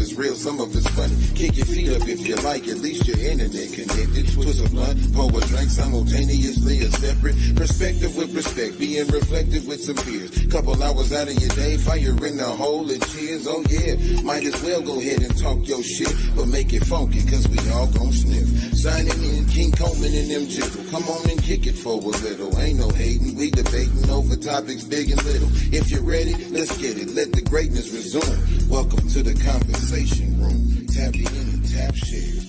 it's real, some of it's funny. Kick your feet up if you like, at least your internet connected. Twist a blunt, pour a drink simultaneously, a separate perspective with respect, being reflective with some fears. Couple hours out of your day, fire in the hole and cheers. Oh yeah, might as well go ahead and talk your shit, but make it funky, cause we all gon' sniff. Signing in King Coleman and them Gizzle. Come on and kick it for a little. Ain't no hating, we debating over topics big and little. If you're ready, let's get it. Let the greatness resume. Welcome to the conversation room. Tap in and tap share.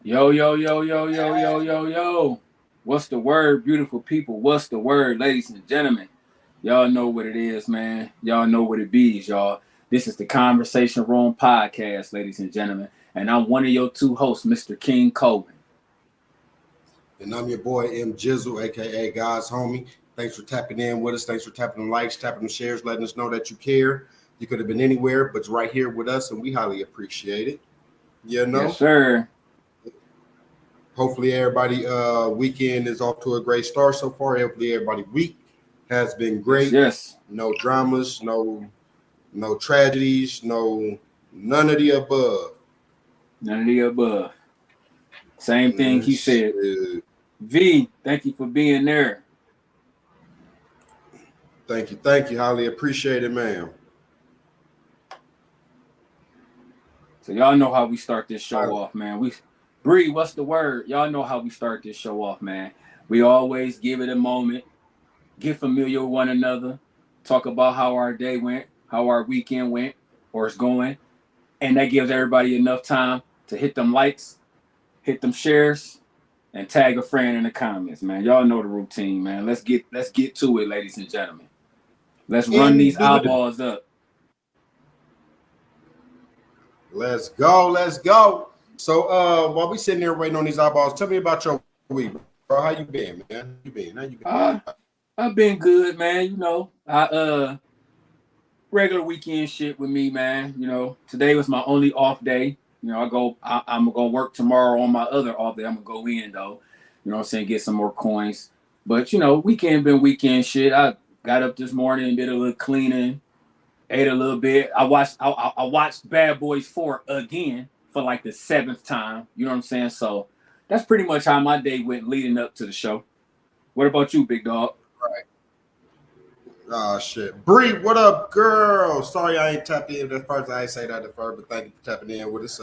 Yo, yo, yo, yo, yo, yo, yo, yo. What's the word, beautiful people? What's the word, ladies and gentlemen? Y'all know what it is, man. Y'all know what it be, y'all. This is the Conversation Room podcast, ladies and gentlemen. And I'm one of your two hosts, Mr. King Coleman. And I'm your boy, M. Gizzle, a.k.a. God's homie. Thanks for tapping in with us. Thanks for tapping the likes, tapping the shares, letting us know that you care. You could have been anywhere, but you're right here with us, and we highly appreciate it. You know? Yes, sir. Hopefully everybody weekend is off to a great start so far. Hopefully everybody week has been great. Yes. No dramas, no tragedies, none of the above. None of the above. Same thing he said. V, thank you for being there. Thank you. Highly appreciate it, ma'am. So y'all know how we start this show off, man. Bree, what's the word? Y'all know how we start this show off, man. We always give it a moment, get familiar with one another, talk about how our day went, how our weekend went, or it's going. And that gives everybody enough time to hit them likes, hit them shares, and tag a friend in the comments, man. Y'all know the routine, man. Let's get to it, ladies and gentlemen. Let's run these eyeballs up. Let's go. So while we sitting there waiting on these eyeballs, tell me about your week, bro. How you been, man? How you been? I've been good, man. You know, regular weekend shit with me, man. You know, today was my only off day. You know, I'm gonna work tomorrow on my other off day. I'm gonna go in though. You know what I'm saying? Get some more coins. But you know, weekend been weekend shit. I got up this morning and did a little cleaning, ate a little bit. I watched Bad Boys 4 again for like the 7th time. You know what I'm saying? So that's pretty much how my day went leading up to the show. What about you, big dog? Right. Oh shit. Bree, what up, girl? Sorry I ain't tapped in at first. I ain't say that at first, but thank you for tapping in with us.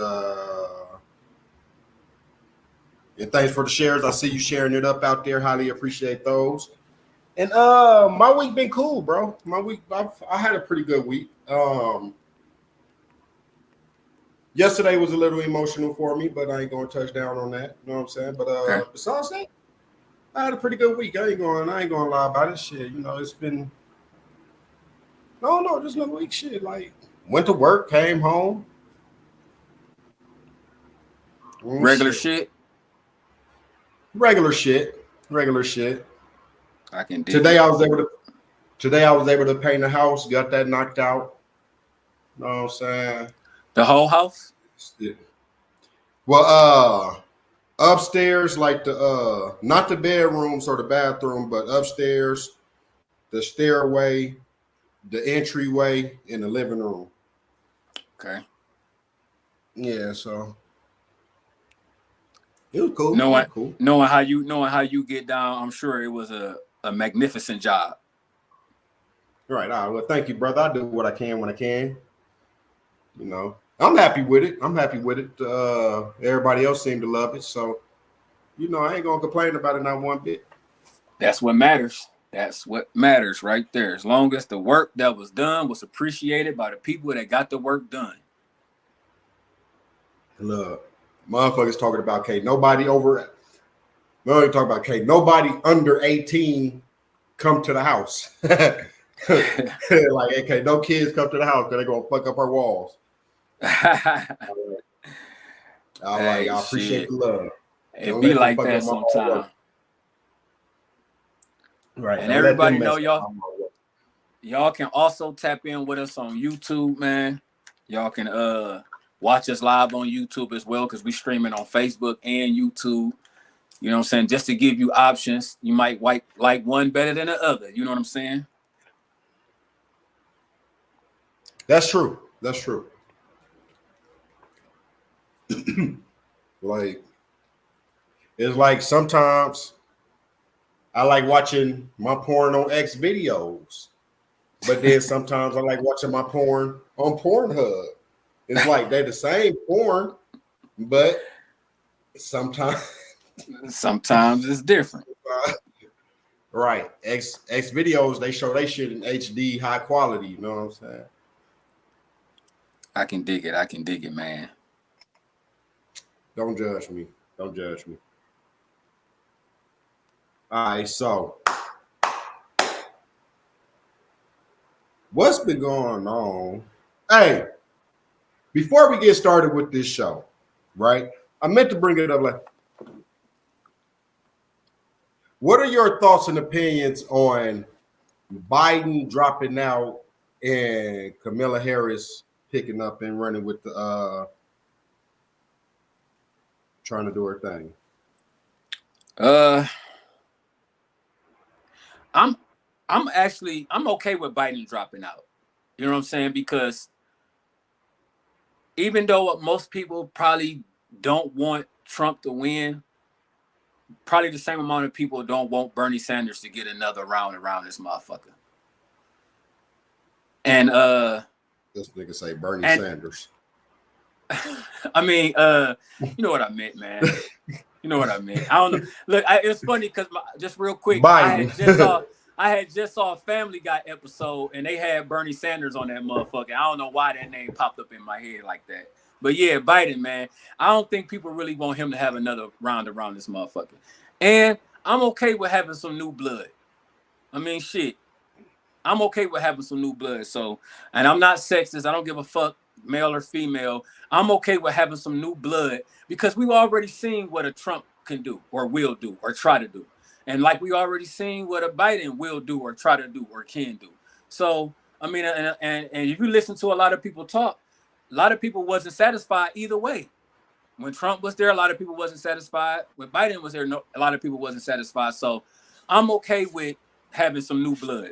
And thanks for the shares. I see you sharing it up out there. Highly appreciate those. And my week been cool, bro. My week, I had a pretty good week. Yesterday was a little emotional for me, but I ain't gonna touch down on that. You know what I'm saying? But besides that, I had a pretty good week. I ain't gonna lie about it. Shit, you know, it's been just another week. Shit, like went to work, came home. Regular shit. Regular shit. I can do Today I was able to paint the house, got that knocked out. You know what I'm saying? The whole house? Yeah. Well, upstairs, like the not the bedrooms or the bathroom, but upstairs, the stairway, the entryway, and the living room. Okay. Yeah, so it was cool. Knowing how you get down, I'm sure it was a magnificent job. Right. All right. Well, thank you, brother. I do what I can when I can. You know, I'm happy with it. Everybody else seemed to love it. So, you know, I ain't going to complain about it not one bit. That's what matters. That's what matters right there. As long as the work that was done was appreciated by the people that got the work done. Look, motherfuckers talking about nobody under 18 come to the house. Like, okay, no kids come to the house because they're going to fuck up our walls. All right, I appreciate the love. It be like that sometimes. Right. And everybody know y'all can also tap in with us on YouTube, man. Y'all can watch us live on YouTube as well, because we streaming on Facebook and YouTube. You know what I'm saying? Just to give you options. You might like one better than the other. You know what I'm saying? That's true. That's true. Like, it's like sometimes I like watching my porn on X videos, but then sometimes I like watching my porn on Pornhub. It's like they're the same porn, but sometimes it's different. Right. X videos, they show they shit in HD high quality, you know what I'm saying? I can dig it, man. Don't judge me. Don't judge me. All right, so what's been going on? Hey, before we get started with this show, right? I meant to bring it up like, what are your thoughts and opinions on Biden dropping out and Kamala Harris picking up and running with the trying to do her thing? I'm okay with Biden dropping out. You know what I'm saying? Because even though most people probably don't want Trump to win, probably the same amount of people don't want Bernie Sanders to get another round around this motherfucker. And this nigga say Bernie Sanders. I mean, you know what I meant, man. You know what I meant. I don't know. Look, it's funny because just real quick, Biden. I had just saw a Family Guy episode and they had Bernie Sanders on that motherfucker. I don't know why that name popped up in my head like that. But yeah, Biden, man. I don't think people really want him to have another round around this motherfucker. And I'm okay with having some new blood. I mean, shit. I'm okay with having some new blood. So, and I'm not sexist. I don't give a fuck, male or female. I'm okay with having some new blood because we've already seen what a Trump can do or will do or try to do. And like we already seen what a Biden will do or try to do or can do. So, I mean, and if you listen to a lot of people talk, a lot of people wasn't satisfied either way. When Trump was there, a lot of people wasn't satisfied. When Biden was there, a lot of people wasn't satisfied. So I'm okay with having some new blood.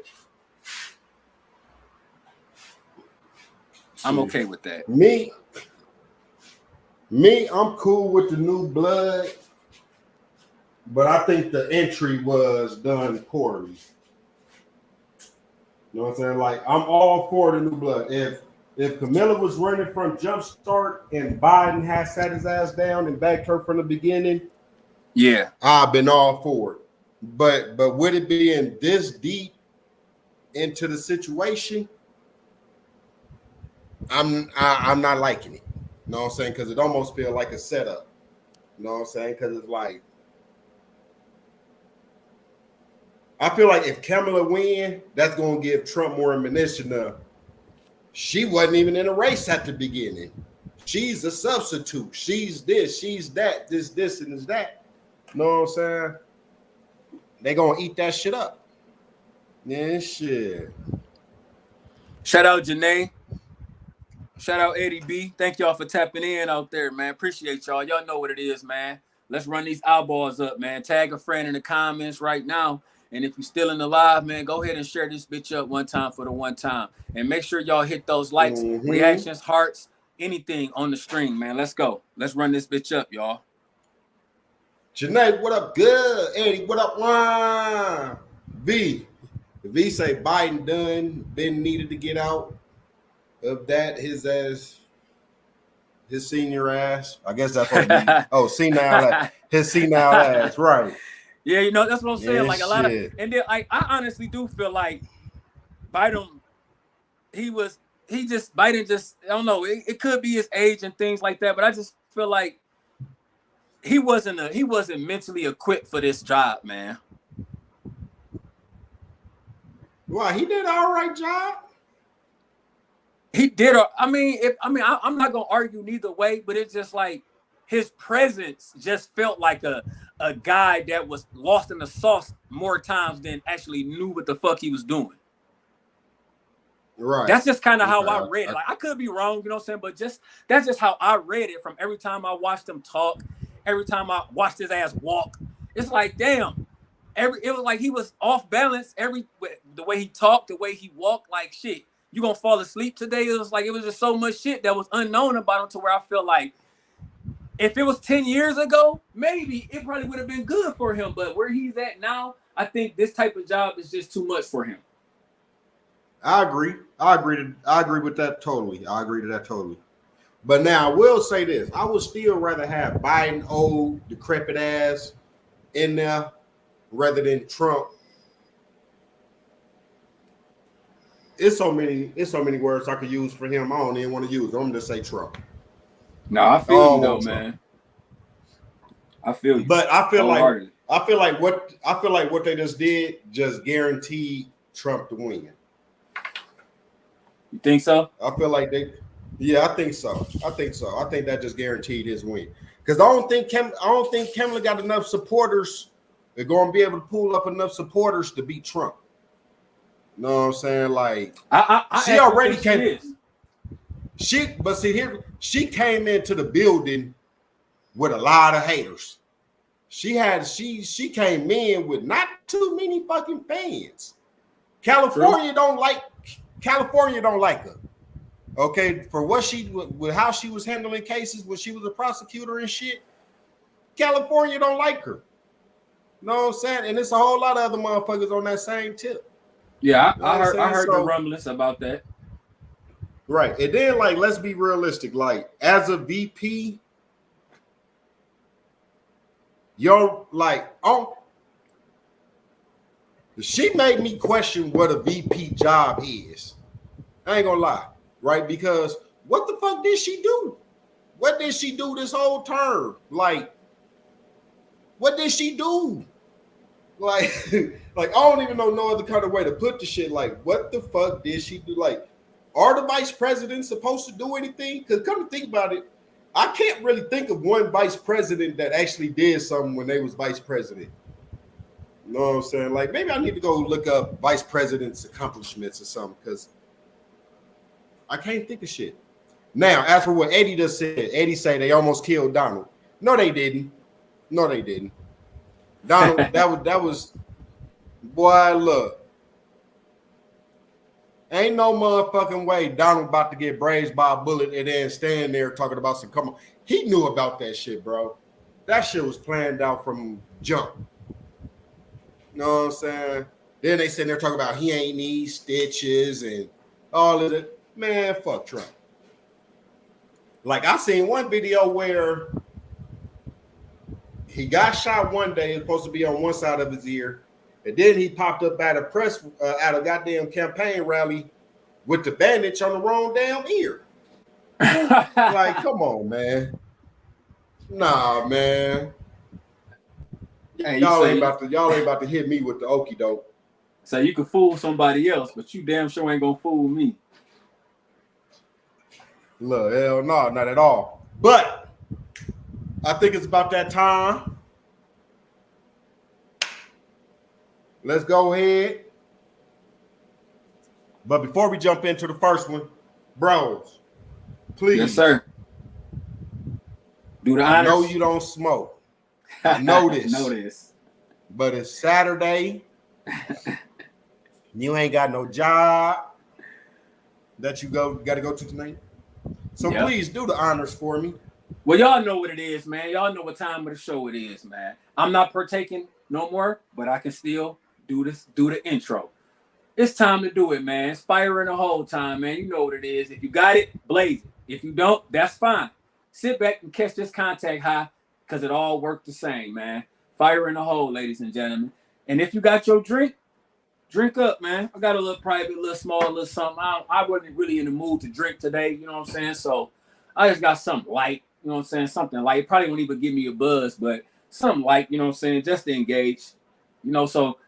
I'm okay with that. Me, I'm cool with the new blood, but I think the entry was done poorly. You know what I'm saying? Like, I'm all for the new blood. If Kamala was running from Jumpstart and Biden had sat his ass down and backed her from the beginning, yeah, I've been all for it. But would it be in this deep into the situation? I'm not liking it. You know what I'm saying? Because it almost feels like a setup. You know what I'm saying? Because it's like, I feel like if Kamala win, that's going to give Trump more ammunition to, she wasn't even in a race at the beginning. She's a substitute. She's this, she's that, this, and that. You know what I'm saying? They going to eat that shit up. Yeah, shit. Shout out Janae. Shout out Eddie B. Thank y'all for tapping in out there, man. Appreciate y'all. Y'all know what it is, man. Let's run these eyeballs up, man. Tag a friend in the comments right now. And if you're still in the live, man, go ahead and share this bitch up one time for the one time. And make sure y'all hit those likes, reactions, hearts, anything on the stream, man. Let's go. Let's run this bitch up, y'all. Janae, what up? Good. Eddie, what up? Wow. V say Biden done, been needed to get out of that, his senior ass. I guess that's what senile ass. His senile ass, right. Yeah, you know, that's what I'm saying. Yeah, like a lot of, and then I honestly do feel like Biden, Biden just, I don't know, it could be his age and things like that, but I just feel like he wasn't mentally equipped for this job, man. Well, he did an all right job. He did. I'm not gonna argue neither way, but it's just like his presence just felt like a guy that was lost in the sauce more times than actually knew what the fuck he was doing. Right. That's just kind of how I read it. Like, I could be wrong, you know what I'm saying? But that's just how I read it from every time I watched him talk, every time I watched his ass walk. It's like, damn. It was like he was off balance the way he talked, the way he walked, like shit. you gonna fall asleep today. It was like it was just so much shit that was unknown about him to where I feel like if it was 10 years ago, maybe it probably would have been good for him. But where he's at now, I think this type of job is just too much for him. I agree with that totally. I agree to that totally. But now I will say this: I would still rather have Biden, old decrepit ass, in there rather than Trump. It's so many words I could use for him. I don't even want to use them. I'm just say Trump. No, I feel you though, man. I feel you. But I feel like what they just did just guaranteed Trump to win. You think so? I feel like I think so. I think that just guaranteed his win. Because I don't think Kamala got enough supporters. They're going to be able to pull up enough supporters to beat Trump. You know what I'm saying? Like she already came. She came into the building with a lot of haters. She came in with not too many fucking fans. California don't like her. Okay, for with how she was handling cases when she was a prosecutor and shit. California don't like her. You know what I'm saying? And it's a whole lot of other motherfuckers on that same tip. Yeah, I heard the rumblings about that. Right. And then, like, let's be realistic. Like, as a VP, she made me question what a VP job is. I ain't gonna lie, right? Because what the fuck did she do? What did she do this whole term? Like, what did she do? Like, I don't even know no other kind of way to put the shit. Like, what the fuck did she do? Like, are the vice presidents supposed to do anything? Because come to think about it, I can't really think of one vice president that actually did something when they was vice president. You know what I'm saying? Like, maybe I need to go look up vice president's accomplishments or something, because I can't think of shit. Now, as for what Eddie just said, Eddie said they almost killed Donald. No, they didn't. Donald, that was boy, look. Ain't no motherfucking way Donald about to get brazed by a bullet and then stand there talking about some come on. He knew about that shit, bro. That shit was planned out from jump. You know what I'm saying? Then they sitting there talking about he ain't need stitches and all of it. Man, fuck Trump. Like, I seen one video where he got shot one day. It's supposed to be on one side of his ear. And then he popped up at a goddamn campaign rally with the bandage on the wrong damn ear. Like, come on, man. Nah, man. Hey, y'all ain't about to hit me with the okie doke. So you can fool somebody else, but you damn sure ain't gonna fool me. Look, hell no, not at all. But I think it's about that time. Let's go ahead. But before we jump into the first one, bros, please. Yes, sir. Do the honors. I know you don't smoke. I know this. Know this. But it's Saturday. You ain't got no job that you got to go to tonight. So Please do the honors for me. Well, y'all know what it is, man. Y'all know what time of the show it is, man. I'm not partaking no more, but I can still do the intro. It's time to do it, man. It's fire in the hole time, man. You know what it is. If you got it, blaze it. If you don't, that's fine. Sit back and catch this contact high, because it all worked the same, man. Fire in the hole, ladies and gentlemen. And if you got your drink up, man. I got a little private, little small, little something. I wasn't really in the mood to drink today, you know what I'm saying? So I just got something light, you know what I'm saying? Something light. Probably won't even give me a buzz, but something light, you know what I'm saying? Just to engage, you know. So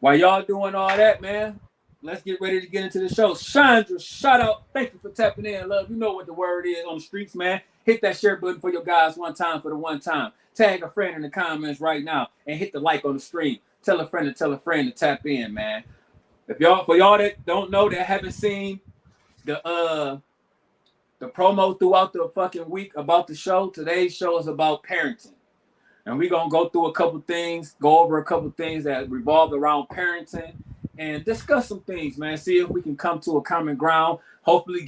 while y'all doing all that, man, let's get ready to get into the show. Chandra, shout out. Thank you for tapping in, love. You know what the word is on the streets, man. Hit that share button for your guys one time for the one time. Tag a friend in the comments right now and hit the like on the stream. Tell a friend to tap in, man. For y'all that don't know, that haven't seen the promo throughout the fucking week about the show, today's show is about parenting. And we're going to go over a couple things that revolve around parenting and discuss some things, man. See if we can come to a common ground. Hopefully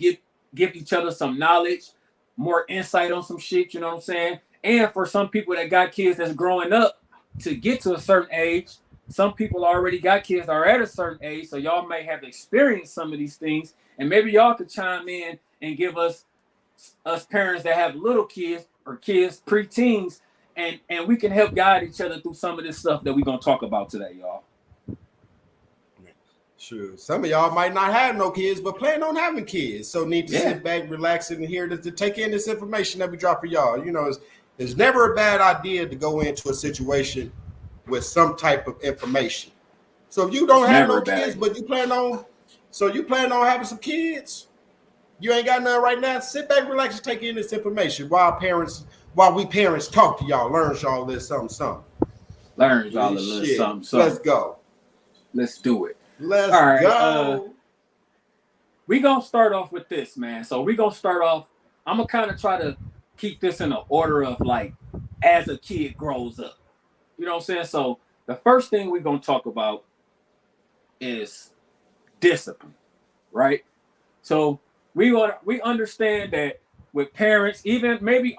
give each other some knowledge, more insight on some shit, you know what I'm saying? And for some people that got kids that's growing up to get to a certain age, some people already got kids that are at a certain age, so y'all may have experienced some of these things, and maybe y'all could chime in and give us parents that have little kids or kids pre-teens, and we can help guide each other through some of this stuff that we're gonna talk about today, y'all. Sure. Some of y'all might not have no kids, but plan on having kids. So need to sit back, relax, and hear to take in this information that we drop for y'all. You know, it's never a bad idea to go into a situation with some type of information. So if you don't have no kids, but you plan on having some kids, you ain't got none right now, sit back, relax, and take in this information while we parents talk to y'all, learn y'all a little something. Learn y'all a little something. Let's go. Let's do it. Let's go. We're going to start off with this, man. So we're going to start off, I'm going to kind of try to keep this in the order of like as a kid grows up. You know what I'm saying? So the first thing we're going to talk about is discipline, right? So we understand that with parents, even maybe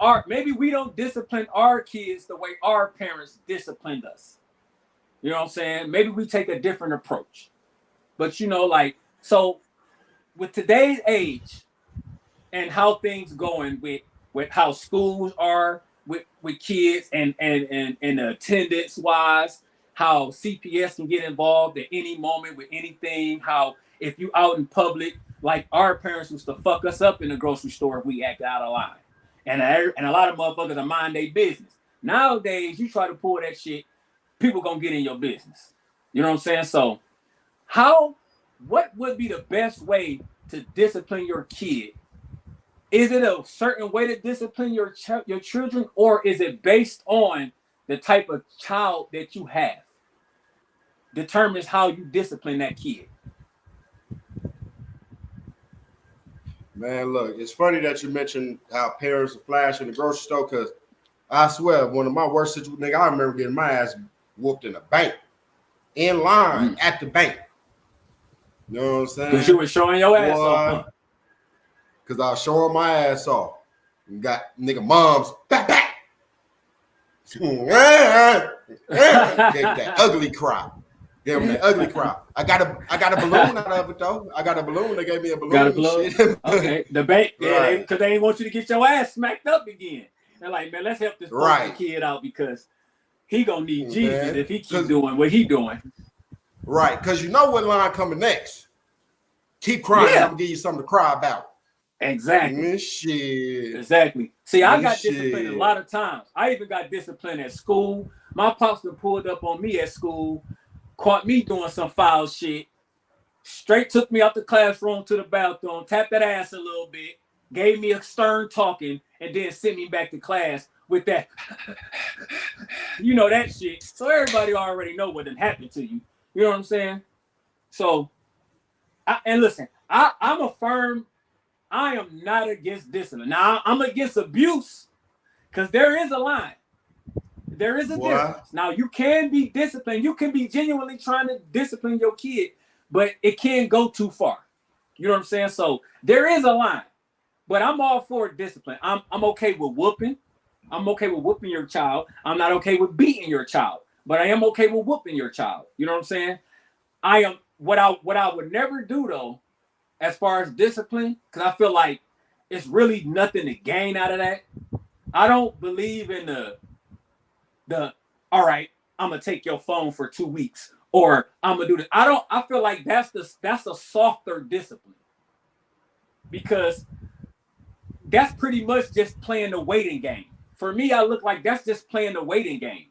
we don't discipline our kids the way our parents disciplined us. You know what I'm saying? Maybe we take a different approach. But you know, like, so with today's age and how things going with how schools are with kids and the attendance wise, how CPS can get involved at any moment with anything, how if you out in public, like our parents used to fuck us up in the grocery store if we act out of line. And a lot of motherfuckers are mind their business. Nowadays, you try to pull that shit, people gonna get in your business. You know what I'm saying? So what would be the best way to discipline your kid? Is it a certain way to discipline your children, or is it based on the type of child that you have? Determines how you discipline that kid. Man, look, it's funny that you mentioned how parents are flashing the grocery store, because I swear, one of my worst situations, nigga, I remember getting my ass whooped in a bank, in line at the bank. You know what I'm saying? Because you were showing your ass off. Because I was showing my ass off. And got nigga moms back. Gave that ugly cry. Gave them that ugly cry. I got a balloon out of it though. I got a balloon. They gave me a balloon. Got a balloon. Okay. The bank, yeah, because they didn't want you to get your ass smacked up again. They're like, man, let's help this kid out because he gonna need Jesus if he keep doing what he doing. Right, because you know what line coming next. Keep crying. I'm gonna give you something to cry about. Exactly. Shit. Exactly. See, I got disciplined a lot of times. I even got disciplined at school. My pops pulled up on me at school, caught me doing some foul shit, straight took me out the classroom to the bathroom, tapped that ass a little bit, gave me a stern talking, and then sent me back to class with that, you know, that shit. So everybody already know what done happened to you. You know what I'm saying? So, listen, I'm a firm, I am not against discipline. Now, I'm against abuse because there is a line. There is a difference. Now, you can be disciplined. You can be genuinely trying to discipline your kid, but it can go too far. You know what I'm saying? So there is a line, but I'm all for discipline. I'm okay with whooping. I'm okay with whooping your child. I'm not okay with beating your child, but I am okay with whooping your child. You know what I'm saying? I am what I would never do though, as far as discipline, because I feel like it's really nothing to gain out of that. I don't believe in the all right, I'm gonna take your phone for 2 weeks, or I'm gonna do this. I feel like that's a softer discipline, because that's pretty much just playing the waiting game. For me, I look like that's just playing the waiting game.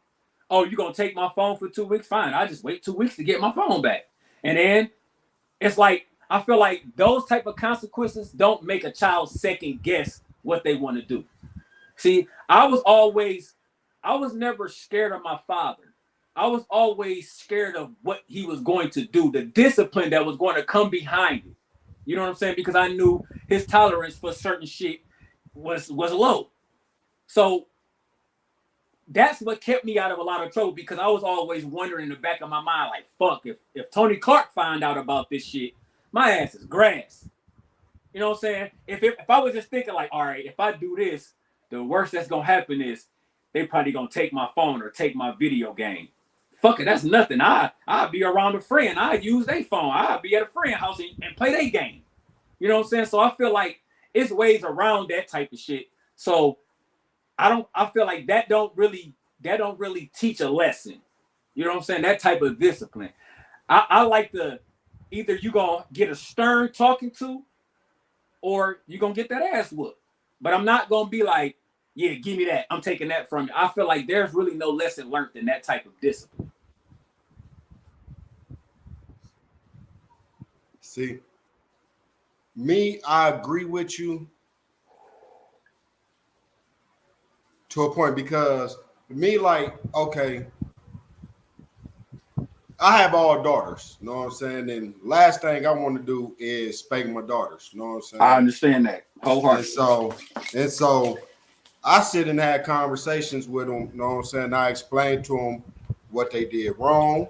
Oh, you're gonna take my phone for 2 weeks? Fine, I just wait 2 weeks to get my phone back. And then it's like, I feel like those type of consequences don't make a child second guess what they want to do. See, I was never scared of my father. I was always scared of what he was going to do, the discipline that was going to come behind it. You know what I'm saying? Because I knew his tolerance for certain shit was low. So that's what kept me out of a lot of trouble, because I was always wondering in the back of my mind, like, fuck, if Tony Clark found out about this shit, my ass is grass. You know what I'm saying? If I was just thinking like, all right, if I do this, the worst that's gonna happen is they probably gonna take my phone or take my video game. Fuck it, that's nothing. I'll be around a friend. I use their phone. I'll be at a friend's house and play their game. You know what I'm saying? So I feel like it's ways around that type of shit. So I feel like that don't really teach a lesson. You know what I'm saying? That type of discipline. I like the, either you gonna get a stern talking to, or you gonna get that ass whooped. But I'm not gonna be like, yeah, give me that. I'm taking that from you. I feel like there's really no lesson learned in that type of discipline. See, me, I agree with you to a point, because me, like, okay, I have all daughters, you know what I'm saying? And last thing I want to do is spank my daughters, you know what I'm saying? I understand that wholeheartedly. And so I sit and have conversations with them, you know what I'm saying? I explain to them what they did wrong,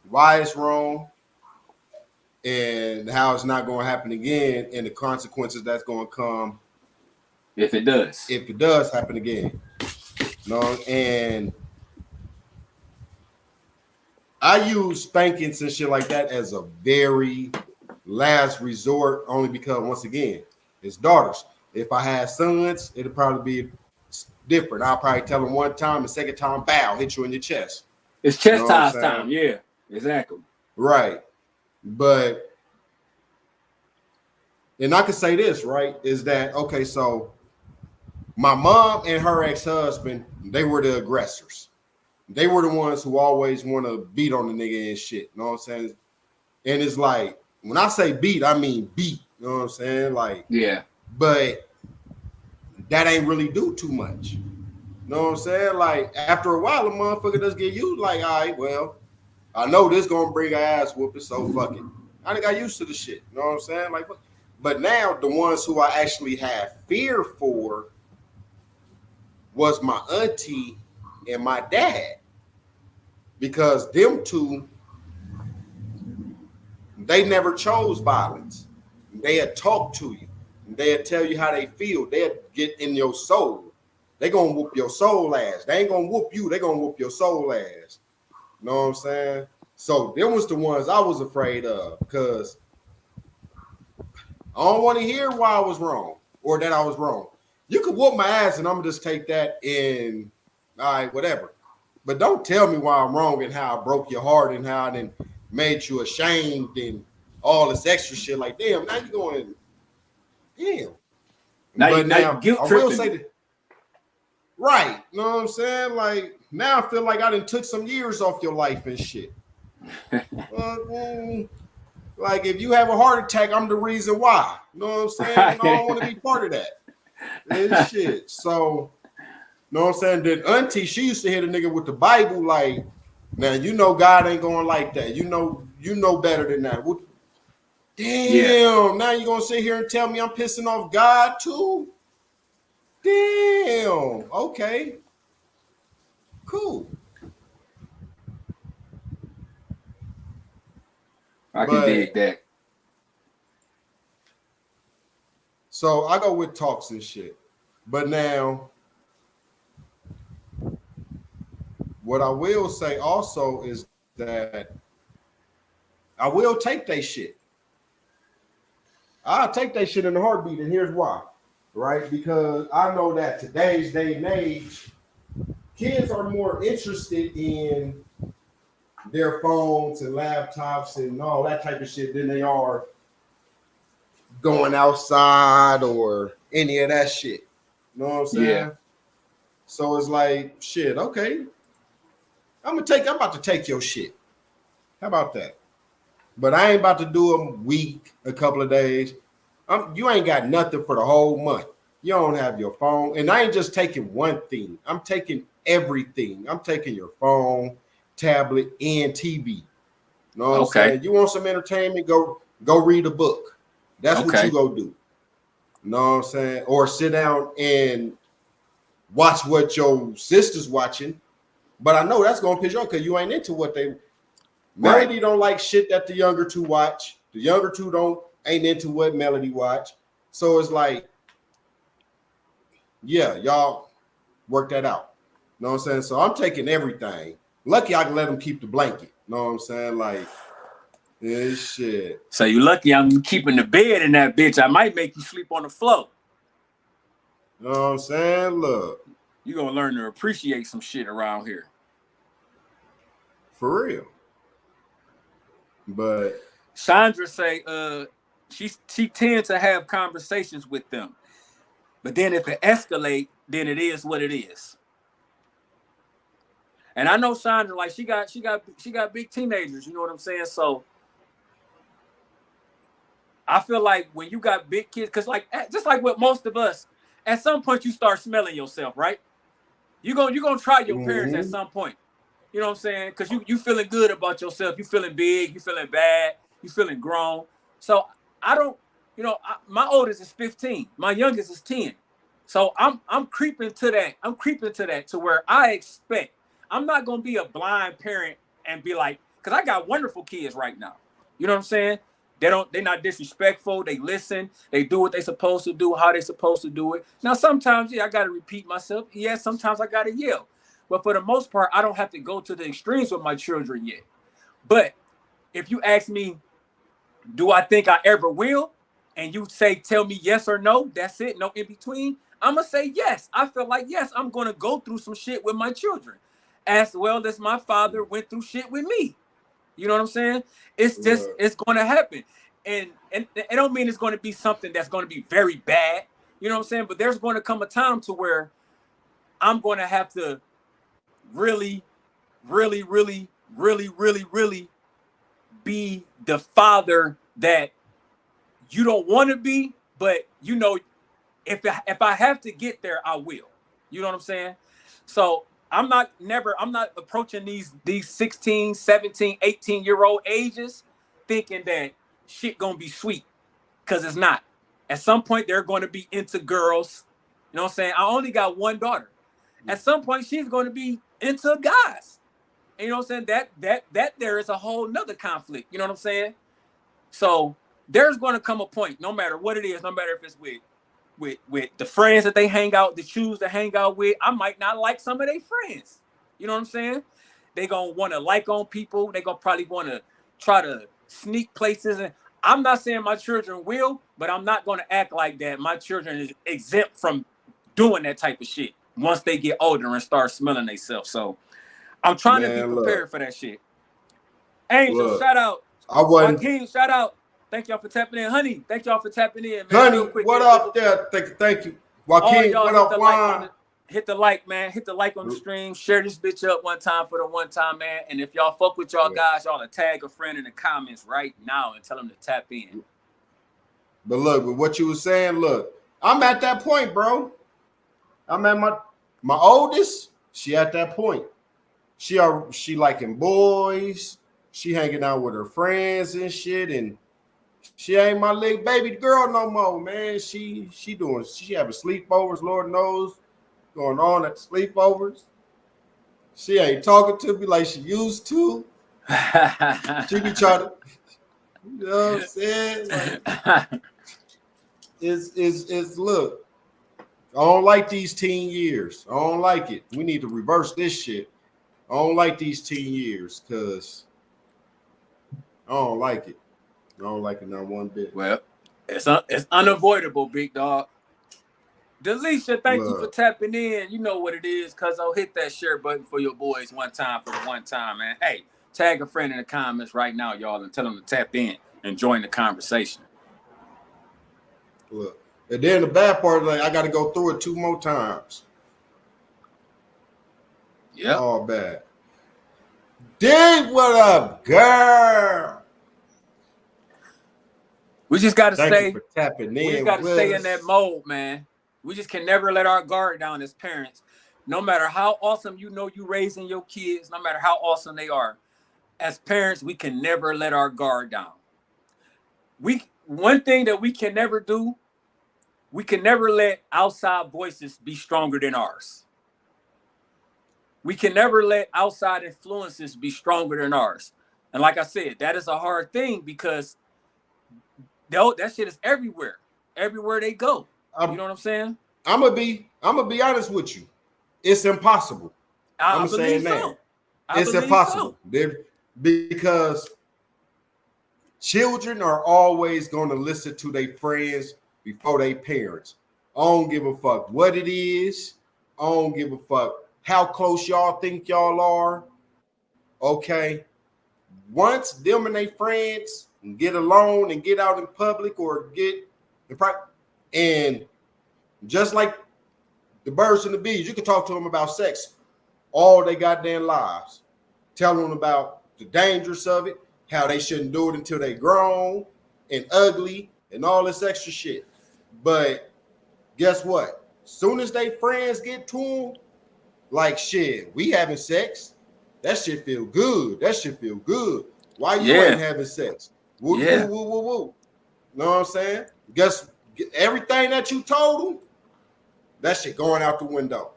why it's wrong, and how it's not going to happen again, and the consequences that's going to come if it does happen again. You know, and I use spankings and shit like that as a very last resort, only because, once again, it's daughters. If I had sons, it'd probably be different. I'll probably tell them one time, the second time, bow, hit you in your chest. It's chastise time. Yeah, exactly. Right. But, and I can say this, right, is that, okay, so my mom and her ex-husband, they were the aggressors. They were the ones who always want to beat on the nigga and shit. You know what I'm saying? And it's like, when I say beat, I mean beat. You know what I'm saying? Like, yeah. But that ain't really do too much. You know what I'm saying? Like, after a while, a motherfucker does get used. Like, all right, well, I know this gonna bring an ass whooping, so fuck it. I done got used to the shit. You know what I'm saying? Like, but now the ones who I actually had fear for was my auntie and my dad, because them two, they never chose violence. They had talked to you. They had tell you how they feel. They'd get in your soul. They gonna whoop your soul ass. They ain't gonna whoop you. They gonna whoop your soul ass. You know what I'm saying? So them was the ones I was afraid of, because I don't want to hear why I was wrong or that I was wrong. You could whoop my ass and I'm gonna just take that and all right, whatever. But don't tell me why I'm wrong and how I broke your heart and how I then made you ashamed and all this extra shit. Like, damn, now you going, damn. Now guilt I will say that, right? You know what I'm saying? Like, now I feel like I done took some years off your life and shit. Like, if you have a heart attack, I'm the reason why. You know what I'm saying? I don't want to be part of that. And shit. So, you know what I'm saying? Then auntie, she used to hit a nigga with the Bible, like, now you know God ain't going like that. You know better than that. Damn, now you gonna sit here and tell me I'm pissing off God too? Damn, okay. Cool. I can dig that. So I go with talks and shit. But now, what I will say also is that I will take that shit. I'll take that shit in a heartbeat, and here's why, right? Because I know that today's day and age, kids are more interested in their phones and laptops and all that type of shit than they are going outside or any of that shit. You know what I'm saying? Yeah. So it's like, shit, okay. I'm about to take your shit. How about that? But I ain't about to do a week, a couple of days. You ain't got nothing for the whole month. You don't have your phone. And I ain't just taking one thing. I'm taking everything. I'm taking your phone, tablet, and TV. You know what I'm saying? You want some entertainment, go read a book. That's what you go do. You know what I'm saying? Or sit down and watch what your sister's watching, but I know that's gonna piss you off because you ain't into what they. Melody don't like shit that the younger two watch. The younger two ain't into what Melody watch. So it's like, yeah, y'all work that out. You know what I'm saying? So I'm taking everything. Lucky I can let them keep the blanket. You know what I'm saying? Like, this shit. So you lucky I'm keeping the bed in that bitch. I might make you sleep on the floor. You know what I'm saying? Look. You're gonna learn to appreciate some shit around here. For real. But Chandra say she tends to have conversations with them. But then if it escalate, then it is what it is. And I know Chandra, like she got big teenagers, you know what I'm saying? So I feel like when you got big kids, because like just like with most of us, at some point you start smelling yourself, right? You're gonna try your parents at some point. You know what I'm saying? Because you feeling good about yourself. You feeling big. You feeling bad. You feeling grown. So I don't, my oldest is 15. My youngest is 10. So I'm creeping to that. I'm creeping to that to where I expect. I'm not gonna be a blind parent and be like, because I got wonderful kids right now. You know what I'm saying? They're not disrespectful. They listen. They do what they're supposed to do, how they're supposed to do it. Now, sometimes, I got to repeat myself. Yeah, sometimes I got to yell. But for the most part, I don't have to go to the extremes with my children yet. But if you ask me, do I think I ever will? And you tell me yes or no, that's it, no in between. I'm going to say yes. I feel like, yes, I'm going to go through some shit with my children as well as my father went through shit with me. You know what I'm saying? It's just, it's going to happen. And it don't mean it's going to be something that's going to be very bad. You know what I'm saying? But there's going to come a time to where I'm going to have to really, really, really, really, really, really be the father that you don't want to be, but if I have to get there, I will. You know what I'm saying? So I'm not approaching these 16, 17, 18-year-old ages thinking that shit gonna be sweet, because it's not. At some point, they're going to be into girls. You know what I'm saying? I only got one daughter. At some point, she's going to be into guys. And you know what I'm saying? That there is a whole nother conflict. You know what I'm saying? So there's going to come a point, no matter what it is, no matter if it's with the friends that they choose to hang out with, I might not like some of their friends. You know what I'm saying? They going to want to like on people. They going to probably want to try to sneak places. And I'm not saying my children will, but I'm not going to act like that. My children is exempt from doing that type of shit once they get older and start smelling themselves. So I'm trying to be prepared for that shit. Angel, shout out. Joaquin, shout out. Thank y'all for tapping in. Honey, thank y'all for tapping in, man. Honey, what up there? Thank you. Joaquin, what up, Juan? Hit the like, man. Hit the like on the stream. Share this bitch up one time for the one time, man. And if y'all fuck with y'all guys, y'all tag a friend in the comments right now and tell them to tap in. But look, with what you were saying, look, I'm at that point, bro. I'm at my oldest. She at that point. She liking boys. She hanging out with her friends and shit, and she ain't my little baby girl no more, man. She having sleepovers, Lord knows, going on at sleepovers. She ain't talking to me like she used to. She be trying to, you know what I'm saying? Like, it's look. I don't like these teen years. I don't like it. We need to reverse this shit. I don't like these teen years because I don't like it. I don't like it not one bit. Well, it's unavoidable, big dog. Delisha, thank you for tapping in. You know what it is, cuz I'll hit that share button for your boys one time for the one time, man. Hey, tag a friend in the comments right now, y'all, and tell them to tap in and join the conversation. Look, and then the bad part is like I got to go through it 2 more times. Yeah. All bad. Dig, what up, girl? We just got to stay. For tapping in. We just got to stay in that mode, man. We just can never let our guard down as parents. No matter how awesome you raising your kids, no matter how awesome they are, as parents, we can never let our guard down. One thing that we can never do we can never let outside voices be stronger than ours. We can never let outside influences be stronger than ours. And like I said, that is a hard thing because that shit is everywhere. Everywhere they go. You know what I'm saying? I'm gonna be honest with you. It's impossible. I'm saying that. It's impossible. Because children are always going to listen to their friends before their parents. I don't give a fuck what it is. I don't give a fuck how close y'all think y'all are. Okay. Once them and their friends get alone and get out in public or and just like the birds and the bees, you can talk to them about sex all their goddamn lives. Tell them about the dangers of it, how they shouldn't do it until they grown and ugly and all this extra shit. But guess what? Soon as they friends get to them, like shit, we having sex. That shit feel good. That shit feel good. Why you ain't having sex? Woo, woo, woo, woo, woo. Know what I'm saying? Guess everything that you told them, that shit going out the window.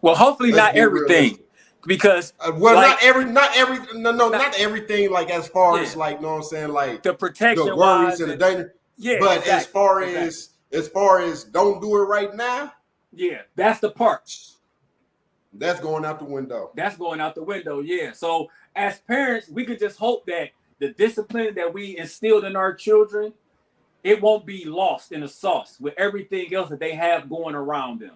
Well, hopefully not everything, because not everything. Like as far as like, know what I'm saying, like the protection, the worries and the danger. Yeah, but as far as don't do it right now. Yeah, that's the part. That's going out the window. That's going out the window. Yeah. So as parents, we could just hope that the discipline that we instilled in our children, it won't be lost in the sauce with everything else that they have going around them.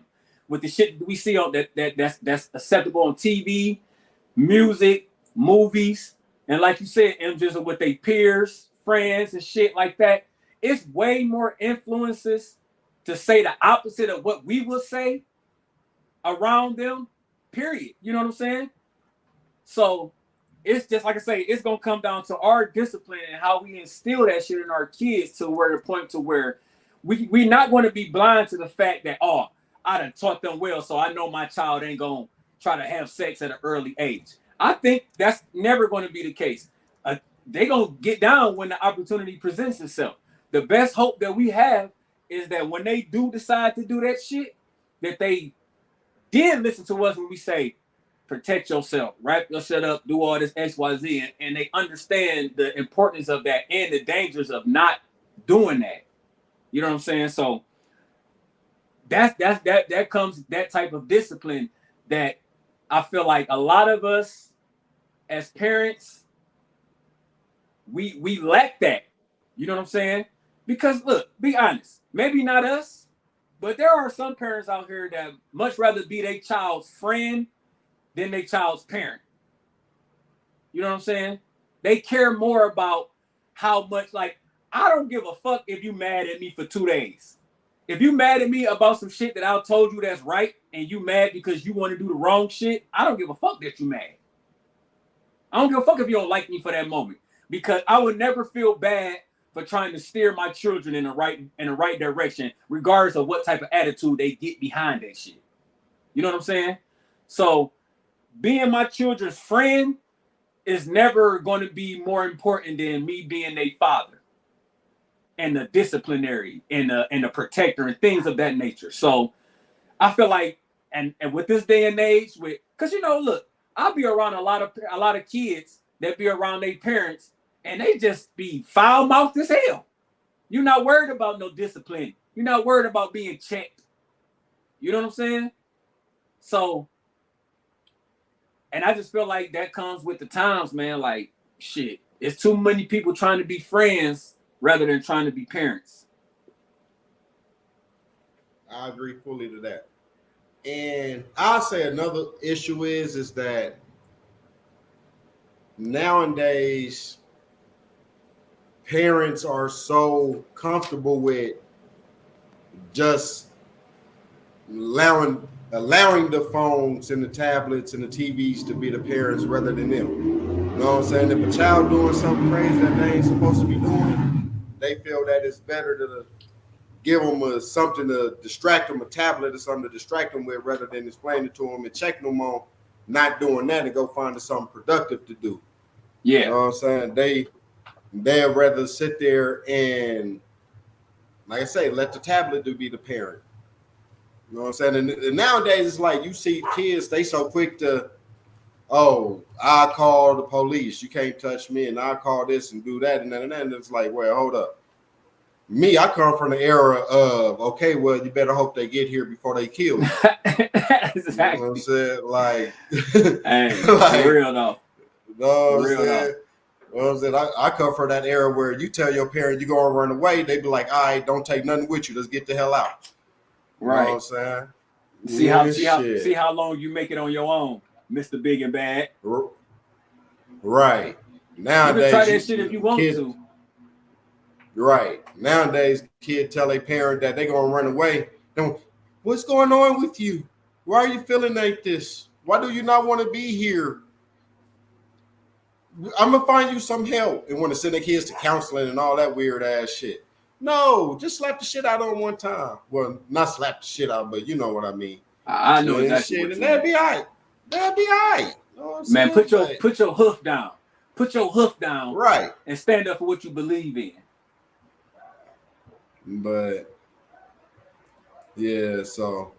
With the shit we see on that's acceptable on TV, music, movies, and like you said, Gizzle, with their peers, friends, and shit like that. It's way more influences to say the opposite of what we would say around them. Period. You know what I'm saying? So it's just like I say, it's gonna come down to our discipline and how we instill that shit in our kids to where the point to where we're not going to be blind to the fact that I done taught them well, so I know my child ain't gonna try to have sex at an early age. I think that's never going to be the case. They gonna get down when the opportunity presents itself. The best hope that we have is that when they do decide to do that shit, that they did listen to us when we say, protect yourself, wrap your shit up, do all this XYZ, and they understand the importance of that and the dangers of not doing that. You know what I'm saying? So that comes that type of discipline that I feel like a lot of us as parents, we lack that. You know what I'm saying? Because look, be honest, maybe not us, but there are some parents out here that much rather be their child's friend than their child's parent. You know what I'm saying? They care more about how much, like, I don't give a fuck if you mad at me for 2 days. If you mad at me about some shit that I told you that's right and you mad because you want to do the wrong shit, I don't give a fuck that you mad. I don't give a fuck if you don't like me for that moment, because I would never feel bad for trying to steer my children in the right direction, regardless of what type of attitude they get behind that shit. You know what I'm saying? So being my children's friend is never going to be more important than me being their father and the disciplinary and the protector and things of that nature. So I feel like, and with this day and age, because look, I'll be around a lot of kids that be around their parents and they just be foul-mouthed as hell. You're not worried about no discipline. You're not worried about being checked. You know what I'm saying? So, and I just feel like that comes with the times, man. Like, shit, it's too many people trying to be friends rather than trying to be parents. I agree fully to that. And I'll say another issue is that nowadays parents are so comfortable with just allowing the phones and the tablets and the TVs to be the parents rather than them. You know what I'm saying? If a child doing something crazy that they ain't supposed to be doing, they feel that it's better to give them something to distract them, a tablet or something to distract them with, rather than explaining it to them and checking them on not doing that and go find something productive to do. Yeah. You know what I'm saying? They'd rather sit there and Like I say, let the tablet be the parent. You know what I'm saying? And nowadays, it's like you see kids, they so quick to, oh, I call the police. You can't touch me, and I call this and do that, and then it's like, well, hold up. Me, I come from the era of, okay, well, you better hope they get here before they kill you. Exactly. You know what I'm saying? Like, hey, like, for real though. You know what For I'm real saying? You know what I'm saying? I come from that era where you tell your parent you're going to run away, they be like, all right, don't take nothing with you. Let's get the hell out. You know what I'm saying? See how long you make it on your own, Mr. Big and Bad. Right. Nowadays, you can try that shit if you want to. Right. Nowadays, kid tell a parent that they're gonna run away. What's going on with you? Why are you feeling like this? Why do you not want to be here? I'm gonna find you some help, and want to send their kids to counseling and all that weird ass shit. No, just slap the shit out on one time. Well, not slap the shit out, but you know what I mean. I know exactly. Shit, and that'd be all right. That'd be all right. You know what I'm Man, saying? put your hoof down. Put your hoof down. Right. And stand up for what you believe in. But yeah, so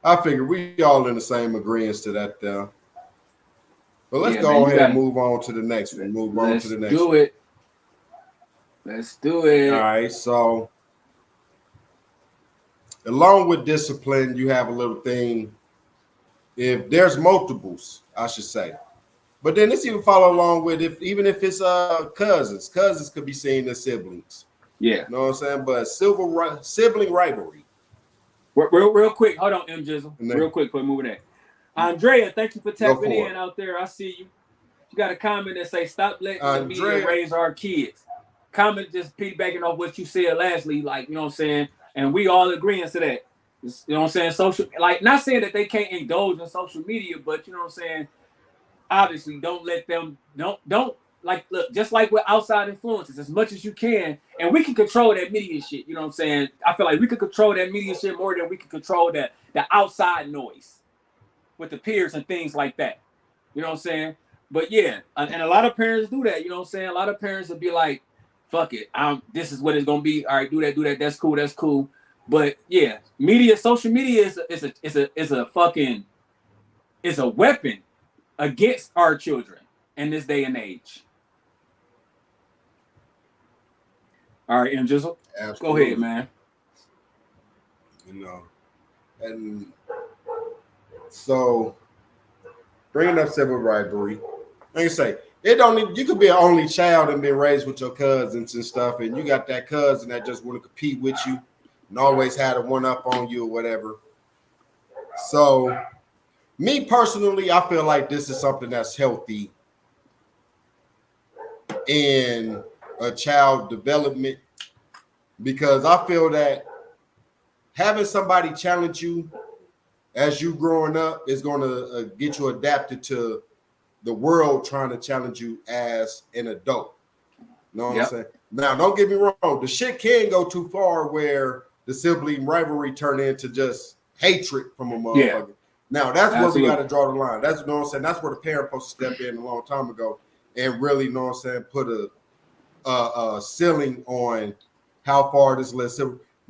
I figure we all in the same agreement to that there. But let's go ahead and move on to the next one. Let's do it. All right, so along with discipline, you have a little thing. If there's multiples, I should say. But then let's even follow along with even if it's cousins. Cousins could be seen as siblings. Yeah. You know what I'm saying? But sibling rivalry. Real quick. Hold on, M. Gizzle. Real quick before moving that. Andrea, thank you for tapping in out there. I see you. You got a comment that say, stop letting the media raise our kids. Comment just piggybacking off what you said lastly, like, you know what I'm saying? And we all agreeing to that. You know what I'm saying? Not saying that they can't indulge in social media, but you know what I'm saying? Obviously, don't let them, don't like, look, just like with outside influences, as much as you can, and we can control that media shit, you know what I'm saying? I feel like we could control that media shit more than we can control the outside noise with the peers and things like that. You know what I'm saying? But yeah, and a lot of parents do that, you know what I'm saying? A lot of parents will be like, fuck it, this is what it's gonna be. All right, do that, that's cool. But yeah, social media is a weapon against our children in this day and age. All right, M. Gizzle, go ahead, man. You know, and so bringing up sibling rivalry, like I say, you could be an only child and been raised with your cousins and stuff, and you got that cousin that just want to compete with you and always had a one up on you or whatever. So me personally, I feel like this is something that's healthy in a child development, because I feel that having somebody challenge you as you growing up is going to get you adapted to the world trying to challenge you as an adult. You know what I'm saying? Now, don't get me wrong. The shit can go too far where the sibling rivalry turn into just hatred from a motherfucker. Yeah. Now, that's where we got to draw the line. That's, you know what I'm saying? That's where the parent supposed to step in a long time ago and really, you know what I'm saying, put a ceiling on how far this list.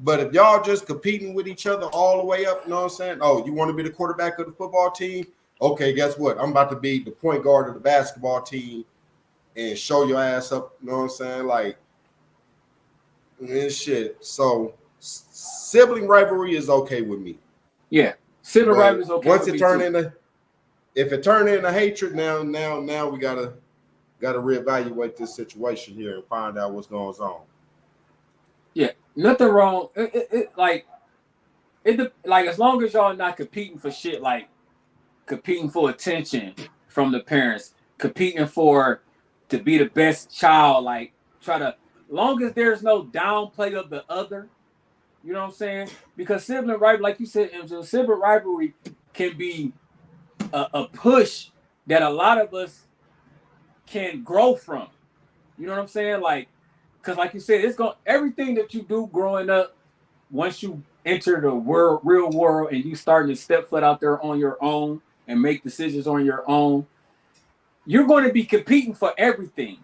But if y'all just competing with each other all the way up, you know what I'm saying? Oh, you want to be the quarterback of the football team? Okay, guess what? I'm about to be the point guard of the basketball team and show your ass up. You know what I'm saying? Like, and shit. So, sibling rivalry is okay with me. Yeah, sibling rivalry is okay. Once it turn into, if it turn into hatred, now we gotta reevaluate this situation here and find out what's going on. Yeah, nothing wrong. Like as long as y'all not competing for shit, like competing for attention from the parents, competing to be the best child, like long as there's no downplay of the other, you know what I'm saying? Because sibling rivalry, like you said, sibling rivalry can be a push that a lot of us can grow from. You know what I'm saying? Like, because like you said, everything that you do growing up, once you enter the real world and you starting to step foot out there on your own and make decisions on your own, you're going to be competing for everything.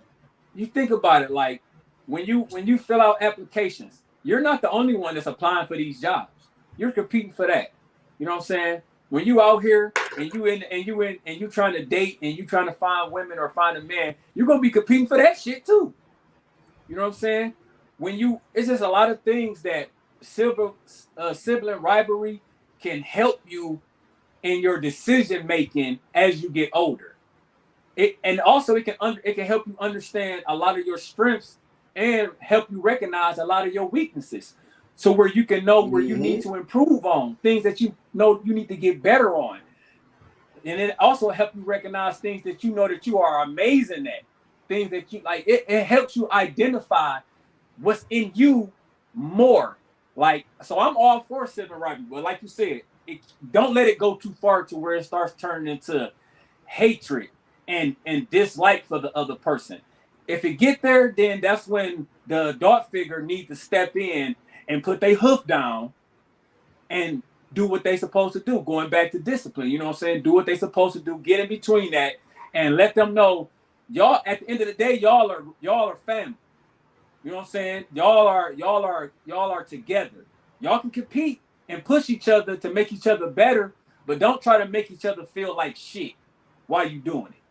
You think about it, like when you fill out applications, you're not the only one that's applying for these jobs. You're competing for that. You know what I'm saying? When you out here and you trying to date and you trying to find women or find a man, you're gonna be competing for that shit too. You know what I'm saying? It's just a lot of things that sibling rivalry can help you in your decision making as you get older. And also it can help you understand a lot of your strengths and help you recognize a lot of your weaknesses. So where you can know where you need to improve on, things that you know you need to get better on. And it also helps you recognize things that you know that you are amazing at. Things that you like, it helps you identify what's in you more. Like, so I'm all for sibling rivalry, but like you said, don't let it go too far to where it starts turning into hatred and dislike for the other person. If it get there, then that's when the adult figure needs to step in and put their hoof down and do what they supposed to do. Going back to discipline, you know what I'm saying? Do what they supposed to do. Get in between that and let them know, y'all. At the end of the day, y'all are family. You know what I'm saying? Y'all are together. Y'all can compete and push each other to make each other better, but don't try to make each other feel like shit while you doing it.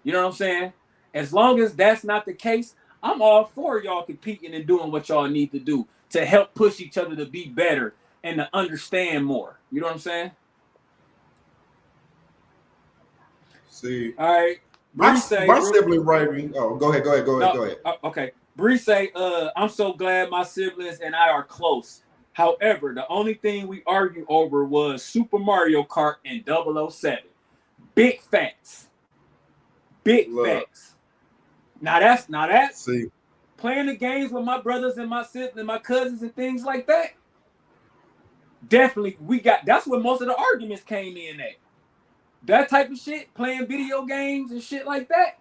You know what I'm saying? As long as that's not the case, I'm all for y'all competing and doing what y'all need to do to help push each other to be better and to understand more. You know what I'm saying? See, all right. my sibling rivalry. Oh, go ahead. Okay. Bree say, I'm so glad my siblings and I are close. However, the only thing we argued over was Super Mario Kart and 007. Big facts. Big facts. Now that's see, playing the games with my brothers and my siblings and my cousins and things like that. Definitely, that's where most of the arguments came in at. That type of shit, playing video games and shit like that.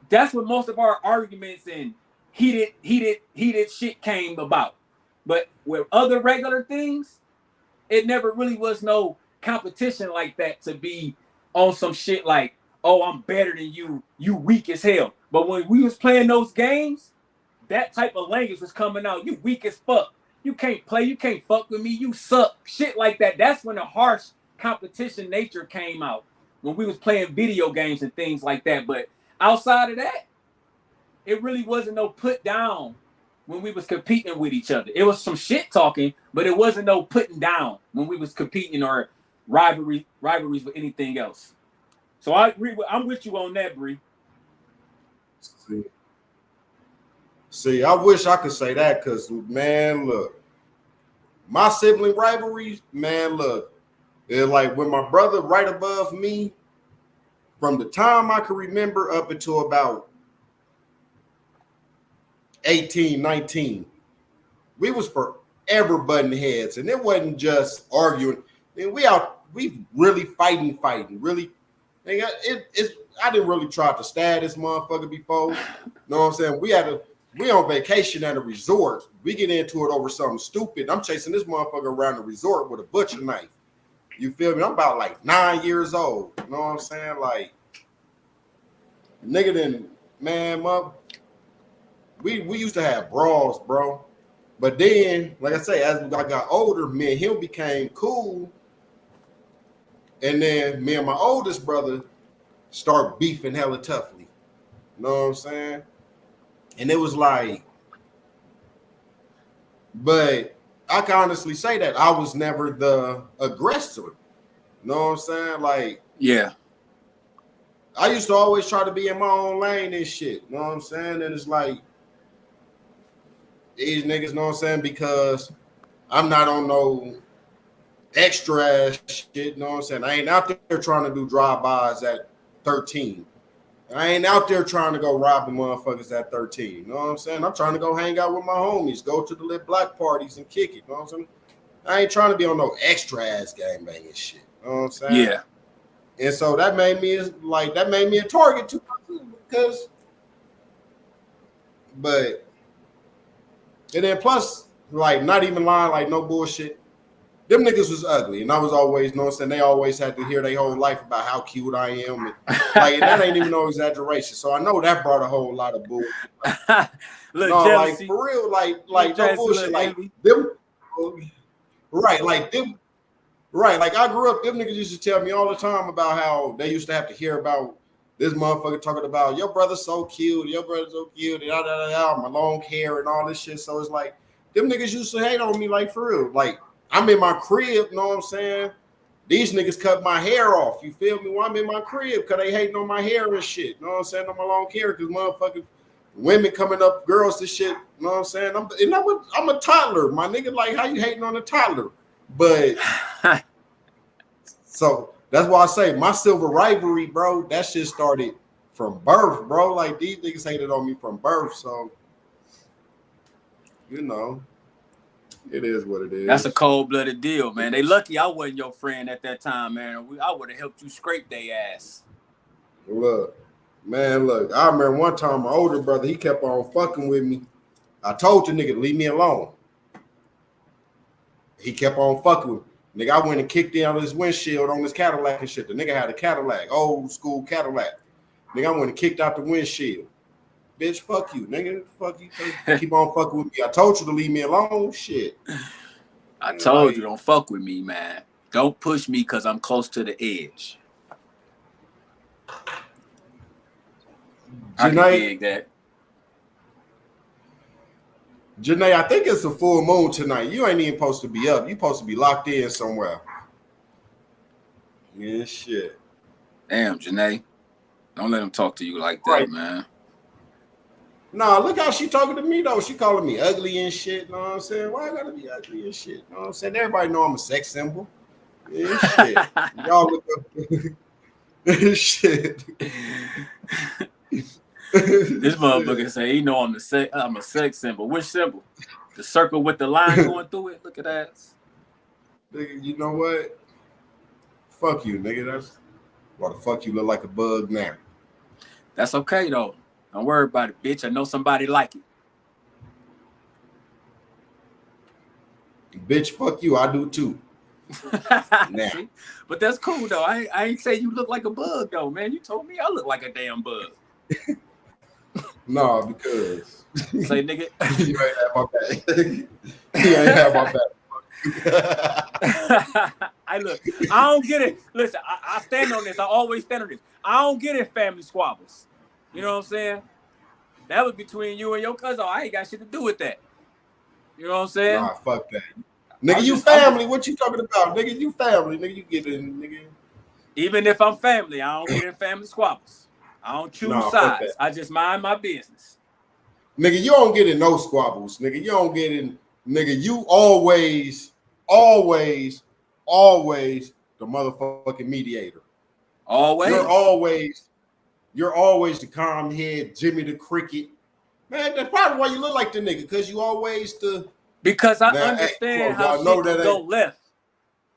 That's what most of our arguments and heated shit came about. But with other regular things, it never really was no competition like that to be on some shit like, oh, I'm better than you, you weak as hell. But when we was playing those games, that type of language was coming out. You weak as fuck. You can't play. You can't fuck with me. You suck. Shit like that. That's when the harsh competition nature came out. When we was playing video games and things like that. But outside of that, it really wasn't no put down when we was competing with each other. It was some shit talking, but it wasn't no putting down when we was competing or rivalries with anything else. So I agree I'm with you on that, Bree. See, I wish I could say that because, man, look, my sibling rivalries, man, look, it's like when my brother right above me, from the time I can remember up until about 18, 19, we was forever butting heads, and it wasn't just arguing. And we really fighting, really. I didn't really try to stab this motherfucker before. You know what I'm saying? We on vacation at a resort. We get into it over something stupid. I'm chasing this motherfucker around the resort with a butcher knife. You feel me? I'm about like 9 years old. You know what I'm saying? Like, nigga didn't, man, we used to have brawls, bro. But then, like I say, as I got older, me and him became cool. And then me and my oldest brother start beefing hella toughly. You know what I'm saying? And it was like, but I can honestly say that I was never the aggressor. You know what I'm saying? Like, yeah. I used to always try to be in my own lane and shit. You know what I'm saying? And it's like, these niggas, you know what I'm saying? Because I'm not on no extra ass shit, you know what I'm saying? I ain't out there trying to do drive-bys at 13. I ain't out there trying to go robbing motherfuckers at 13. You know what I'm saying? I'm trying to go hang out with my homies, go to the lit block parties and kick it. You know what I'm saying? I ain't trying to be on no extra ass gang banging shit. You know what I'm saying? Yeah. And so that made me a target too, because, but, and then plus, like, not even lying, like, no bullshit. them niggas was ugly, and I was always, you know what I'm saying, they always had to hear their whole life about how cute I am, and and that ain't even no exaggeration. So I know that brought a whole lot of bull. No, jealousy. For real, no bullshit, them, right, them. Right, I grew up, them niggas used to tell me all the time about how they used to have to hear about this motherfucker talking about your brother's so cute, and my long hair and all this shit. So it's like, them niggas used to hate on me, for real. I'm in my crib, you know what I'm saying? These niggas cut my hair off, you feel me? Well, I'm in my crib because they hating on my hair and shit, you know what I'm saying? On my long hair, because motherfucking women coming up, girls and shit, you know what I'm saying? I'm a toddler, my nigga, how you hating on a toddler? But so that's why I say my silver rivalry, bro, that shit started from birth, bro. These niggas hated on me from birth. So, it is what it is. That's a cold-blooded deal, man. They lucky I wasn't your friend at that time, man. I would have helped you scrape their ass. Look, I remember one time my older brother, he kept on fucking with me. I told you, nigga, to leave me alone. He kept on fucking with me. Nigga, I went and kicked down his windshield on his Cadillac and shit. The nigga had a Cadillac, old school Cadillac. Nigga, I went and kicked out the windshield. Bitch, fuck you, nigga. Fuck you. Keep on fucking with me. I told you to leave me alone. Shit. I told you, don't fuck with me, man. Don't push me because I'm close to the edge. I can dig that. Janae, I think it's a full moon tonight. You ain't even supposed to be up. You supposed to be locked in somewhere. Yeah, shit. Damn, Janae. Don't let him talk to you like that, man. Nah, look how she talking to me, though. She calling me ugly and shit. You know what I'm saying? Why I gotta be ugly and shit? You know what I'm saying? Everybody know I'm a sex symbol. Yeah, shit. Y'all look up. Shit. This motherfucker say he know I'm a sex symbol. Which symbol? The circle with the line going through it? Look at that. Nigga, you know what? Fuck you, nigga. That's why the fuck you look like a bug now. That's okay though. Don't worry about it, bitch. I know somebody like it. Bitch, fuck you. I do too. Nah. But that's cool though. I ain't say you look like a bug though, man. You told me I look like a damn bug. No, because say nigga, you ain't have my back. You ain't have my back. I don't get it. Listen, I stand on this. I always stand on this. I don't get in family squabbles. You know what I'm saying? That was between you and your cousin. I ain't got shit to do with that. You know what I'm saying? Nah, fuck that. Nigga, you family. What you talking about? Nigga, you family. Nigga, you get in, nigga. Even if I'm family, I don't get in family squabbles. I don't choose sides. I just mind my business. Nigga, you don't get in no squabbles. Nigga, you don't get in. Nigga, you always the motherfucking mediator. Always. You're always the calm head, Jimmy the Cricket. Man, that's probably why you look like the nigga, because you always the. Because I understand how shit can go left.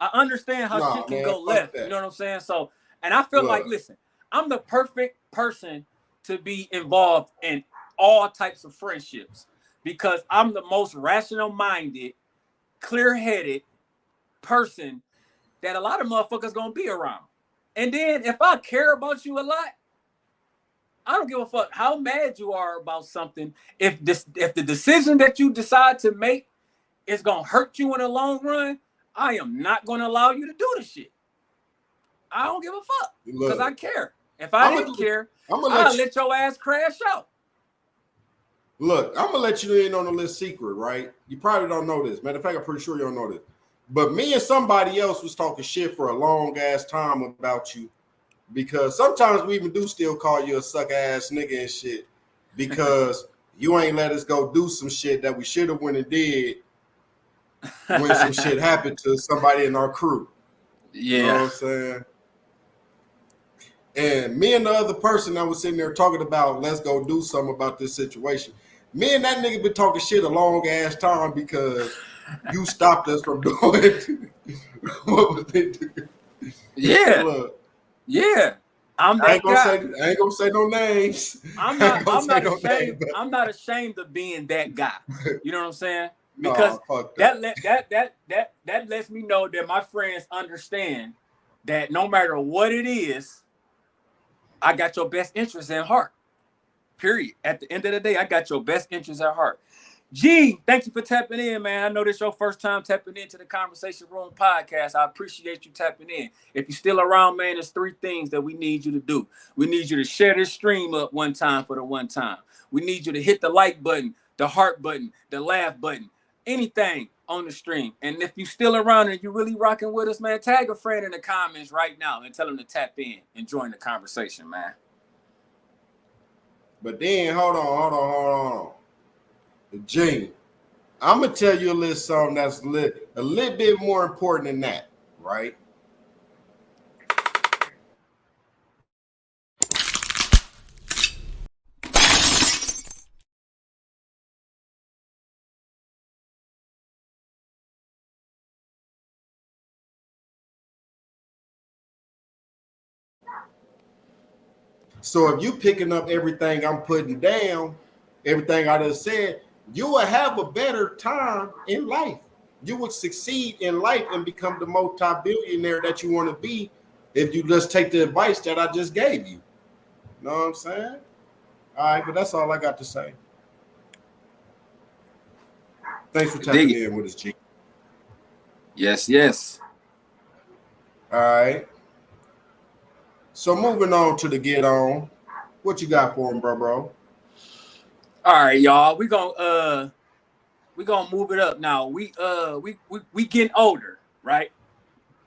I understand how shit can go left. You know what I'm saying? So, and I feel like, listen, I'm the perfect person to be involved in all types of friendships because I'm the most rational-minded, clear-headed person that a lot of motherfuckers gonna be around. And then if I care about you a lot, I don't give a fuck how mad you are about something. If the decision that you decide to make is gonna hurt you in the long run, I am not gonna allow you to do the shit. I don't give a fuck because I care. If I didn't care, I'll let your ass crash out. Look, I'm gonna let you in on a little secret, right? You probably don't know this. Matter of fact, I'm pretty sure you don't know this. But me and somebody else was talking shit for a long ass time about you. Because sometimes we even do still call you a suck ass nigga and shit. Because you ain't let us go do some shit that we should have went and did when some shit happened to somebody in our crew. Yeah. You know what I'm saying? And me and the other person that was sitting there talking about, let's go do something about this situation. Me and that nigga been talking shit a long ass time because you stopped us from doing what was they doing. Yeah. Look, yeah. I ain't gonna say no names. I'm not ashamed of being that guy. You know what I'm saying? because fuck that lets me know that my friends understand that no matter what it is, I got your best interest in heart. Period. At the end of the day, I got your best interest at heart. G, thank you for tapping in, man. I know this is your first time tapping into the Conversation Room podcast. I appreciate you tapping in. If you're still around, man, there's 3 things that we need you to do. We need you to share this stream up one time for the one time. We need you to hit the like button, the heart button, the laugh button, anything on the stream. And if you're still around and you're really rocking with us, man, tag a friend in the comments right now and tell them to tap in and join the conversation, man. But then, hold on. Gene, I'm gonna tell you a little something that's a little bit more important than that, right? So if you picking up everything I'm putting down, everything I just said, you will have a better time in life. You would succeed in life and become the multi-billionaire that you want to be if you just take the advice that I just gave you. Know what I'm saying? All right, but that's all I got to say. Thanks for tapping in with us, G. Yes. All right. So moving on to the get on. What you got for him, bro? All right, y'all. We gonna move it up now. We getting older, right?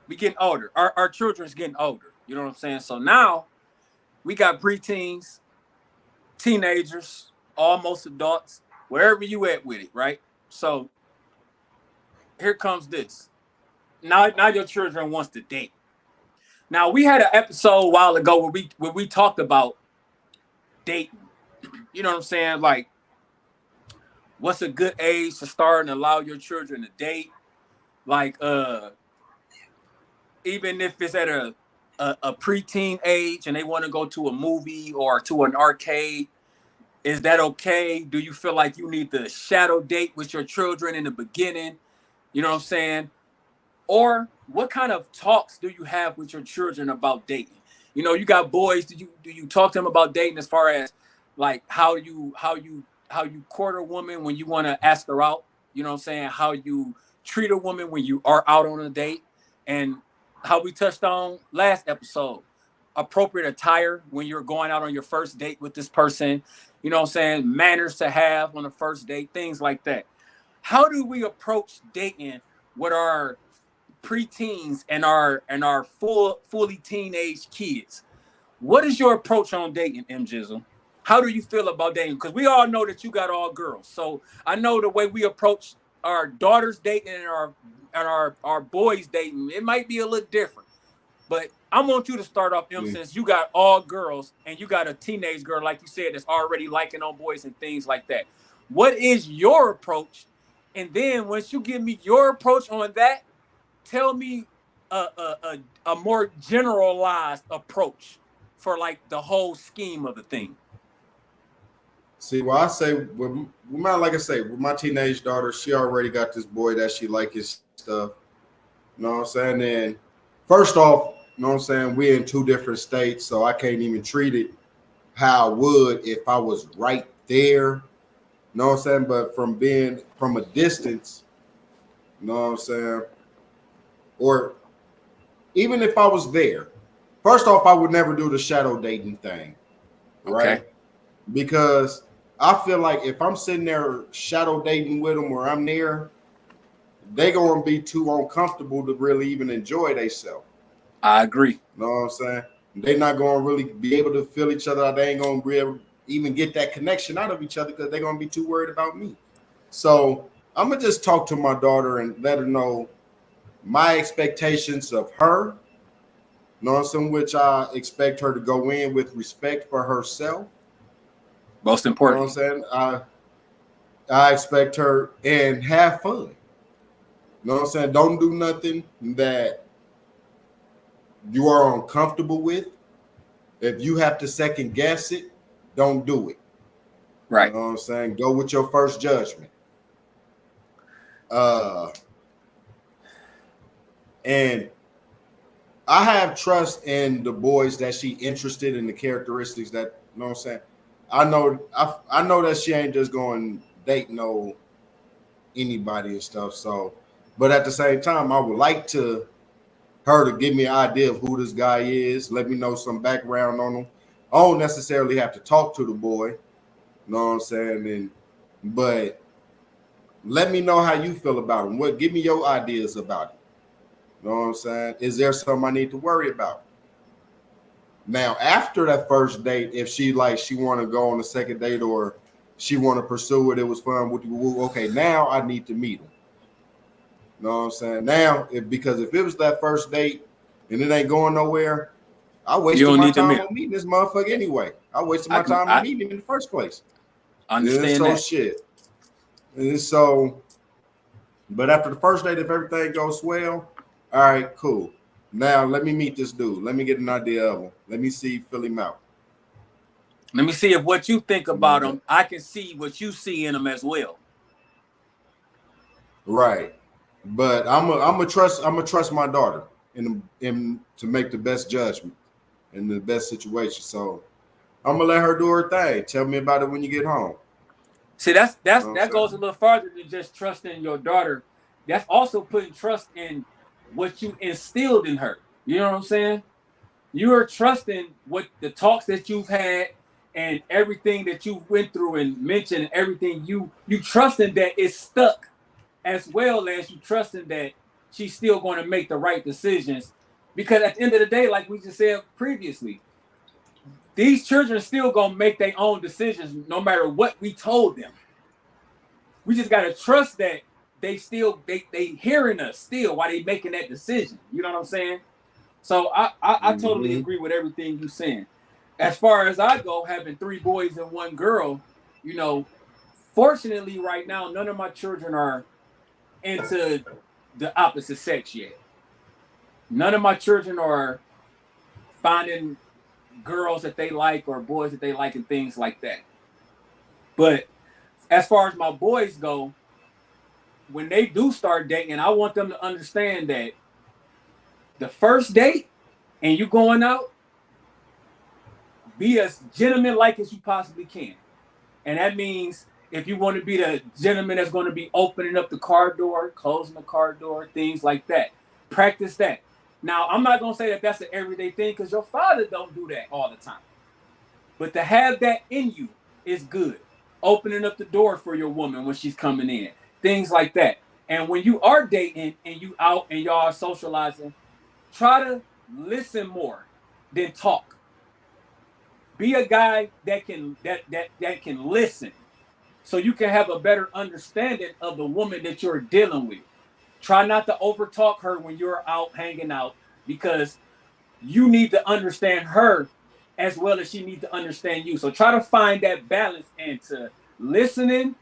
We getting older. Our children's getting older. You know what I'm saying? So now we got preteens, teenagers, almost adults, wherever you at with it, right? So here comes this. Now your children wants to date. Now we had an episode a while ago where we talked about dating. You know what I'm saying? Like, what's a good age to start and allow your children to date? Like, even if it's at a preteen age and they want to go to a movie or to an arcade, is that okay? Do you feel like you need to shadow date with your children in the beginning? You know what I'm saying? Or what kind of talks do you have with your children about dating? You know, you got boys. Do you talk to them about dating as far as like how you court a woman when you want to ask her out? You know what I'm saying? How you treat a woman when you are out on a date, and how we touched on last episode, appropriate attire when you're going out on your first date with this person. You know what I'm saying? Manners to have on the first date, things like that. How do we approach dating with our preteens and our fully teenage kids? What is your approach on dating, Gizzle? How do you feel about dating? Because we all know that you got all girls. So I know the way we approach our daughters dating and our boys dating, it might be a little different. But I want you to start off, since you got all girls and you got a teenage girl, like you said, that's already liking on boys and things like that. What is your approach? And then once you give me your approach on that, tell me a more generalized approach for like the whole scheme of the thing. See, well, I say with my teenage daughter, she already got this boy that she like his stuff. You know what I'm saying? And first off, you know what I'm saying, we're in 2 different states, so I can't even treat it how I would if I was right there. You know what I'm saying? But from a distance, you know what I'm saying? Or even if I was there, first off, I would never do the shadow dating thing, right? Okay. Because I feel like if I'm sitting there shadow dating with them or I'm there, they're going to be too uncomfortable to really even enjoy themselves. I agree. You know what I'm saying? They're not going to really be able to feel each other. They ain't going to be able to even get that connection out of each other because they're going to be too worried about me. So I'm going to just talk to my daughter and let her know my expectations of her, you know what I'm saying, which I expect her to go in with respect for herself. Most important. You know what I'm saying? I expect her and have fun. You know what I'm saying? Don't do nothing that you are uncomfortable with. If you have to second guess it, don't do it. Right. You know what I'm saying? Go with your first judgment. And I have trust in the boys that she interested in the characteristics that, you know what I'm saying? I know that she ain't just going date no anybody and stuff. So, but at the same time, I would like her to give me an idea of who this guy is, let me know some background on him. I don't necessarily have to talk to the boy, you know what I'm saying? But let me know how you feel about him. Give me your ideas about it. You know what I'm saying? Is there something I need to worry about? Now, after that first date, if she want to go on a second date or she want to pursue it, it was fun. Okay, now I need to meet him. You know what I'm saying? Now, because if it was that first date and it ain't going nowhere, I wasted my time on meeting this motherfucker anyway. I wasted my time on meeting him in the first place. Understand that. Shit. And so, but after the first date, if everything goes swell, all right, cool. Now let me meet this dude. Let me get an idea of him. Let me fill him out. Let me see if what you think about him, I can see what you see in him as well. Right. But I'm gonna trust my daughter in to make the best judgment in the best situation. So I'm gonna let her do her thing. Tell me about it when you get home. See, that goes a little farther than just trusting your daughter. That's also putting trust in what you instilled in her. You know what I'm saying? You are trusting what the talks that you've had and everything that you went through and mentioned, everything you trusting that it's stuck, as well as you trusting that she's still going to make the right decisions. Because at the end of the day, like we just said previously, these children are still going to make their own decisions no matter what we told them. We just got to trust that they hearing us still while they making that decision. You know what I'm saying? So I totally agree with everything you're saying. As far as I go, having 3 boys and 1 girl, you know, fortunately right now, none of my children are into the opposite sex yet. None of my children are finding girls that they like or boys that they like and things like that. But as far as my boys go, when they do start dating, I want them to understand that the first date and you going out, be as gentleman-like as you possibly can. And that means if you want to be the gentleman that's going to be opening up the car door, closing the car door, things like that. Practice that. Now, I'm not going to say that that's an everyday thing because your father don't do that all the time. But to have that in you is good. Opening up the door for your woman when she's coming in. Things like that. And when you are dating and you out and y'all are socializing, try to listen more than talk. Be a guy that can listen so you can have a better understanding of the woman that you're dealing with. Try not to overtalk her when you're out hanging out because you need to understand her as well as she needs to understand you. So try to find that balance into listening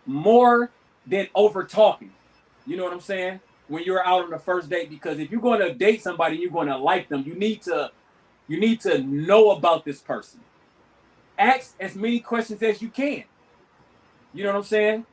more than over talking. You know what I'm saying? When you're out on the first date, because if you're going to date somebody, you're going to like them. You need to know about this person. Ask as many questions as you can. You know what I'm saying?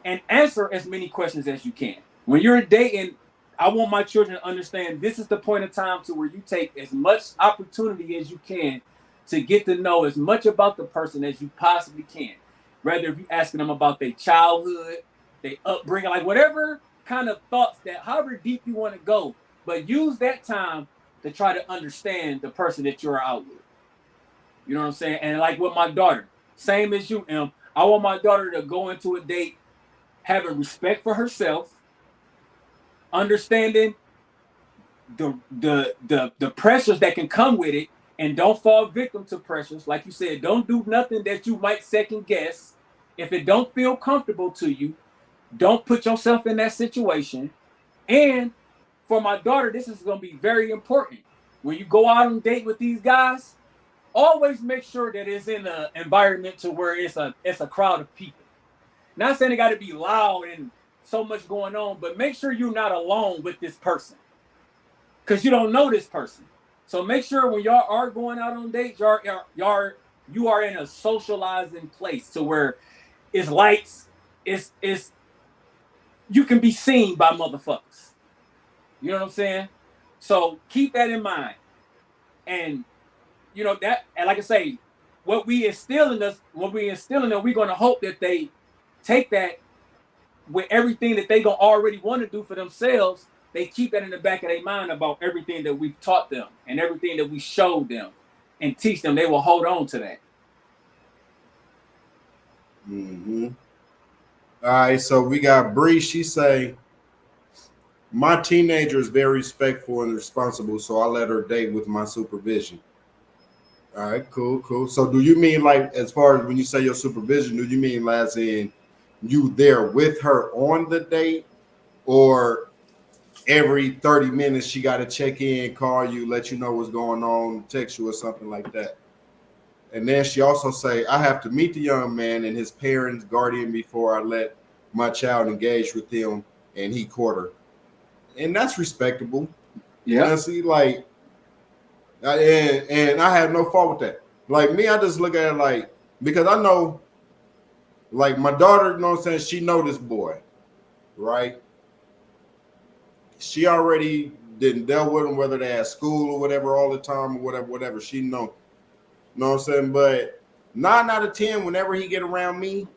And answer as many questions as you can. When you're dating, I want my children to understand this is the point of time to where you take as much opportunity as you can to get to know as much about the person as you possibly can. Whether if you're asking them about their childhood, their upbringing, like whatever kind of thoughts that, however deep you want to go, but use that time to try to understand the person that you're out with. You know what I'm saying? And like with my daughter, same as you, Em, I want my daughter to go into a date having respect for herself, understanding the pressures that can come with it, and don't fall victim to pressures. Like you said, don't do nothing that you might second guess. If it don't feel comfortable to you, don't put yourself in that situation. And for my daughter, this is going to be very important. When you go out on a date with these guys, always make sure that it's in an environment to where it's a crowd of people. Not saying it got to be loud and so much going on, but make sure you're not alone with this person because you don't know this person. So make sure when y'all are going out on dates, you are in a socializing place to where it's lights, it's you can be seen by motherfuckers. You know what I'm saying? So keep that in mind. And you know that, and like I say, what we instill in us, we're gonna hope that they take that with everything that they gonna already want to do for themselves. They keep that in the back of their mind about everything that we've taught them and everything that we showed them and teach them. They will hold on to that. Mm-hmm. All right, so we got Bree. She say, my teenager is very respectful and responsible, so I let her date with my supervision. All right, cool, cool. So do you mean like as far as when you say your supervision, do you mean as in you there with her on the date, or every 30 minutes she got to check in, call you, let you know what's going on, text you or something like that? And then she also say, I have to meet the young man and his parents, guardian before I let my child engage with him and he court her. And that's respectable. Yeah. Now, see, like, and I have no fault with that. Like me, I just look at it like, because I know, like my daughter, you know what I'm saying, she know this boy, right? She already didn't deal with him, whether they at school or whatever, all the time or whatever. She know. You know what I'm saying? But 9 out of 10, whenever he get around me,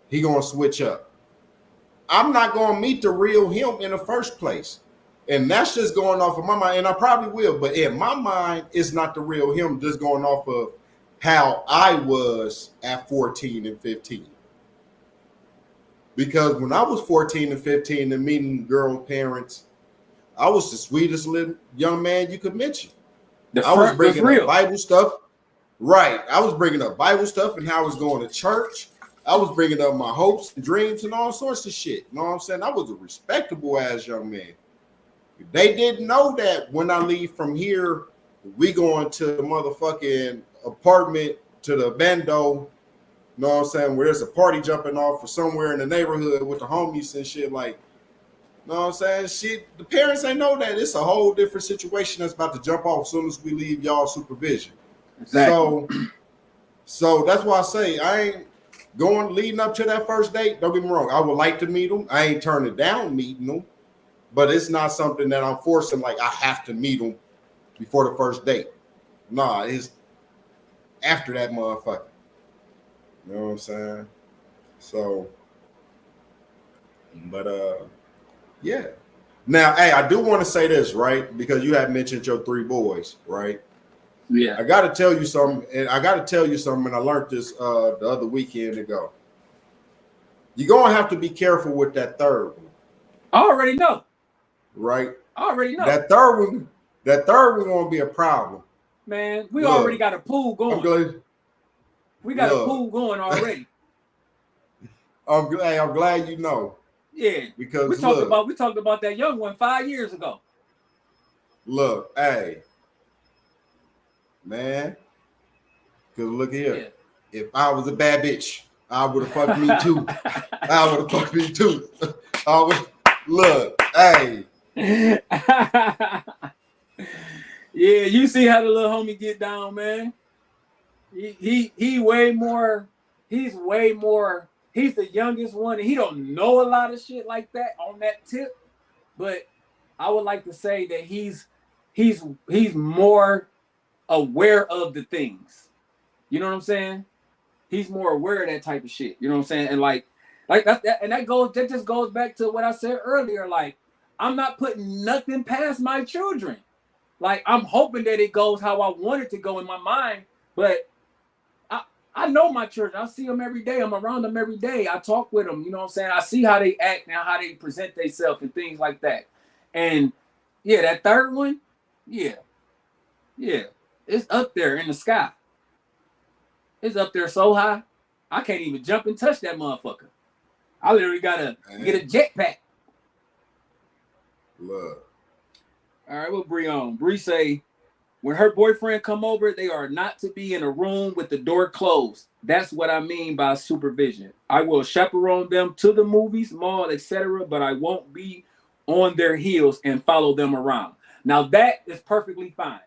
he gonna switch up. I'm not gonna meet the real him in the first place. And that's just going off of my mind. And I probably will, but in my mind, it's not the real him, just going off of how I was at 14 and 15. Because when I was 14 and 15 and meeting girl parents, I was the sweetest little young man you could mention. I was bringing up Bible stuff. Right. I was bringing up Bible stuff and how I was going to church. I was bringing up my hopes and dreams and all sorts of shit. You know what I'm saying? I was a respectable ass young man. They didn't know that when I leave from here, we going to the motherfucking apartment to the bando. You know what I'm saying? Where there's a party jumping off for somewhere in the neighborhood with the homies and shit. Like, you know what I'm saying? Shit, the parents ain't know that. It's a whole different situation that's about to jump off as soon as we leave y'all supervision. Exactly. So that's why I say I ain't going leading up to that first date. Don't get me wrong. I would like to meet them. I ain't turning down meeting them, but it's not something that I'm forcing. Like I have to meet them before the first date. Nah, it's after that motherfucker. You know what I'm saying? So, but yeah. Now, hey, I do want to say this, right? Because you had mentioned your 3 boys, right? Yeah. I got to tell you something, and I learned this the other weekend ago. You're going to have to be careful with that third one. I already know. Right? I already know. That third one going to be a problem. Man, we already got a pool going. We got a pool going already. I'm glad you know. Yeah. Because we talked about that young one 5 years ago. Look, hey. Man, because look here. Yeah. If I was a bad bitch, I would have fucked me too. I would have fucked me too. Look, hey. Yeah, you see how the little homie get down, man. He way more. He's way more. He's the youngest one, and he don't know a lot of shit like that on that tip. But I would like to say that he's more aware of the things. You know what I'm saying? He's more aware of that type of shit. You know what I'm saying? And like that just goes back to what I said earlier. Like, I'm not putting nothing past my children. Like, I'm hoping that it goes how I want it to go in my mind, but I know my children. I see them every day. I'm around them every day. I talk with them. You know what I'm saying? I see how they act now, how they present themselves and things like that. And yeah, that third one, yeah. It's up there in the sky. It's up there so high, I can't even jump and touch that motherfucker. I literally gotta get a jetpack. Look. All right, what Bree on? Bree say, when her boyfriend come over, they are not to be in a room with the door closed. That's what I mean by supervision. I will chaperone them to the movies, mall, etc., but I won't be on their heels and follow them around. Now that is perfectly fine.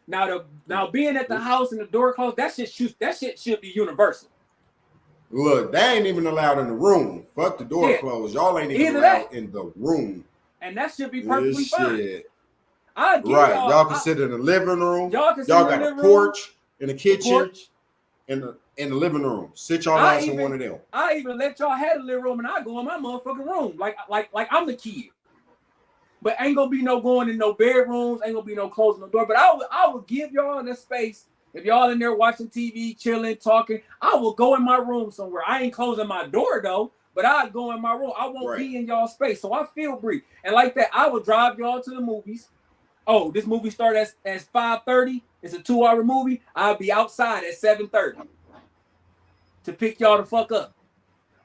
Now being at the house and the door closed, that shit should be universal. Look, they ain't even allowed in the room. Fuck the door closed. Y'all ain't even allowed in the room. And that should be perfectly fine. Right. Y'all can sit in the living room. Y'all got a porch in the kitchen. In the living room. Sit y'all ass in one of them. I even let y'all have the living room and I go in my motherfucking room. Like I'm the kid. But ain't gonna be no going in no bedrooms, ain't gonna be no closing the door. But I would give y'all the space. If y'all in there watching TV, chilling, talking, I will go in my room somewhere. I ain't closing my door though, but I'll go in my room. I won't be in y'all space. So I feel free. And like that, I will drive y'all to the movies. Oh, this movie starts at 5:30. It's a 2-hour movie. I'll be outside at 7:30 to pick y'all the fuck up.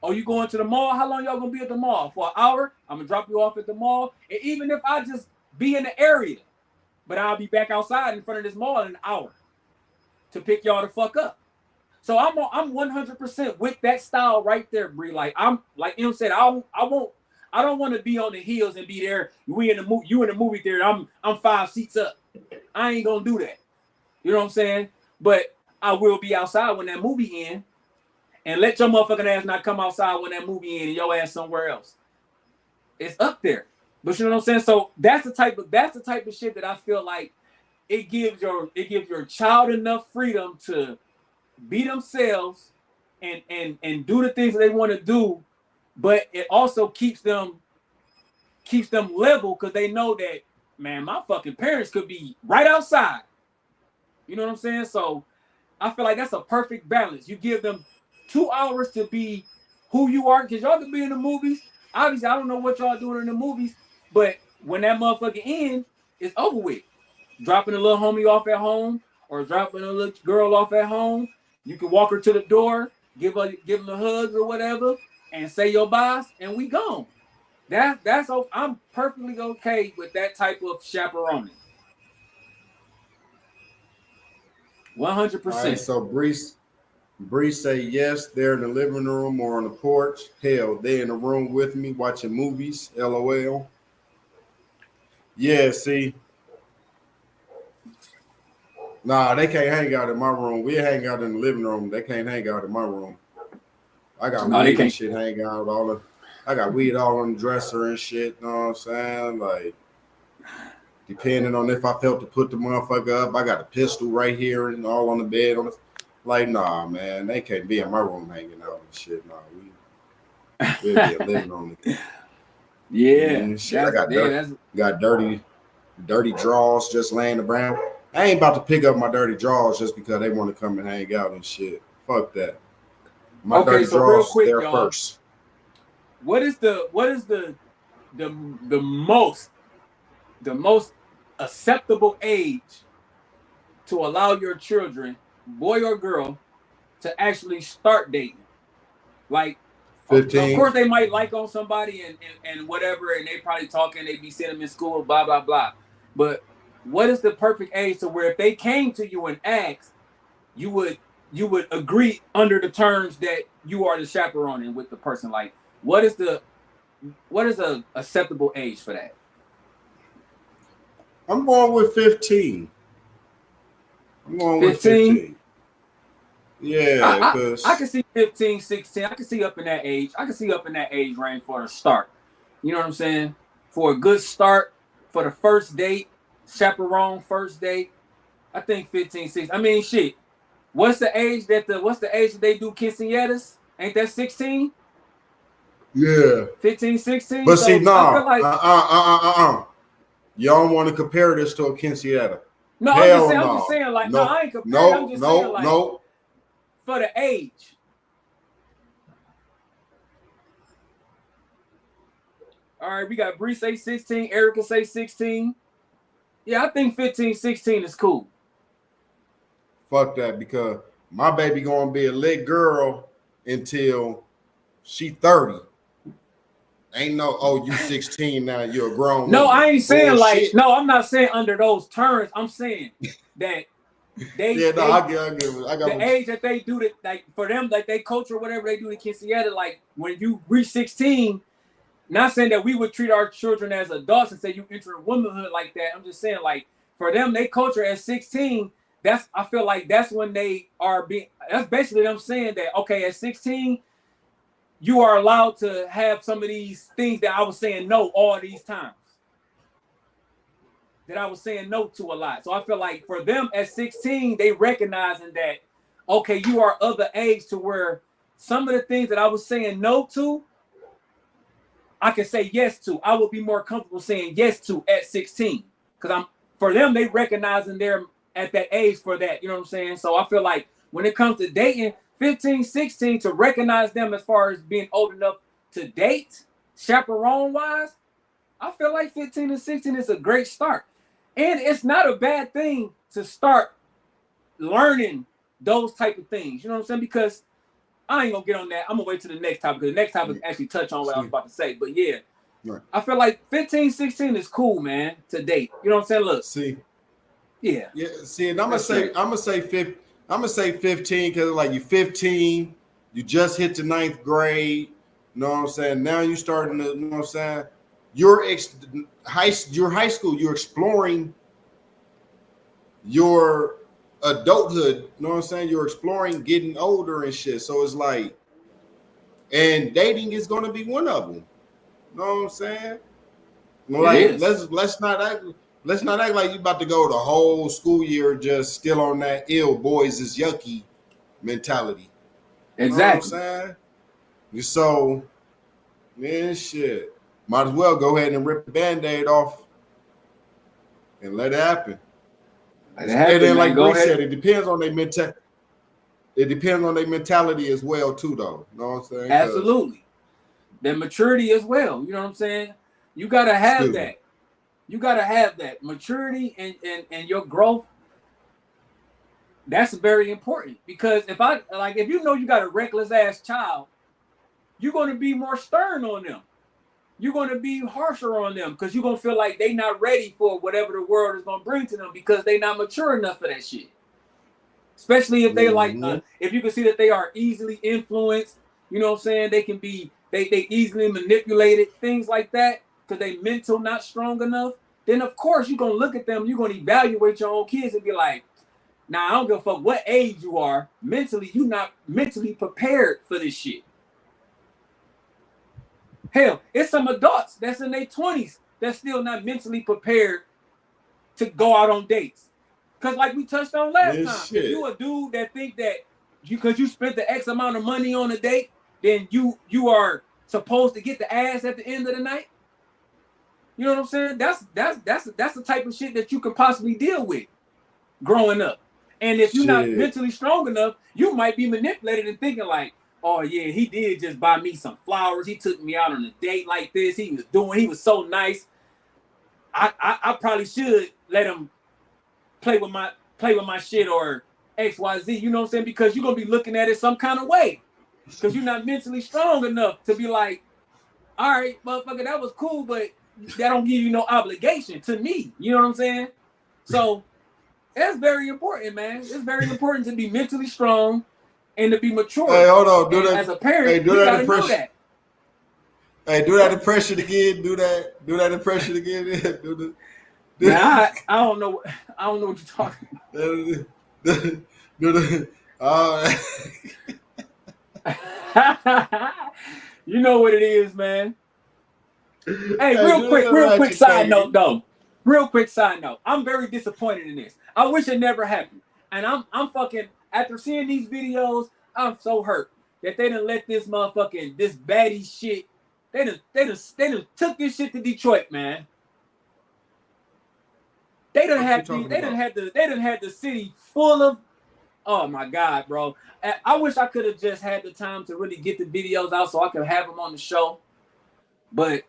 Oh, you going to the mall? How long y'all gonna be at the mall? For an hour? I'm gonna drop you off at the mall. And even if I just be in the area, but I'll be back outside in front of this mall in an hour to pick y'all the fuck up. So I'm 100% with that style right there, Bree. Like I'm like you know said, I don't want to be on the heels and be there. You in the movie theater. I'm 5 seats up. I ain't gonna do that. You know what I'm saying? But I will be outside when that movie ends. And let your motherfucking ass not come outside when that movie ends and your ass somewhere else. It's up there. But you know what I'm saying? So that's the type of shit that I feel like it gives your child enough freedom to be themselves and do the things that they want to do, but it also keeps them level because they know that, man, my fucking parents could be right outside. You know what I'm saying? So I feel like that's a perfect balance. You give them 2 hours to be who you are, because y'all can be in the movies. Obviously, I don't know what y'all doing in the movies, but when that motherfucker ends, it's over with. Dropping a little homie off at home or dropping a little girl off at home, you can walk her to the door, give them a hug or whatever, and say your byes, and we gone. That's I'm perfectly okay with that type of chaperoning. 100%. All right, so Bree say yes, they're in the living room or on the porch. Hell, they in the room with me watching movies. LOL. Yeah, see. Nah, they can't hang out in my room. We hang out in the living room. They can't hang out in my room. I got weed and shit hang out I got weed all on the dresser and shit. You know what I'm saying? Like, depending on if I felt to put the motherfucker up, I got a pistol right here and all on the bed. Like, nah, man, they can't be in my room hanging out and shit. Nah, we'll be a living room. Yeah, shit. I got dirty drawers just laying around. I ain't about to pick up my dirty drawers just because they want to come and hang out and shit. Fuck that. My dirty drawers there first. What is the most acceptable age to allow your children, boy or girl, to actually start dating? Like 15. Of course they might like on somebody and whatever, and they probably talking, they be sending them in school, blah blah blah. But what is the perfect age to where if they came to you and asked, you would agree under the terms that you are the chaperoning with the person? Like, what is a acceptable age for that? I'm going with 15. With 15. Yeah, because I can see 15, 16. I can see up in that age. I can see up in that age range for a start. You know what I'm saying? For a good start, for the first date, chaperone first date, I think 15, 16. I mean, shit. What's the age that they do quinceañeras? Ain't that 16? Yeah. 15, 16. But so see, no. You don't want to compare this to a quinceañera. No, I'm just saying, like, no, I ain't comparing. I'm just saying, like, no. For the age. All right, we got Bree say 16, Erica say 16. Yeah, I think 15, 16 is cool. Fuck that, because my baby gonna be a lit girl until she 30. Ain't no, oh, you 16 now, you're a grown No, woman. I ain't saying like, no, I'm not saying under those terms. I'm saying that I get the age that they do it, like for them, like they culture, whatever they do the quinceañera, like when you reach 16, not saying that we would treat our children as adults and say you enter womanhood like that. I'm just saying, like, for them, they culture at 16, I feel like that's when they are being. That's basically them saying that okay, at 16, you are allowed to have some of these things that I was saying no all these times. That I was saying no to a lot. So I feel like for them at 16, they recognizing that okay, you are of the age to where some of the things that I was saying no to, I can say yes to. I would be more comfortable saying yes to at 16. Because for them, they recognizing they're at that age for that. You know what I'm saying? So I feel like when it comes to dating, 15, 16, to recognize them as far as being old enough to date, chaperone-wise, I feel like 15 and 16 is a great start. And it's not a bad thing to start learning those type of things. You know what I'm saying? Because I ain't gonna get on that. I'm gonna wait to the next topic because the next topic actually touch on what I was about to say. But yeah, right. I feel like 15, 16 is cool, man, to date. You know what I'm saying? Look. See. Yeah. Yeah. See, and I'm gonna say 15 because like you're 15, you just hit the 9th grade. You know what I'm saying? Now you're starting to, you know what I'm saying? You're high school, you're exploring your adulthood, you know what I'm saying? You're exploring getting older and shit. So it's like, and dating is gonna be one of them. You know what I'm saying? Like let's not act like you about to go the whole school year just still on that ill boys is yucky mentality. Exactly. You know what I'm saying? So, man, shit. Might as well go ahead and rip the Band-Aid off and let it happen. And then, like Bree said, it depends on their mentality. It depends on their mentality as well, too, though. You know what I'm saying? Absolutely. Their maturity as well. You know what I'm saying? You gotta have that. You gotta have that maturity and your growth. That's very important because if you know you got a reckless ass child, you're gonna be more stern on them. You're going to be harsher on them because you're going to feel like they're not ready for whatever the world is going to bring to them because they're not mature enough for that shit. Especially if they if you can see that they are easily influenced, you know what I'm saying? They can be, they easily manipulated, things like that because they mental not strong enough. Then of course you're going to look at them, you're going to evaluate your own kids and be like, nah, I don't give a fuck what age you are. Mentally, you're not mentally prepared for this shit. Hell, it's some adults that's in their 20s that's still not mentally prepared to go out on dates. Because like we touched on last time, if you a dude that think that because you spent the X amount of money on a date, then you are supposed to get the ass at the end of the night. You know what I'm saying? That's the type of shit that you could possibly deal with growing up. And if you're not mentally strong enough, you might be manipulated and thinking like, oh yeah, he did just buy me some flowers. He took me out on a date like this. He was so nice. I probably should let him play with my shit or XYZ. You know what I'm saying? Because you're gonna be looking at it some kind of way. Because you're not mentally strong enough to be like, all right, motherfucker, that was cool, but that don't give you no obligation to me. You know what I'm saying? So that's very important, man. It's very important to be mentally strong and to be mature. Hey, hold on. Do that as a parent. Hey, do that impression. Know that. Hey, do that impression again. Do that impression again. Nah, I don't know. I don't know what you're talking about. You know what it is, man. Hey, real quick side note though. Real quick side note. I'm very disappointed in this. I wish it never happened. And I'm fucking, after seeing these videos, I'm so hurt that they done let this motherfucking, this baddie shit, they done took this shit to Detroit, man. They done had the city full of, oh my God, bro. I wish I could have just had the time to really get the videos out so I could have them on the show. But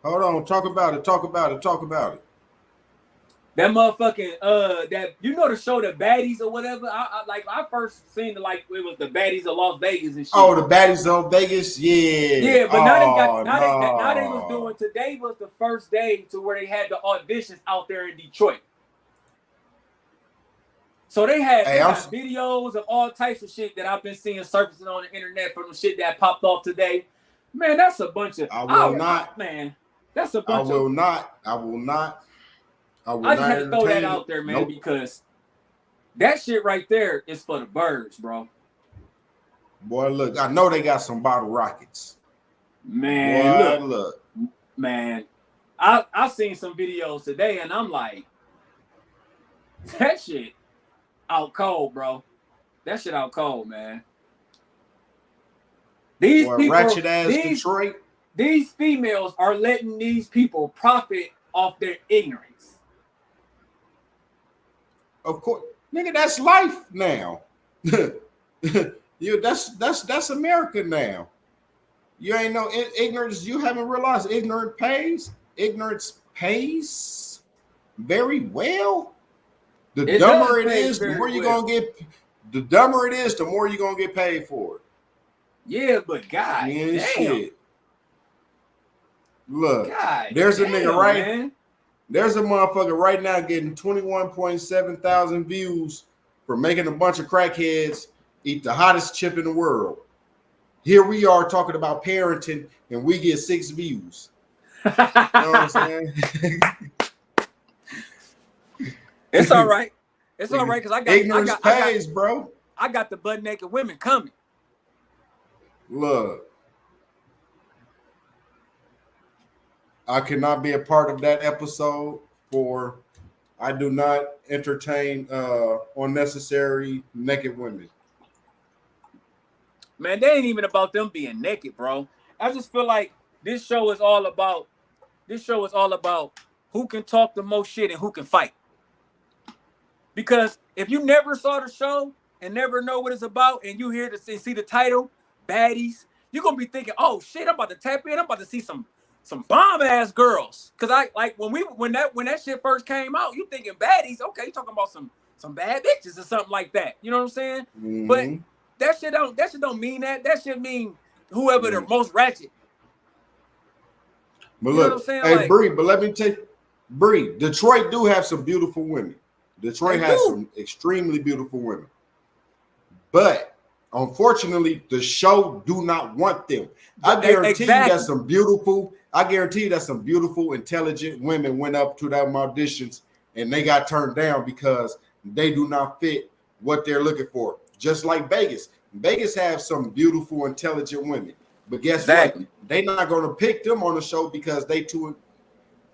hold on, talk about it. That motherfucking that you know the show The Baddies or whatever. I first seen it like it was The Baddies of Las Vegas and shit. Oh, The Baddies of Vegas, yeah. Yeah, but now they was doing, today was the first day to where they had the auditions out there in Detroit. So they had videos of all types of shit that I've been seeing surfacing on the internet from the shit that popped off today. Man, that's a bunch of. That's a bunch of. I will not. I just had to throw that out there, man, because That shit right there is for the birds, bro. Boy, look, I know they got some bottle rockets. Man, Boy, look. Man, I've seen some videos today, and I'm like, that shit out cold, bro. That shit out cold, man. These boy, people, ratchet ass Detroit. These females are letting these people profit off their ignorance. Of course, nigga, that's life now. That's America now. You ain't no ignorance. You haven't realized ignorance pays very well. The dumber it is, the more you're gonna get. The dumber it is, the more you're gonna get paid for it. Yeah, but God damn. Shit. Look, there's a nigga right. There's a motherfucker right now getting 21.7 thousand views for making a bunch of crackheads eat the hottest chip in the world. Here we are talking about parenting, and we get 6 views. You know what I'm saying? It's all right. It's all right because I got ignorance pays, bro. I got the butt naked women coming. Look, I cannot be a part of that episode, for I do not entertain unnecessary naked women. Man, they ain't even about them being naked, bro. I just feel like this show is all about who can talk the most shit and who can fight. Because if you never saw the show and never know what it's about, and you hear and see the title, Baddies, you're gonna be thinking, oh shit, I'm about to tap in, I'm about to see some bomb ass girls. Cause I like when that shit first came out, you thinking baddies, okay, you talking about some bad bitches or something like that. You know what I'm saying? Mm-hmm. But that shit don't mean that. That shit mean whoever the most ratchet. But you look, hey like, Bree, but let me tell you, Bree, Detroit do have some beautiful women. Detroit has some extremely beautiful women. But unfortunately, the show do not want them. I guarantee you that some beautiful, intelligent women went up to them auditions and they got turned down because they do not fit what they're looking for. Just like Vegas. Vegas have some beautiful, intelligent women. But guess what? They're not going to pick them on the show because they're too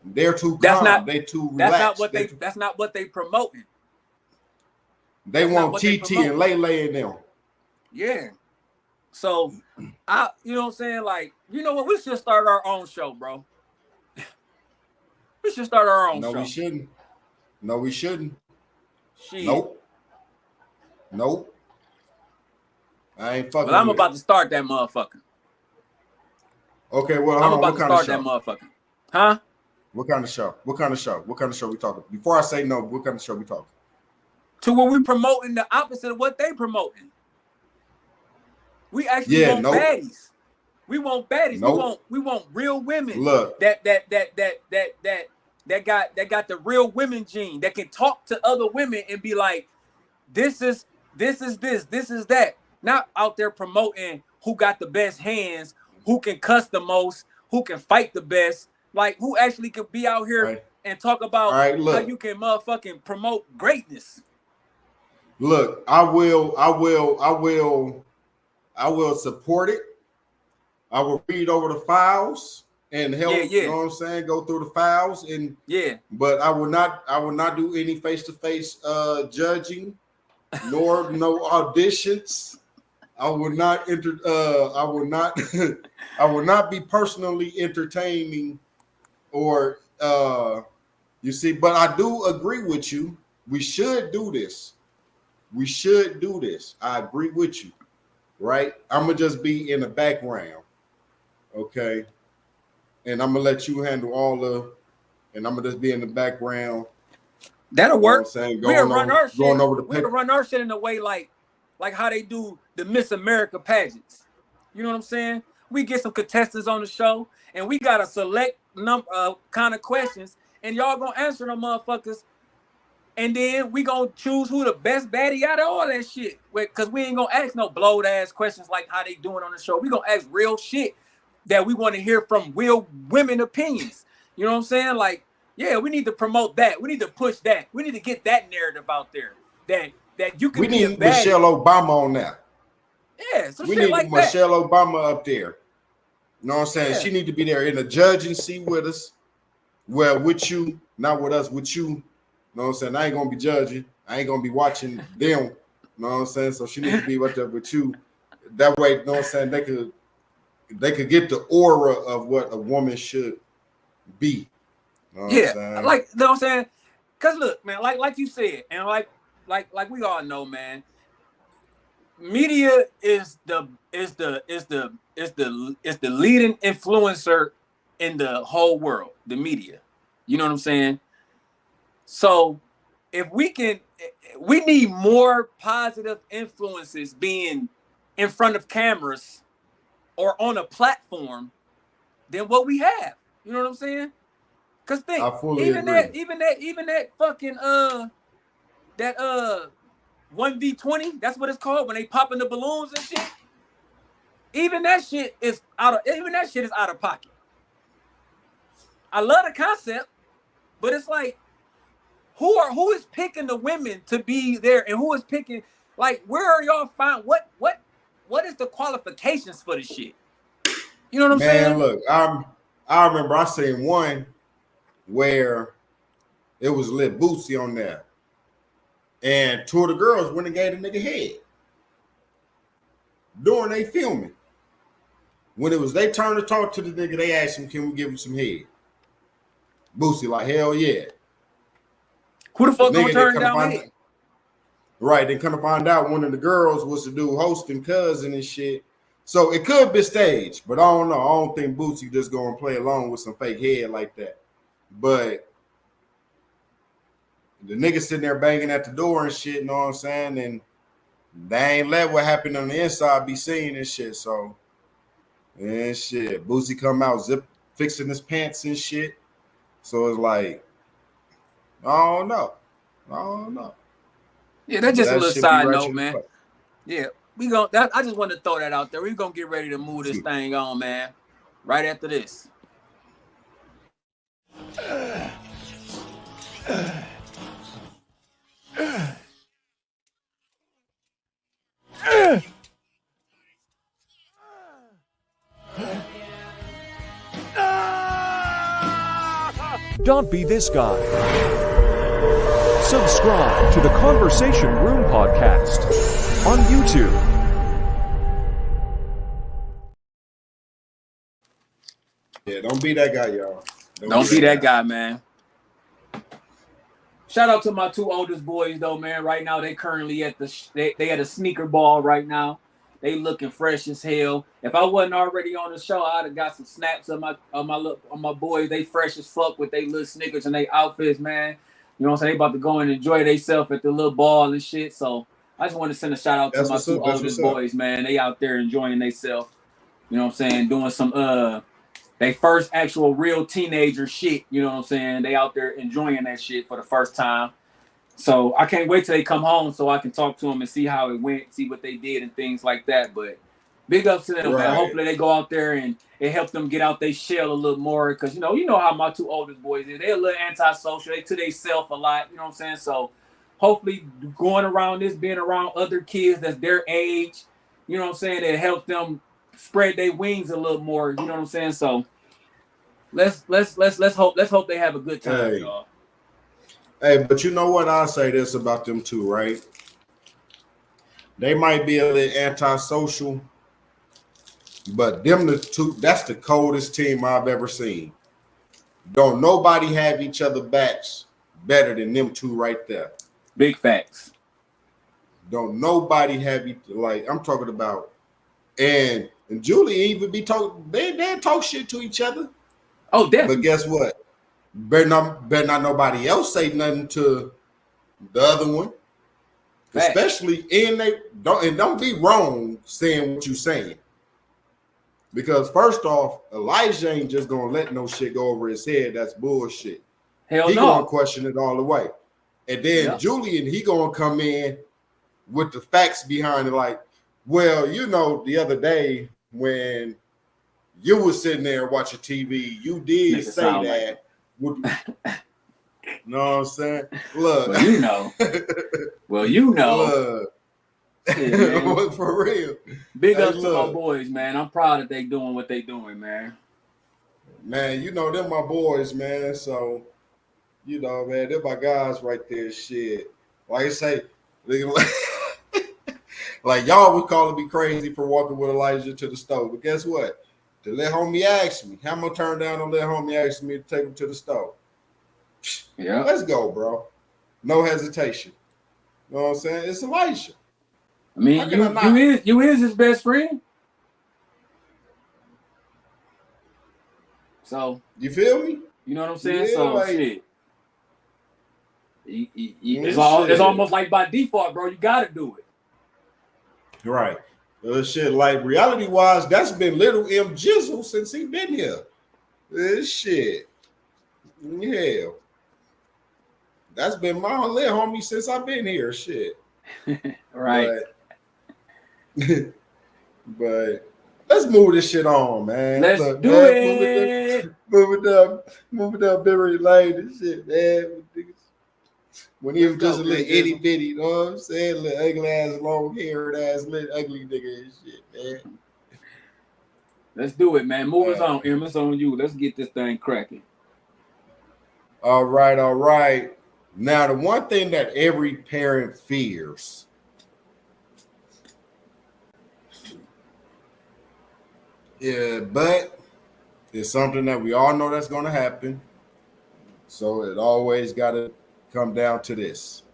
calm. They too relaxed. That's not what they promoting. They want TT and Lele in them. Yeah. So you know what I'm saying? Like, you know what? We should start our own show, bro. We should start our own show. No, we shouldn't. Shit. Nope. I ain't fucking. Well, I'm about to start that motherfucker. Okay, well, I'm about to start that motherfucker. Huh? What kind of show? What kind of show we talking? Before I say no, what kind of show we talking? To where we promoting the opposite of what they promoting. We actually want baddies. We want baddies. Nope. We want real women. Look, that got the real women gene that can talk to other women and be like, this is that. Not out there promoting who got the best hands, who can cuss the most, who can fight the best, like who actually could be out here and talk about how you can motherfucking promote greatness. Look, I will support it. I will read over the files and help. Yeah. You know what I'm saying? Go through the files and But I will not do any face-to-face judging, nor no auditions. I will not I will not be personally entertaining or you see, but I do agree with you. We should do this. I agree with you. Right? I'm gonna just be in the background. Okay. And I'm gonna let you handle and I'm gonna just be in the background. That'll work. We'll run our shit in a way like how they do the Miss America pageants. You know what I'm saying? We get some contestants on the show and we got a select number of kind of questions and y'all gonna answer them motherfuckers. And then we gonna choose who the best baddie out of all that shit. Because we ain't gonna ask no blowed ass questions like how they doing on the show. We gonna ask real shit that we want to hear from real women opinions. You know what I'm saying? Like, yeah, we need to promote that. We need to push that. We need to get that narrative out there. That that you can We be a need baddie. Michelle Obama on that. Yeah, some We shit need like Michelle Obama up there. You know what I'm saying? Yeah. She need to be there in the judging seat with us. Well, with you, not with us, with you. You know what I'm saying? I ain't gonna be judging. I ain't gonna be watching them. You know what I'm saying? So she need to be right there with you. That way, you know what I'm saying? They could get the aura of what a woman should be. You know what I'm saying? Like, you know what I'm saying? Cause look, man, like you said, and like we all know, man, media is the leading influencer in the whole world, the media. You know what I'm saying? So if we need more positive influences being in front of cameras or on a platform than what we have. You know what I'm saying? Cause think, I fully agree. even that fucking that 1v20, that's what it's called when they popping the balloons and shit. Even that shit is out of pocket. I love the concept, but it's like who is picking the women to be there, and who is picking, like, where are y'all find what is the qualifications for this shit? You know what I'm saying? Man, look, I remember I seen one where it was lit Boosie on there, and two of the girls went and gave the nigga head during they filming. When it was their turn to talk to the nigga, they asked him, "Can we give him some head?" Boosie like, "Hell yeah." Who the fuck gonna turn down head? Right, then come to find out one of the girls was the dude hosting cousin and shit. So it could be staged, but I don't know. I don't think Boosie just gonna play along with some fake head like that. But the nigga sitting there banging at the door and shit, you know what I'm saying? And they ain't let what happened on the inside be seen and shit. So, and shit, Boosie come out fixing his pants and shit. So it's like, I don't know. Yeah, that's just a little side note, man. Play. Yeah, I just wanted to throw that out there. We're gonna get ready to move this thing on, man. Right after this. Don't be this guy. Subscribe to the Konversation Room podcast on YouTube. Yeah, don't be that guy, y'all. Don't be that guy, man. Shout out to my two oldest boys, though, man. Right now, they currently at they at a sneaker ball right now. They looking fresh as hell. If I wasn't already on the show, I'd have got some snaps of my boys. They fresh as fuck with they little sneakers and they outfits, man. You know what I'm saying? They about to go and enjoy themselves at the little ball and shit. So I just want to send a shout out to my two oldest boys, man. They out there enjoying themselves. You know what I'm saying? Doing some they first actual real teenager shit. You know what I'm saying? They out there enjoying that shit for the first time. So I can't wait till they come home so I can talk to them and see how it went, see what they did and things like that. But big ups to them, man. Hopefully they go out there and it helps them get out their shell a little more. Because, you know how my two oldest boys is. They're a little antisocial. They to themselves a lot. You know what I'm saying? So hopefully going around this, being around other kids that's their age, you know what I'm saying, it helps them spread their wings a little more. You know what I'm saying? So let's hope they have a good time, y'all. Hey, but you know what? I'll say this about them too, right? They might be a little antisocial, but them the two, that's the coldest team I've ever seen. Don't nobody have each other backs better than them two right there. Big facts. Don't nobody have you, like I'm talking about, and Julie even be talking, they talk shit to each other. Oh, definitely. But guess what? Better not nobody else say nothing to the other one. Fact. Especially don't be wrong saying what you saying. Because first off, Elijah ain't just gonna let no shit go over his head. That's bullshit. Hell he no. Gonna question it all the way. And then Julian, he gonna come in with the facts behind it, like, well, the other day when you was sitting there watching TV, you did say that. You know what I'm saying? Look. Well, you know. Well, you know. Look. Yeah, For real. big Hey, ups to my look. boys, man. I'm proud that they doing what they doing, man. Man, you know, they're my boys, man. So, you know, man, they're my guys right there. Shit. Like I say, like y'all would call me crazy for walking with Elijah to the stove. But guess what? To let homie ask me, how I'm gonna turn down and let homie ask me to take him to the stove. Yeah. Let's go, bro. No hesitation. You know what I'm saying? It's Elijah. I mean, How can I not? you is his best friend. So You feel me? you know what I'm saying? Yeah, So like shit. It's shit. almost like by default, bro. You gotta do it. Right. Shit, like reality wise, that's been little M Gizzle since he been here. This shit. Hell. That's been my little homie since I've been here. Shit. Right. But let's move this shit on, man. Let's Look, do man, it. move it up Memory Lane and shit, man. When he was just a little itty bitty, you know what I'm saying? Little ugly ass, long haired ass, little ugly nigga and shit, man. Let's do it, man. Move us on, Em. It's on you. Let's get this thing cracking. All right, all right. Now, the one thing that every parent fears but it's something that we all know that's going to happen. So it always got to come down to this.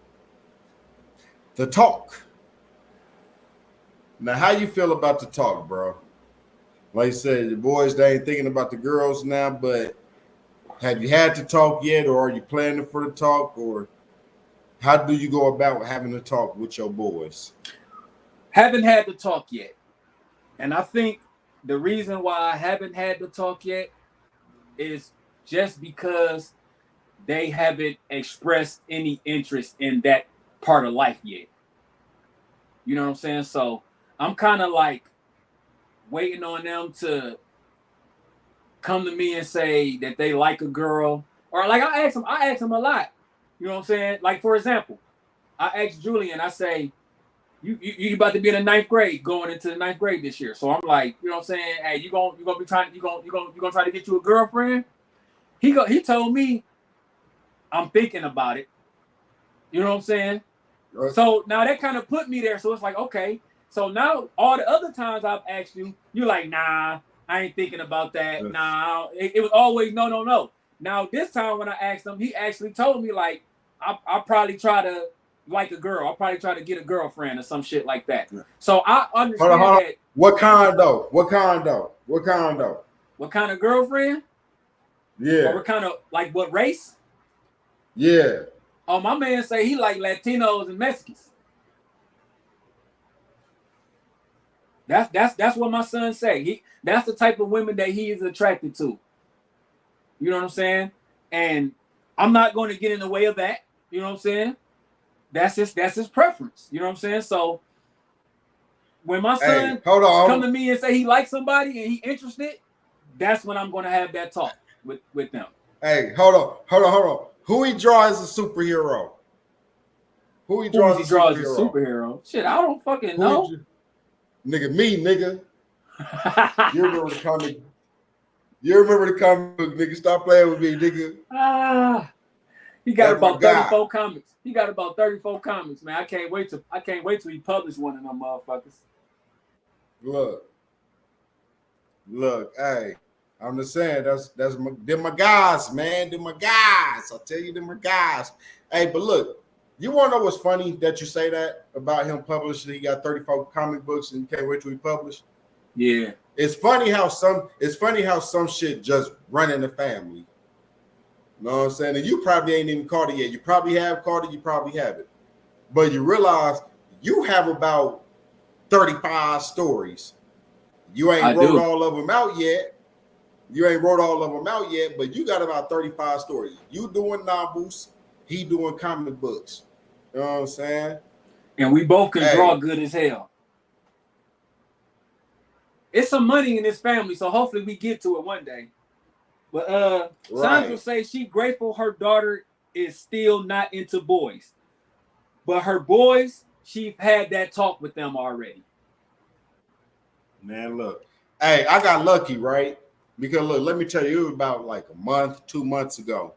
The talk. Now, how you feel about the talk, bro? Like I said, the boys, they ain't thinking about the girls now, but have you had to talk yet, or are you planning for the talk, or how do you go about having a talk with your boys? Haven't had the talk yet. And I think the reason why I haven't had the talk yet is just because they haven't expressed any interest in that part of life yet. You know what I'm saying? So I'm kind of like waiting on them to come to me and say that they like a girl, or like I ask them a lot. You know what I'm saying? Like, for example, I asked Julian, I say, you about to be in the 9th grade, going into the 9th grade this year. So I'm like, you know what I'm saying? Hey, you gonna try to get you a girlfriend? He told me, I'm thinking about it. You know what I'm saying? Right. So now that kind of put me there. So it's like, okay. So now all the other times I've asked you, you're like, nah, I ain't thinking about that. Yes. Nah, it was always no. Now this time when I asked him, he actually told me like, I'll probably try to like a girl. I'll probably try to get a girlfriend or some shit like that. Yeah. So I understand hold on. That. What kind though? What kind of girlfriend? Yeah. Or what kind of, like, what race? Yeah. Oh, my man say he like Latinos and Mexicans. That's what my son say. That's the type of women that he is attracted to. You know what I'm saying? And I'm not going to get in the way of that. You know what I'm saying? That's his preference. You know what I'm saying? So when my son come to me and say he likes somebody and he interested, that's when I'm going to have that talk with them. Hey, hold on. Who he draws as a superhero? Who he draws as a superhero? Shit, I don't fucking know. Nigga. You remember the comic? You remember the comic book, nigga? Stop playing with me, nigga. He got about 34 comics. He got about 34 comics, man. I can't wait till he publish one of them motherfuckers. Look, hey. I'm just saying they're my guys, man. They're my guys. I'll tell you, they're my guys. Hey, but look, you want to know what's funny that you say that about him publishing? He got 34 comic books and you can't wait till he publish. Yeah, it's funny how some shit just run in the family. You know what I'm saying? And you probably ain't even caught it yet. You probably have caught it. You probably haven't. But you realize you have about 35 stories. You ain't wrote all of them out yet. But you got about 35 stories. You doing novels, he doing comic books. You know what I'm saying? And we both can draw good as hell. It's some money in this family, so hopefully we get to it one day. But Sandra say she grateful her daughter is still not into boys. But her boys, she had that talk with them already. Man, look. Hey, I got lucky, right? Because look, let me tell you, it was about like a month, 2 months ago.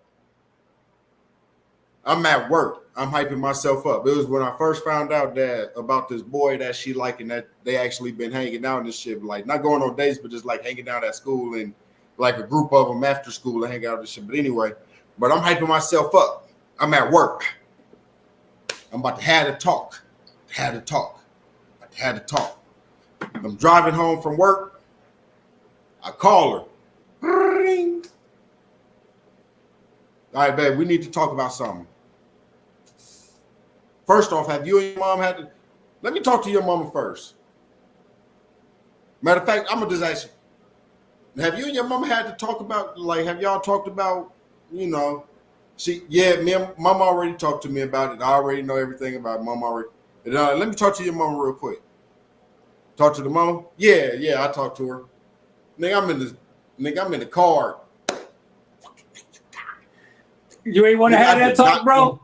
I'm at work. I'm hyping myself up. It was when I first found out that about this boy that she liked and that they actually been hanging out and shit. Like not going on dates, but just like hanging out at school and like a group of them after school and hang out and shit. But anyway, but I'm hyping myself up. I'm at work. I'm about to have a talk. I'm driving home from work. I call her. Ring. All right, babe, we need to talk about something. First off, have you and your mom had to? Let me talk to your mama first. Matter of fact, I'm gonna just ask you. Have you and your mama had to talk about, like, have y'all talked about, me and mama already talked to me about it. I already know everything about it. Mama already. Let me talk to your mama real quick. Talk to the mama? Yeah, I talked to her. I'm in the car. You ain't want to have that talk, bro?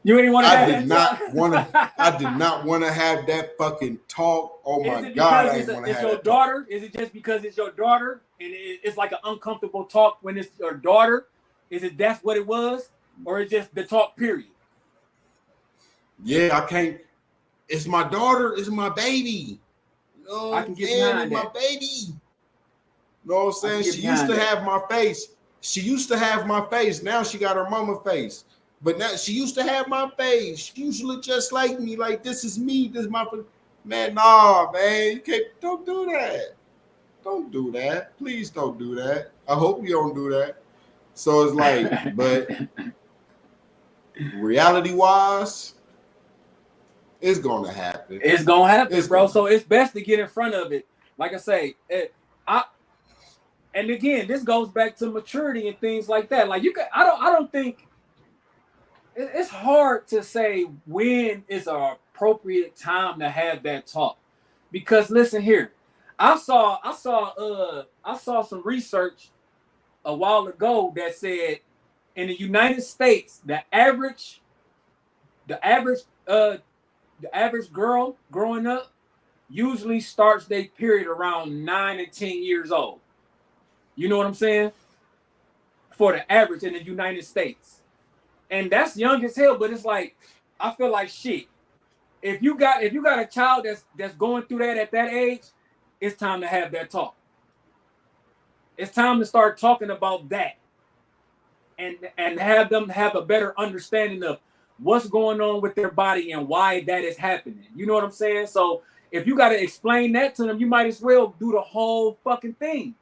You ain't want to have that talk? I did not want to have that fucking talk. Oh my God, I didn't want to have that talk. Is it your daughter? Is it just because it's your daughter and it's like an uncomfortable talk when it's your daughter? Is it that's what it was? Or is it just the talk period? Yeah, I can't. It's my daughter. It's my baby. I can get behind that. My baby. You know what I'm saying? She used to have my face. She used to have my face. Now she got her mama face. But now she used to have my face. She used to look just like me. Like, this is me. This is my man. Nah, man. You can't. Don't do that. Don't do that. Please don't do that. I hope you don't do that. So it's like, but reality-wise, it's gonna happen. It's gonna happen, bro. So it's best to get in front of it. Like I say, and again, this goes back to maturity and things like that. Like I don't think it's hard to say when is an appropriate time to have that talk. Because listen here, I saw some research a while ago that said in the United States, the average girl growing up usually starts their period around 9 and 10 years old. You know what I'm saying? For the average in the United States. And that's young as hell, but it's like, I feel like shit. If you got a child that's going through that at that age, it's time to have that talk. It's time to start talking about that. And have them have a better understanding of what's going on with their body and why that is happening. You know what I'm saying? So if you got to explain that to them, you might as well do the whole fucking thing.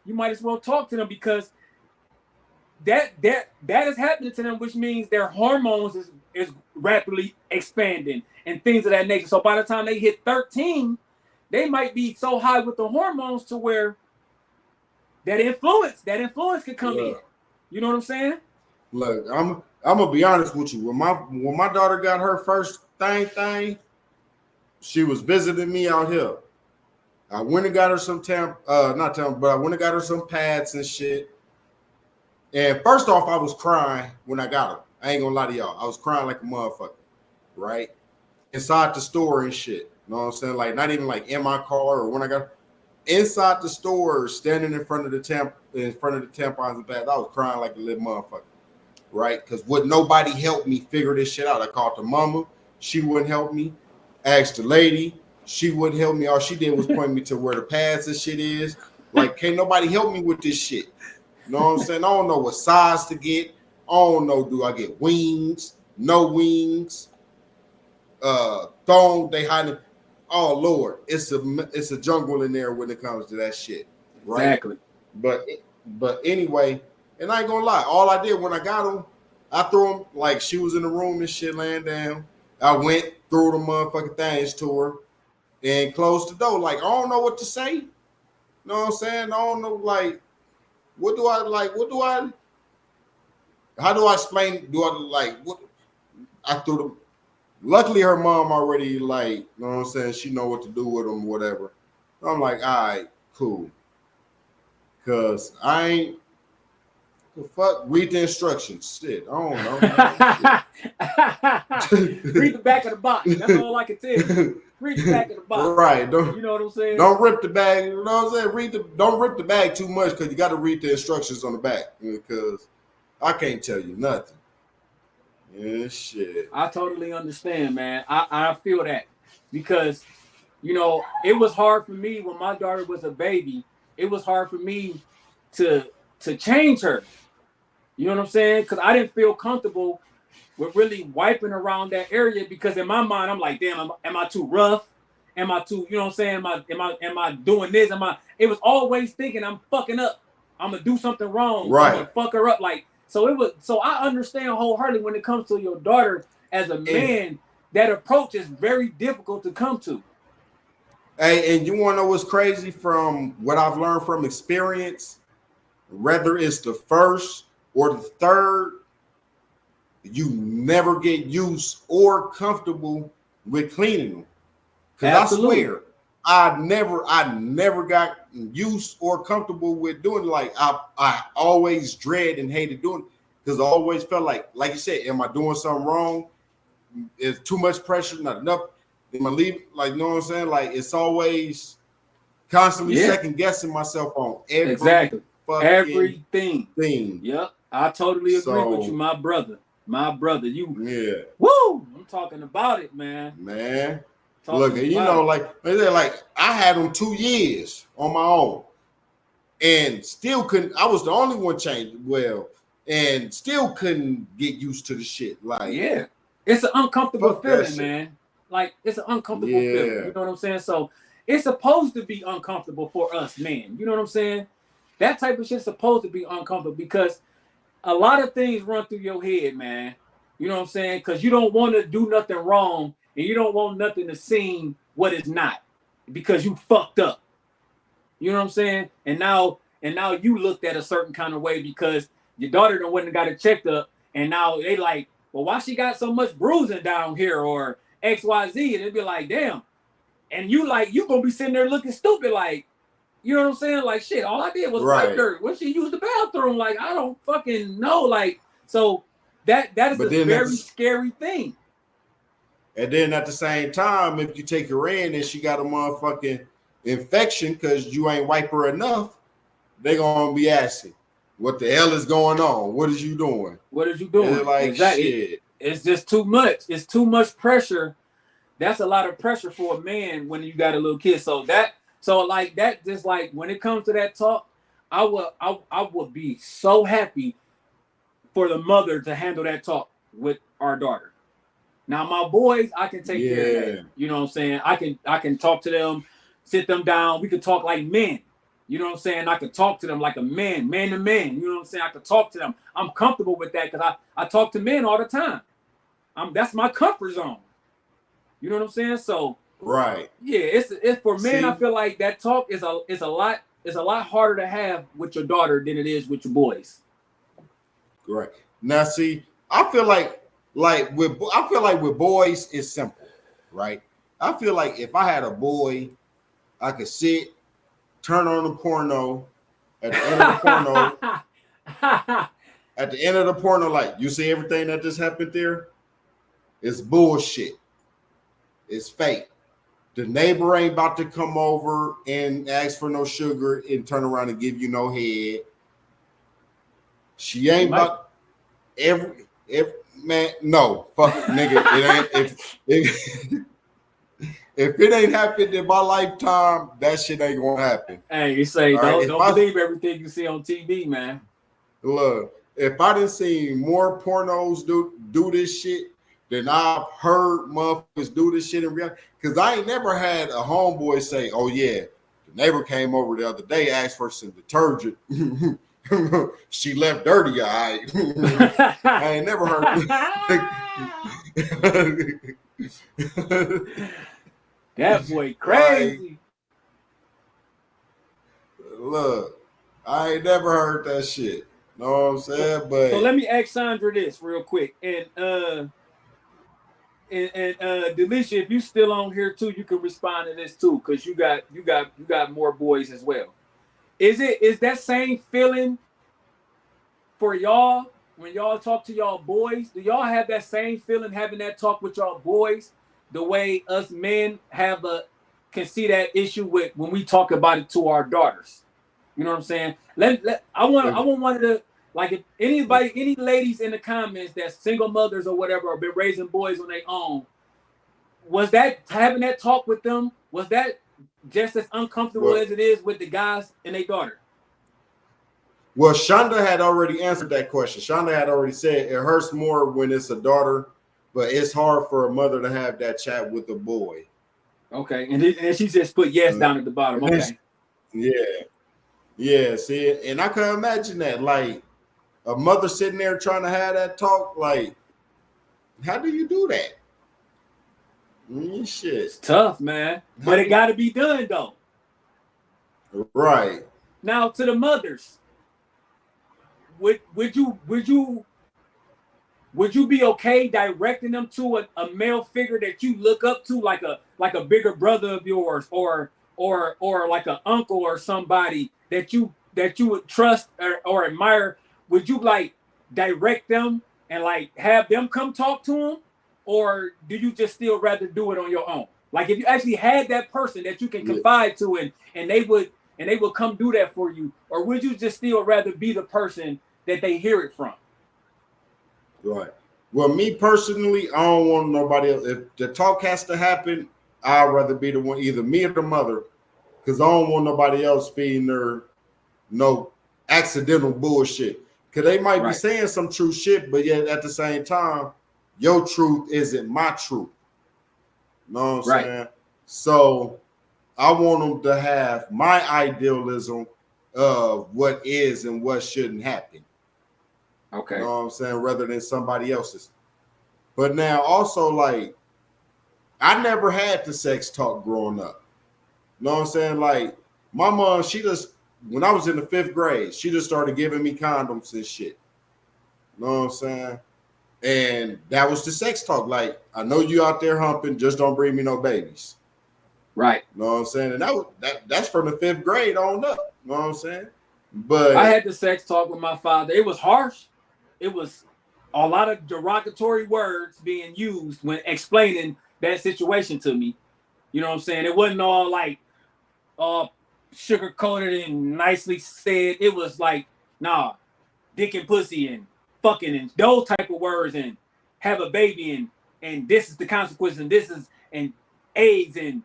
You might as well talk to them because that is happening to them, which means their hormones is rapidly expanding and things of that nature. So by the time they hit 13, they might be so high with the hormones to where that influence could come in. You know what I'm saying? Look, I'm gonna be honest with you. When my daughter got her first thing, she was visiting me out here. I went and got her some I went and got her some pads and shit. And first off, I was crying when I got her. I ain't gonna lie to y'all. I was crying like a motherfucker, right? Inside the store and shit. You know what I'm saying? Like not even like in my car or when I got her. Inside the store, standing in front of the tampons and pads, I was crying like a little motherfucker, right? Because would nobody help me figure this shit out? I called the mama, she wouldn't help me. Asked the lady, she wouldn't help me. All she did was point me to where the pads and shit is. Like, can't nobody help me with this shit? You know what I'm saying? I don't know what size to get. I don't know, do I get wings? No wings? Thong, they hiding. Oh Lord, it's a jungle in there when it comes to that shit, right? Exactly. But anyway, and I ain't gonna lie, all I did when I got him, I threw him like she was in the room and shit laying down. I went through the motherfucking things to her and closed the door. Like I don't know what to say. You know what I'm saying? I don't know. Like, how do I explain? What? I threw them. Luckily, her mom already, like, you know what I'm saying? She know what to do with them, whatever. I'm like, all right, cool. Because The fuck? Read the instructions. Shit, I don't know. Read the back of the box. That's all I can tell you. Read the back of the box. Right. You know what I'm saying? Don't rip the bag. You know what I'm saying? Don't rip the bag too much because you got to read the instructions on the back because I can't tell you nothing. Yeah, shit. I totally understand, man. I feel that because, you know, it was hard for me when my daughter was a baby. It was hard for me to change her. You know what I'm saying? Because I didn't feel comfortable with really wiping around that area because in my mind I'm like, damn, am I too rough? Am I too, you know what I'm saying? Am I doing this? It was always thinking I'm fucking up. I'm gonna do something wrong. Right. I'm gonna fuck her up. Like, so I understand wholeheartedly when it comes to your daughter as a man, that approach is very difficult to come to. Hey, and you want to know what's crazy from what I've learned from experience? Whether it's the first or the third, you never get used or comfortable with cleaning them. Because I swear, I never got used or comfortable with doing it. Like I always dread and hated doing it because I always felt like you said, am I doing something wrong? Is too much pressure, not enough? Am I leaving? Like, you know what I'm saying? Like, it's always constantly second guessing myself on everything. Yep, I totally agree with you, my brother. You, woo! I'm talking about it, man. Look, you know, like I had them 2 years on my own, and still couldn't. I was the only one changed and still couldn't get used to the shit. Like, yeah, it's an uncomfortable feeling, man. Like, it's an uncomfortable feeling. You know what I'm saying? So it's supposed to be uncomfortable for us, man. You know what I'm saying? That type of shit's supposed to be uncomfortable because a lot of things run through your head, man. You know what I'm saying? Because you don't want to do nothing wrong and you don't want nothing to seem what it's not because you fucked up. You know what I'm saying? And now you looked at a certain kind of way because your daughter done went and got it checked up, and now they like, well, why she got so much bruising down here or XYZ? And it'd be like, damn. And you gonna be sitting there looking stupid, like, you know what I'm saying? Like, shit, all I did was wipe her when she used the bathroom. Like, I don't fucking know. Like, so that is a very scary thing. And then at the same time, if you take her in and she got a motherfucking infection because you ain't wipe her enough, they gonna be asking, what the hell is going on? What is you doing? It's like, shit. It's just too much. It's too much pressure. That's a lot of pressure for a man when you got a little kid. So just like when it comes to that talk, I would be so happy for the mother to handle that talk with our daughter. Now my boys, I can take care of that. You know what I'm saying? I can talk to them, sit them down. We could talk like men. You know what I'm saying? I could talk to them like a man to man. You know what I'm saying? I could talk to them. I'm comfortable with that because I talk to men all the time. That's my comfort zone. You know what I'm saying? So right. Yeah, it's for men. I feel like that talk is a lot harder to have with your daughter than it is with your boys. Right. Now, see, I feel like with boys it's simple, right? I feel like if I had a boy, I could sit, turn on the porno at the end of the porno. At the end of the porno, like, you see everything that just happened there? It's bullshit. It's fake. The neighbor ain't about to come over and ask for no sugar and turn around and give you no head. She ain't about every man. No, fuck it, nigga. It ain't if it ain't happened in my lifetime, that shit ain't gonna happen. Hey, you say don't believe everything you see on TV, man. Look, if I didn't see more pornos do this shit than I've heard motherfuckers do this shit in reality, because I ain't never had a homeboy say, "Oh yeah, the neighbor came over the other day, asked for some detergent." She left dirty, all right. I ain't never heard. That boy crazy. Look, I ain't never heard that shit. Know what I'm saying? But so let me ask Sandra this real quick, and Delisha, if you still on here too, you can respond to this too, because you got more boys as well. Is that same feeling for y'all, when y'all talk to y'all boys, do y'all have that same feeling having that talk with y'all boys the way us men can see that issue with when we talk about it to our daughters? You know what I'm saying? I want one of the, like, if anybody, any ladies in the comments that's single mothers or whatever, or been raising boys on their own, was that having that talk with them, was that just as uncomfortable as it is with the guys and their daughter? Well, Shonda had already answered that question. Shonda had already said it hurts more when it's a daughter, but it's hard for a mother to have that chat with a boy. Okay, and then she just put yes down at the bottom. Okay. Yeah. See, and I can imagine that, like, a mother sitting there trying to have that talk. Like, how do you do that? Shit, it's tough, man. But it got to be done, though. Right. Now, to the mothers, would you be okay directing them to a male figure that you look up to, like a bigger brother of yours, or like an uncle or somebody that you would trust or admire? Would you like direct them and like have them come talk to them, or do you just still rather do it on your own? Like, if you actually had that person that you can confide to and they would come do that for you, or would you just still rather be the person that they hear it from? Right. Well, me personally, I don't want nobody else. If the talk has to happen, I'd rather be the one, either me or the mother, because I don't want nobody else feeding her no accidental bullshit. Because they might be saying some true shit, but yet at the same time, your truth isn't my truth. You know what I'm saying? So I want them to have my idealism of what is and what shouldn't happen. Okay. You know what I'm saying? Rather than somebody else's. But now also, like, I never had the sex talk growing up. You know what I'm saying? Like, my mom, when I was in the 5th grade, she just started giving me condoms and shit. You know what I'm saying? And that was the sex talk. Like, I know you out there humping, just don't bring me no babies. Right. You know what I'm saying? And that's from the 5th grade on up. You know what I'm saying? But I had the sex talk with my father. It was harsh. It was a lot of derogatory words being used when explaining that situation to me. You know what I'm saying? It wasn't all like sugar coated and nicely said. It was like, nah, dick and pussy and fucking and those type of words, and have a baby and this is the consequence, and this is and AIDS and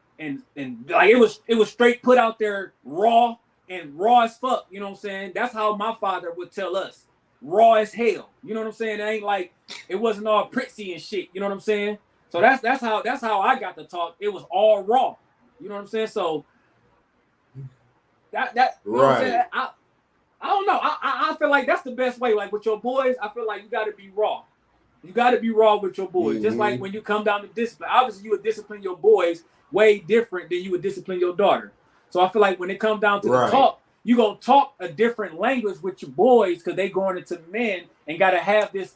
like it was straight put out there raw as fuck. You know what I'm saying? That's how my father would tell us. Raw as hell. You know what I'm saying? It ain't like it wasn't all pretty and shit. You know what I'm saying? So that's how I got the talk. It was all raw. You know what I'm saying? So that you know what I'm saying? I don't know. I feel like that's the best way. Like with your boys, I feel like you got to be raw. You got to be raw with your boys. Just like when you come down to discipline. Obviously, you would discipline your boys way different than you would discipline your daughter. So I feel like when it comes down to the talk, you're going to talk a different language with your boys because they going into men and got to have this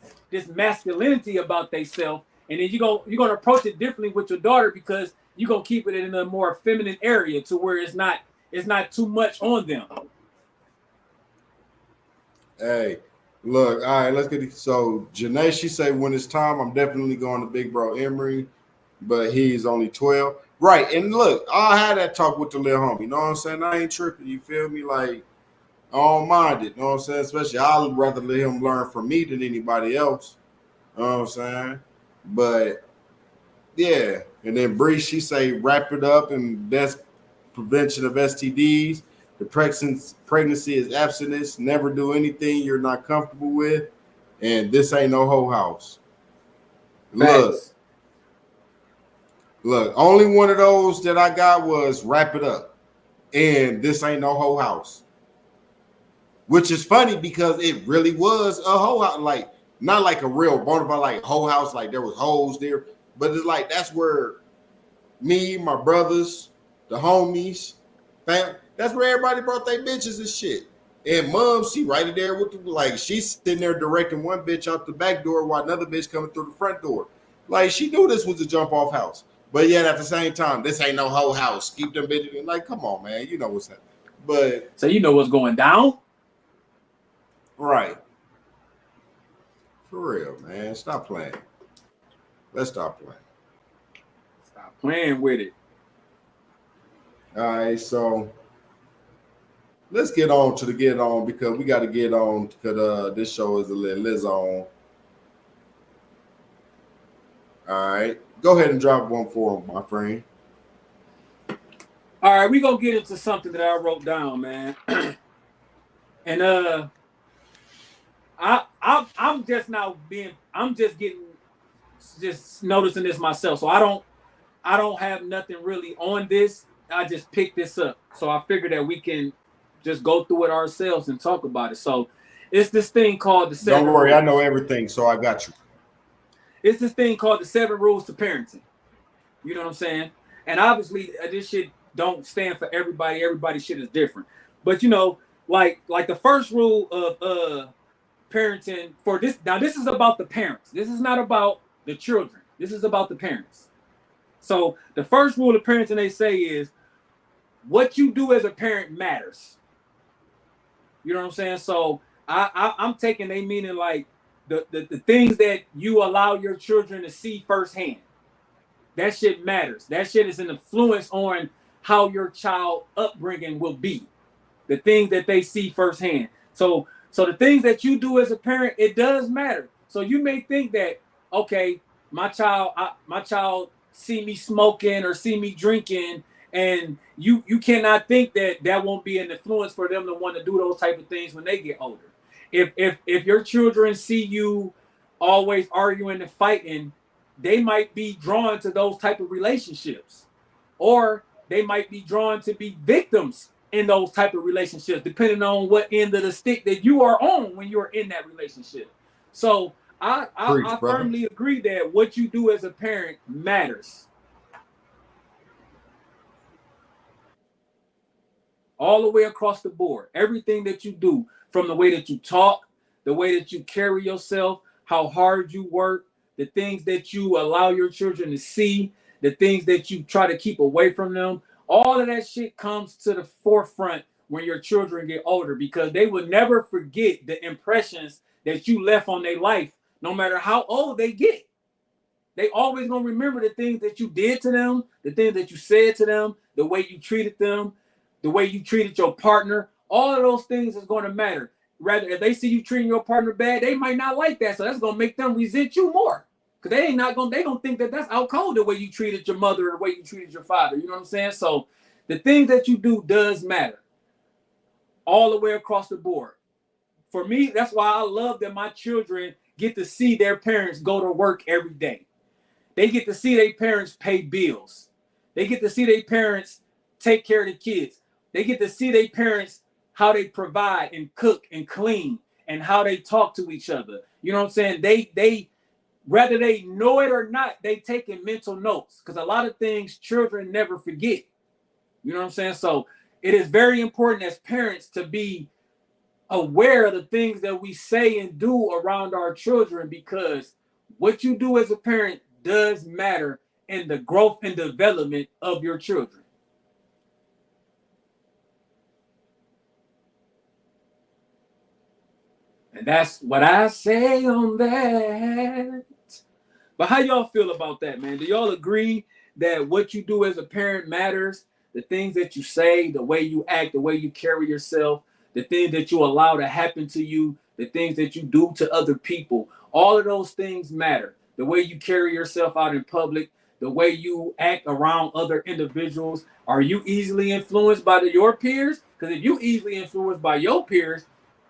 masculinity about themselves. And then you're going to approach it differently with your daughter because you're going to keep it in a more feminine area to where it's not too much on them. Hey, look, all right, let's get it. So Janae, she say when it's time, I'm definitely going to Big Bro Emery, but he's only 12. Right, and look, I had that talk with the little homie. You know what I'm saying? I ain't tripping. You feel me? Like, I don't mind it. You know what I'm saying? Especially, I'd rather let him learn from me than anybody else. You know what I'm saying? But yeah, and then Bree, she say wrap it up, and that's prevention of STDs. The pregnancy is abstinence. Never do anything you're not comfortable with, and this ain't no whole house. Look, only one of those that I got was wrap it up, and this ain't no whole house. Which is funny because it really was a whole house, like not like a real bona fide like whole house, like there was holes there, but it's like that's where me, my brothers, the homies, that's where everybody brought their bitches and shit. And mom, she right there with she's sitting there directing one bitch out the back door while another bitch coming through the front door. Like she knew this was a jump off house. But yet at the same time, this ain't no whole house. Keep them bitches like, come on, man. You know what's happening. But so you know what's going down? Right. For real, man. Stop playing. Let's stop playing. Stop playing with it. All right, so let's get on because we got to get on because this show is a little Liz on. All right, go ahead and drop one for him, my friend. All right, we're gonna get into something that I wrote down, man. And I'm just noticing this myself. So I don't have nothing really on this. I just picked this up. So I figured that we can just go through it ourselves and talk about it. So it's this thing called the 7 Don't worry, rules. I know everything, so I got you. It's this thing called the 7 rules to parenting. You know what I'm saying? And obviously this shit don't stand for everybody. Everybody's shit is different. But you know, like the first rule of parenting for this. Now this is about the parents. This is not about the children. This is about the parents. So the first rule of parenting they say is what you do as a parent matters. You know what I'm saying? So I'm taking they meaning like the things that you allow your children to see firsthand. That shit matters. That shit is an influence on how your child upbringing will be. The things that they see firsthand. So the things that you do as a parent, it does matter. So you may think that, okay, my child see me smoking or see me drinking, and you cannot think that won't be an influence for them to want to do those type of things when they get older. If your children see you always arguing and fighting, they might be drawn to those type of relationships, or they might be drawn to be victims in those type of relationships, depending on what end of the stick that you are on when you're in that relationship. So I firmly agree that what you do as a parent matters. All the way across the board. Everything that you do, from the way that you talk, the way that you carry yourself, how hard you work, the things that you allow your children to see, the things that you try to keep away from them, all of that shit comes to the forefront when your children get older, because they will never forget the impressions that you left on their life, no matter how old they get. They always gonna remember the things that you did to them, the things that you said to them, the way you treated them, the way you treated your partner. All of those things is going to matter. Rather, if they see you treating your partner bad, they might not like that. So that's going to make them resent you more. Because they don't think that that's out cold, the way you treated your mother or the way you treated your father. You know what I'm saying? So the things that you do does matter. All the way across the board. For me, that's why I love that my children get to see their parents go to work every day. They get to see their parents pay bills. They get to see their parents take care of the kids. They get to see their parents, how they provide and cook and clean and how they talk to each other. You know what I'm saying? They whether they know it or not, they taking mental notes, because a lot of things children never forget. You know what I'm saying? So it is very important as parents to be aware of the things that we say and do around our children, because what you do as a parent does matter in the growth and development of your children. And that's what I say on that. But how y'all feel about that, man? Do y'all agree that what you do as a parent matters? The things that you say, the way you act, the way you carry yourself, the things that you allow to happen to you, the things that you do to other people, all of those things matter. The way you carry yourself out in public, the way you act around other individuals. Are you easily influenced by your peers? Because if you easily influenced by your peers,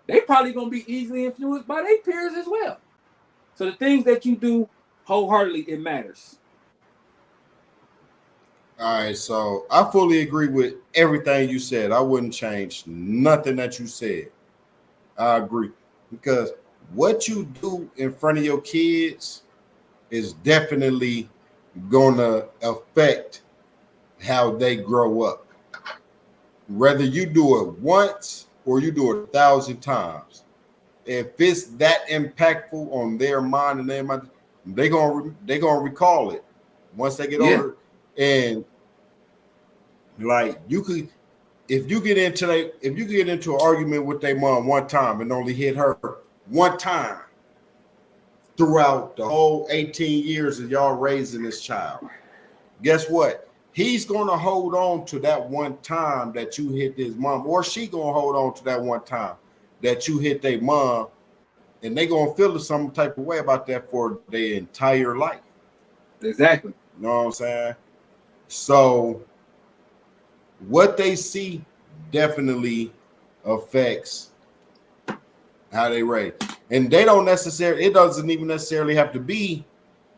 they probably gonna be easily influenced by their peers as well. So the things that you do, wholeheartedly, it matters. All right, so I fully agree with everything you said. I wouldn't change nothing that you said. I agree, because what you do in front of your kids is definitely gonna affect how they grow up. Whether you do it once or you do it 1,000 times, if it's that impactful on their mind and their mind, they're gonna recall it once they get older. And like, you could, if you get into an argument with their mom one time and only hit her one time, throughout the whole 18 years of y'all raising this child. Guess what? He's gonna hold on to that one time that you hit his mom, or she gonna hold on to that one time that you hit their mom, and they gonna feel some type of way about that for their entire life. Exactly. You know what I'm saying? So what they see definitely affects how they raise. And they don't necessarily, it doesn't even necessarily have to be,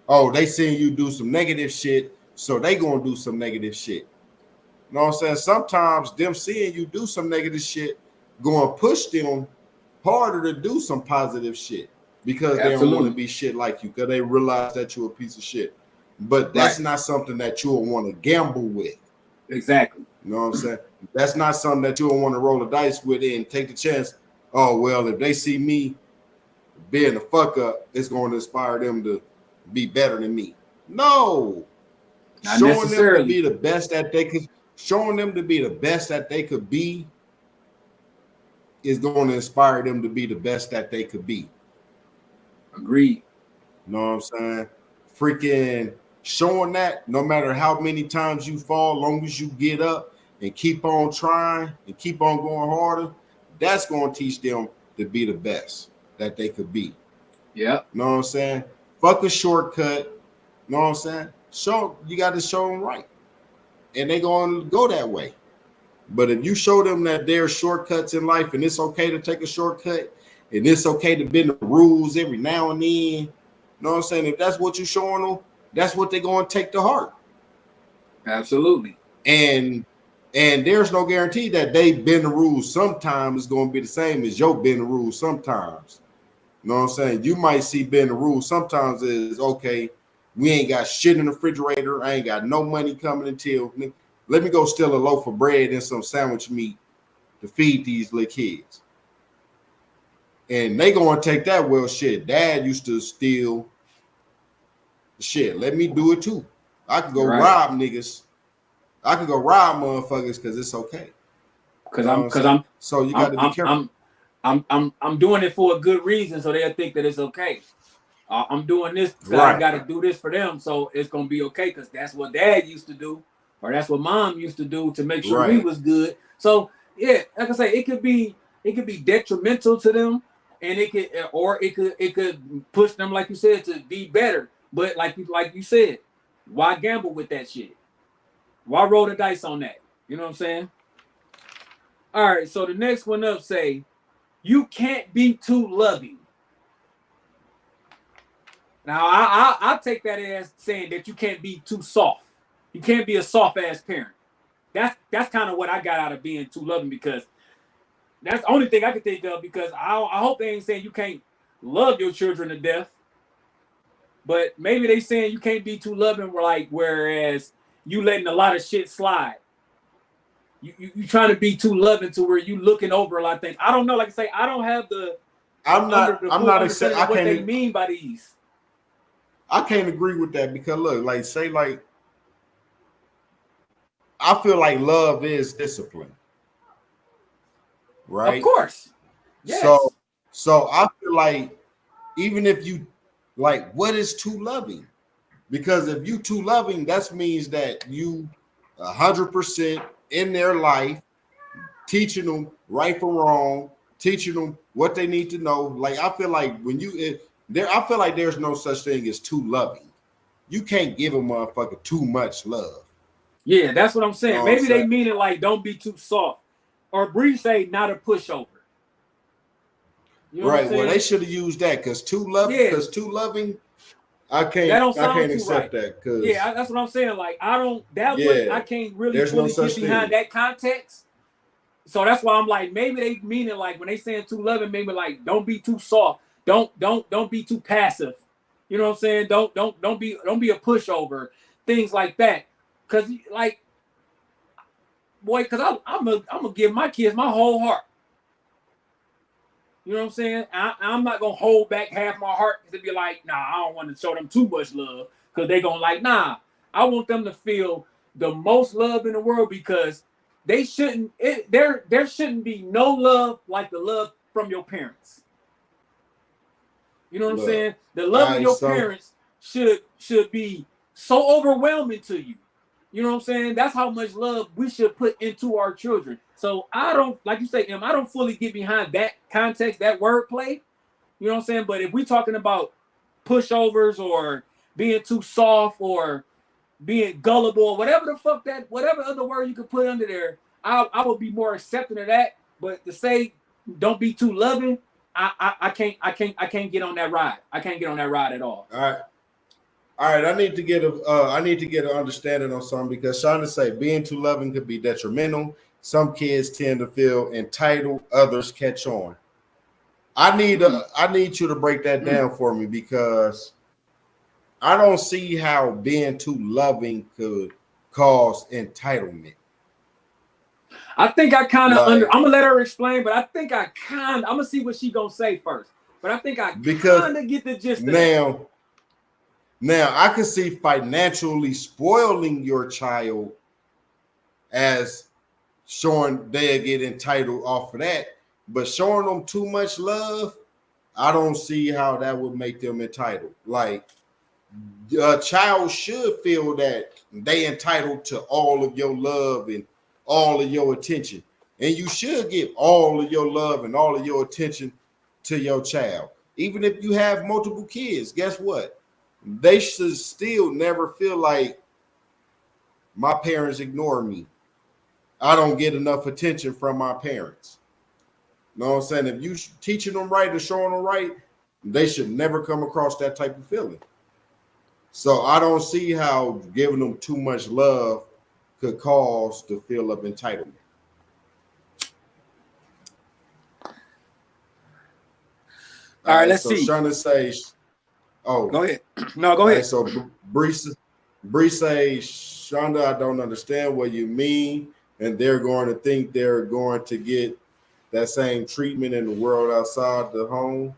oh, they seeing you do some negative shit, so they gonna do some negative shit. You know what I'm saying? Sometimes them seeing you do some negative shit gonna push them harder to do some positive shit because they don't want to be shit like you, because they realize that you're a piece of shit. But that's not something that you'll want to gamble with. Exactly. You know what I'm saying? That's not something that you'll want to roll the dice with and take the chance. Oh, well, if they see me being a fuck up, it's going to inspire them to be better than me. No. Not showing necessarily. them to be the best that they could, showing them to be the best that they could be is going to inspire them to be the best that they could be. Agreed. You know what I'm saying? Freaking showing that no matter how many times you fall, long as you get up and keep on trying and keep on going harder, that's going to teach them to be the best that they could be. Yeah. You know what I'm saying? Fuck a shortcut. You know what I'm saying? You got to show them right. And they're going to go that way. But if you show them that there are shortcuts in life and it's okay to take a shortcut and it's okay to bend the rules every now and then, you know what I'm saying? If that's what you're showing them, that's what they're going to take to heart. Absolutely. And there's no guarantee that they bend the rules sometimes is going to be the same as your bend the rules sometimes. You know what I'm saying? You might see bend the rules sometimes is, okay, we ain't got shit in the refrigerator. I ain't got no money coming until, let me go steal a loaf of bread and some sandwich meat to feed these little kids. And they going to take that, well, shit, dad used to steal. Shit, let me do it too. I can go rob niggas. I can go rob motherfuckers because it's okay. So you got to be careful. I'm doing it for a good reason, so they'll think that it's okay. I'm doing this because I got to do this for them, so it's gonna be okay because that's what dad used to do, or that's what mom used to do to make sure we was good. So yeah, like I say, it could be detrimental to them, and it could push them, like you said, to be better. But like you said, why gamble with that shit? Why roll the dice on that? You know what I'm saying? All right, so the next one up say, you can't be too loving. Now, I take that as saying that you can't be too soft. You can't be a soft-ass parent. That's kind of what I got out of being too loving, because that's the only thing I can think of, because I hope they ain't saying you can't love your children to death. But maybe they saying you can't be too loving, like, whereas you letting a lot of shit slide. You trying to be too loving to where you looking over a lot of things. I don't know. Like I say, I don't have I'm not accepting what they mean by these. I can't agree with that, because look, like, say, like, I feel like love is discipline, right? Of course. Yes. So I feel like even if you, like, what is too loving? Because if you too loving, that means that you 100% in their life, teaching them right from wrong, teaching them what they need to know. Like, I feel like I feel like there's no such thing as too loving. You can't give a motherfucker too much love. Yeah, that's what I'm saying. You know maybe they mean it like don't be too soft. Or Bree say not a pushover. You know right. Well, they should have used that, because too loving, I can't accept that. Cause that's what I'm saying. Like, I can't really fully get behind that context. So that's why I'm like, maybe they mean it like when they saying too loving, maybe like don't be too soft. Don't be too passive. You know what I'm saying? Don't be a pushover. Things like that. Cause like, boy, cause I'm gonna give my kids my whole heart. You know what I'm saying? I'm not gonna hold back half my heart to be like, nah, I don't want to show them too much love, because they gonna like, nah. I want them to feel the most love in the world, because they shouldn't. There shouldn't be no love like the love from your parents. You know what I'm Look, saying? The love of your so parents should be so overwhelming to you. You know what I'm saying? That's how much love we should put into our children. So I don't, like you say, I don't fully get behind that context, that wordplay. You know what I'm saying? But if we're talking about pushovers or being too soft or being gullible or whatever the fuck whatever other word you could put under there, I would be more accepting of that. But to say don't be too loving, I can't get on that ride. I can't get on that ride at all. All right, I need to get an understanding on something because Shonda say being too loving could be detrimental. Some kids tend to feel entitled, others catch on. I need you to break that down for me because I don't see how being too loving could cause entitlement. I think I kind of Like, I'm gonna let her explain, but I think I'm gonna see what she gonna say first. But I think I kind of get the gist of that. Now I can see financially spoiling your child as showing they get entitled off of that, but showing them too much love, I don't see how that would make them entitled. Like a child should feel that they entitled to all of your love and all of your attention. And you should give all of your love and all of your attention to your child. Even if you have multiple kids, guess what? They should still never feel like my parents ignore me. I don't get enough attention from my parents. You know what I'm saying? If you teaching them right and showing them right, they should never come across that type of feeling. So I don't see how giving them too much love could cause the feel of entitlement. All right, let's so see. Shana says, "Oh, go ahead." No, go ahead. So Bree says, "Shonda, I don't understand what you mean, and they're going to think they're going to get that same treatment in the world outside the home."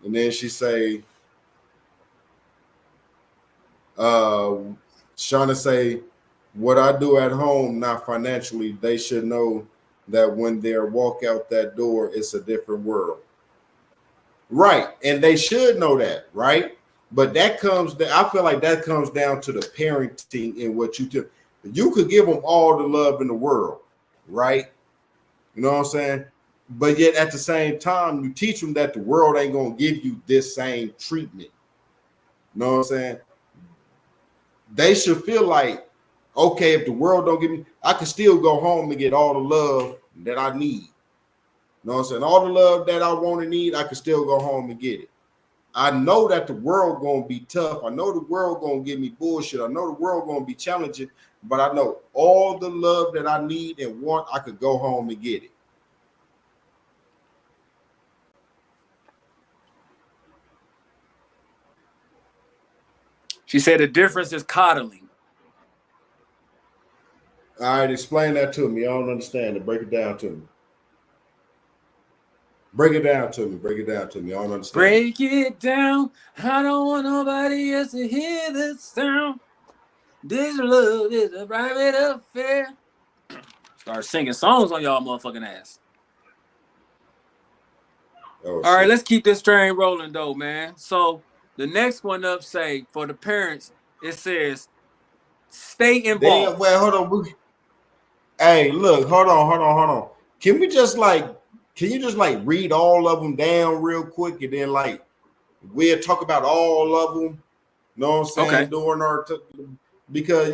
And then she say, Shauna say, what I do at home, not financially, they should know that when they walk out that door, it's a different world. Right. And they should know that, right? But I feel like that comes down to the parenting and what you do. You could give them all the love in the world, right? You know what I'm saying? But yet at the same time, you teach them that the world ain't going to give you this same treatment. You know what I'm saying? They should feel like, okay, if the world don't give me, I can still go home and get all the love that I need. You know what I'm saying? All the love that I want and need, I can still go home and get it. I know that the world gonna be tough. I know the world gonna give me bullshit. I know the world gonna be challenging, but I know all the love that I need and want, I could go home and get it. She said the difference is coddling. All right, explain that to me. I don't understand it. Break it down to me. Break it down to me. Break it down to me. I don't understand. Break it down. I don't want nobody else to hear the sound. This love is a private affair. Start singing songs on y'all motherfucking ass. All right, let's keep this train rolling though, man. So the next one up say for the parents, it says stay involved. Well, hold on. Hey, look, hold on. Can you just read all of them down real quick and then we'll talk about all of them. You know what I'm saying? Okay. During our because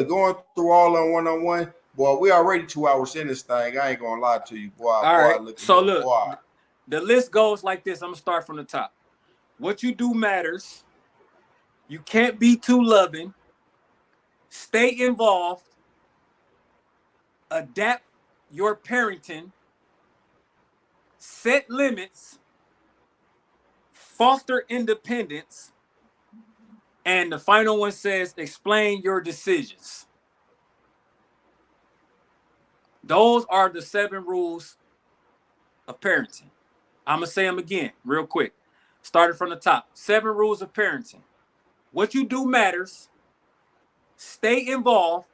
going through all on one-on-one, boy, we already 2 hours in this thing. I ain't gonna lie to you, boy. All right. So look, the list goes like this. I'm gonna start from the top. What you do matters. You can't be too loving. Stay involved. Adapt your parenting. Set limits. Foster independence. And the final one says, explain your decisions. Those are the 7 rules of parenting. I'm going to say them again real quick. Starting from the top. 7 rules of parenting. What you do matters. Stay involved.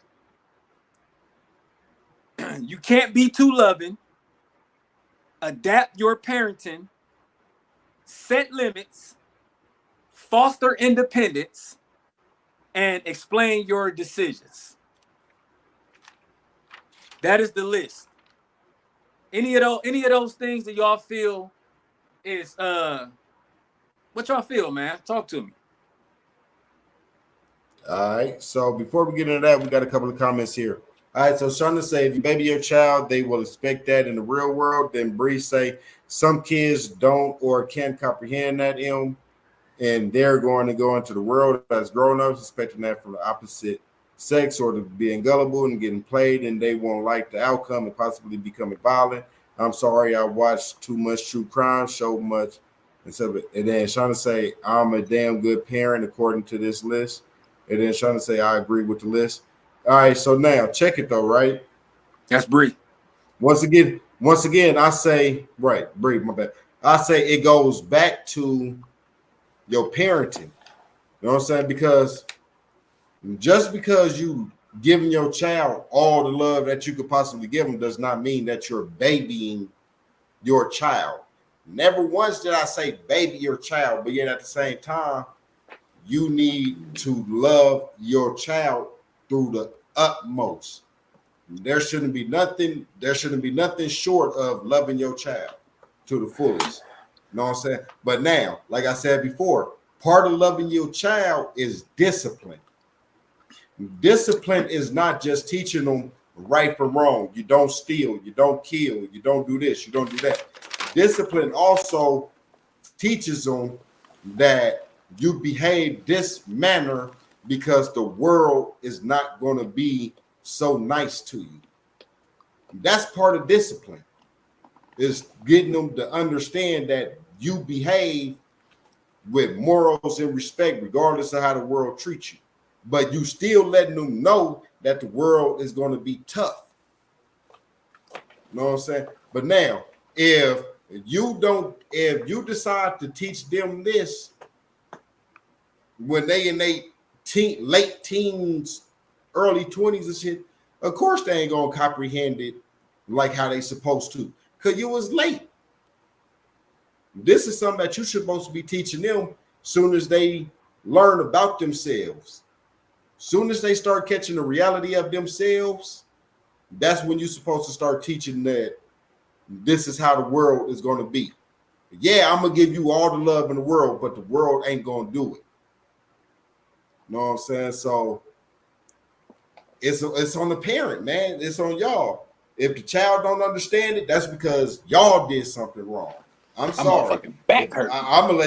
You can't be too loving. Adapt your parenting. set limits, foster independence, and explain your decisions. That is the list. Any of those things that y'all feel is what y'all feel, man? Talk to me. All right. So before we get into that, we got a couple of comments here. All right. So Shonda say, if you baby your child, they will expect that in the real world. Then Bree say, some kids don't or can't comprehend that and they're going to go into the world as grown-ups, expecting that from the opposite sex or to being gullible and getting played, and they won't like the outcome and possibly becoming violent. I'm sorry, I watched too much true crime, so much. And then Shonda say, I'm a damn good parent according to this list. And then Shonda say, I agree with the list. All right, so now check it though, right? That's Bree. Once again, I say, right, Bree, my bad. I say it goes back to your parenting. You know what I'm saying? Because just because you giving your child all the love that you could possibly give them does not mean that you're babying your child. Never once did I say baby your child, but yet at the same time, you need to love your child through the utmost. There shouldn't be nothing short of loving your child to the fullest. You know what I'm saying? But now, like I said before, part of loving your child is discipline. Discipline is not just teaching them right from wrong. You don't steal, you don't kill, you don't do this, you don't do that. Discipline also teaches them that you behave this manner because the world is not going to be so nice to you. That's part of discipline, is getting them to understand that you behave with morals and respect regardless of how the world treats you. But you still letting them know that the world is going to be tough. You know what I'm saying? But now, if you decide to teach them this when they in their late teens, early 20s and shit, of course they ain't gonna comprehend it like how they supposed to, because you was late. This is something that you're supposed to be teaching them soon as they learn about themselves. Soon as they start catching the reality of themselves, that's when you're supposed to start teaching that this is how the world is going to be. Yeah, I'm going to give you all the love in the world, but the world ain't going to do it. You know what I'm saying? So it's on the parent, man. It's on y'all. If the child don't understand it, that's because y'all did something wrong. I'm sorry. Back hurt. I'm gonna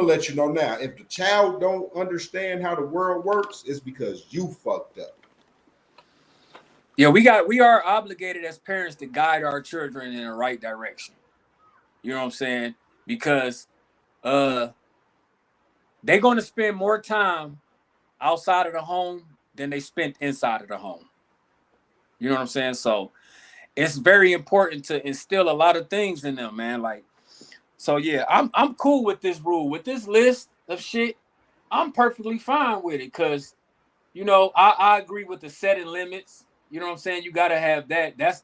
let you know now. If the child don't understand how the world works, it's because you fucked up. Yeah, we are obligated as parents to guide our children in the right direction. You know what I'm saying? Because they're going to spend more time outside of the home than they spent inside of the home. You know what I'm saying? So it's very important to instill a lot of things in them, man. Like, so yeah, I'm cool with this rule, with this list of shit. I'm perfectly fine with it because, you know, I agree with the setting limits. You know what I'm saying? You got to have that. That's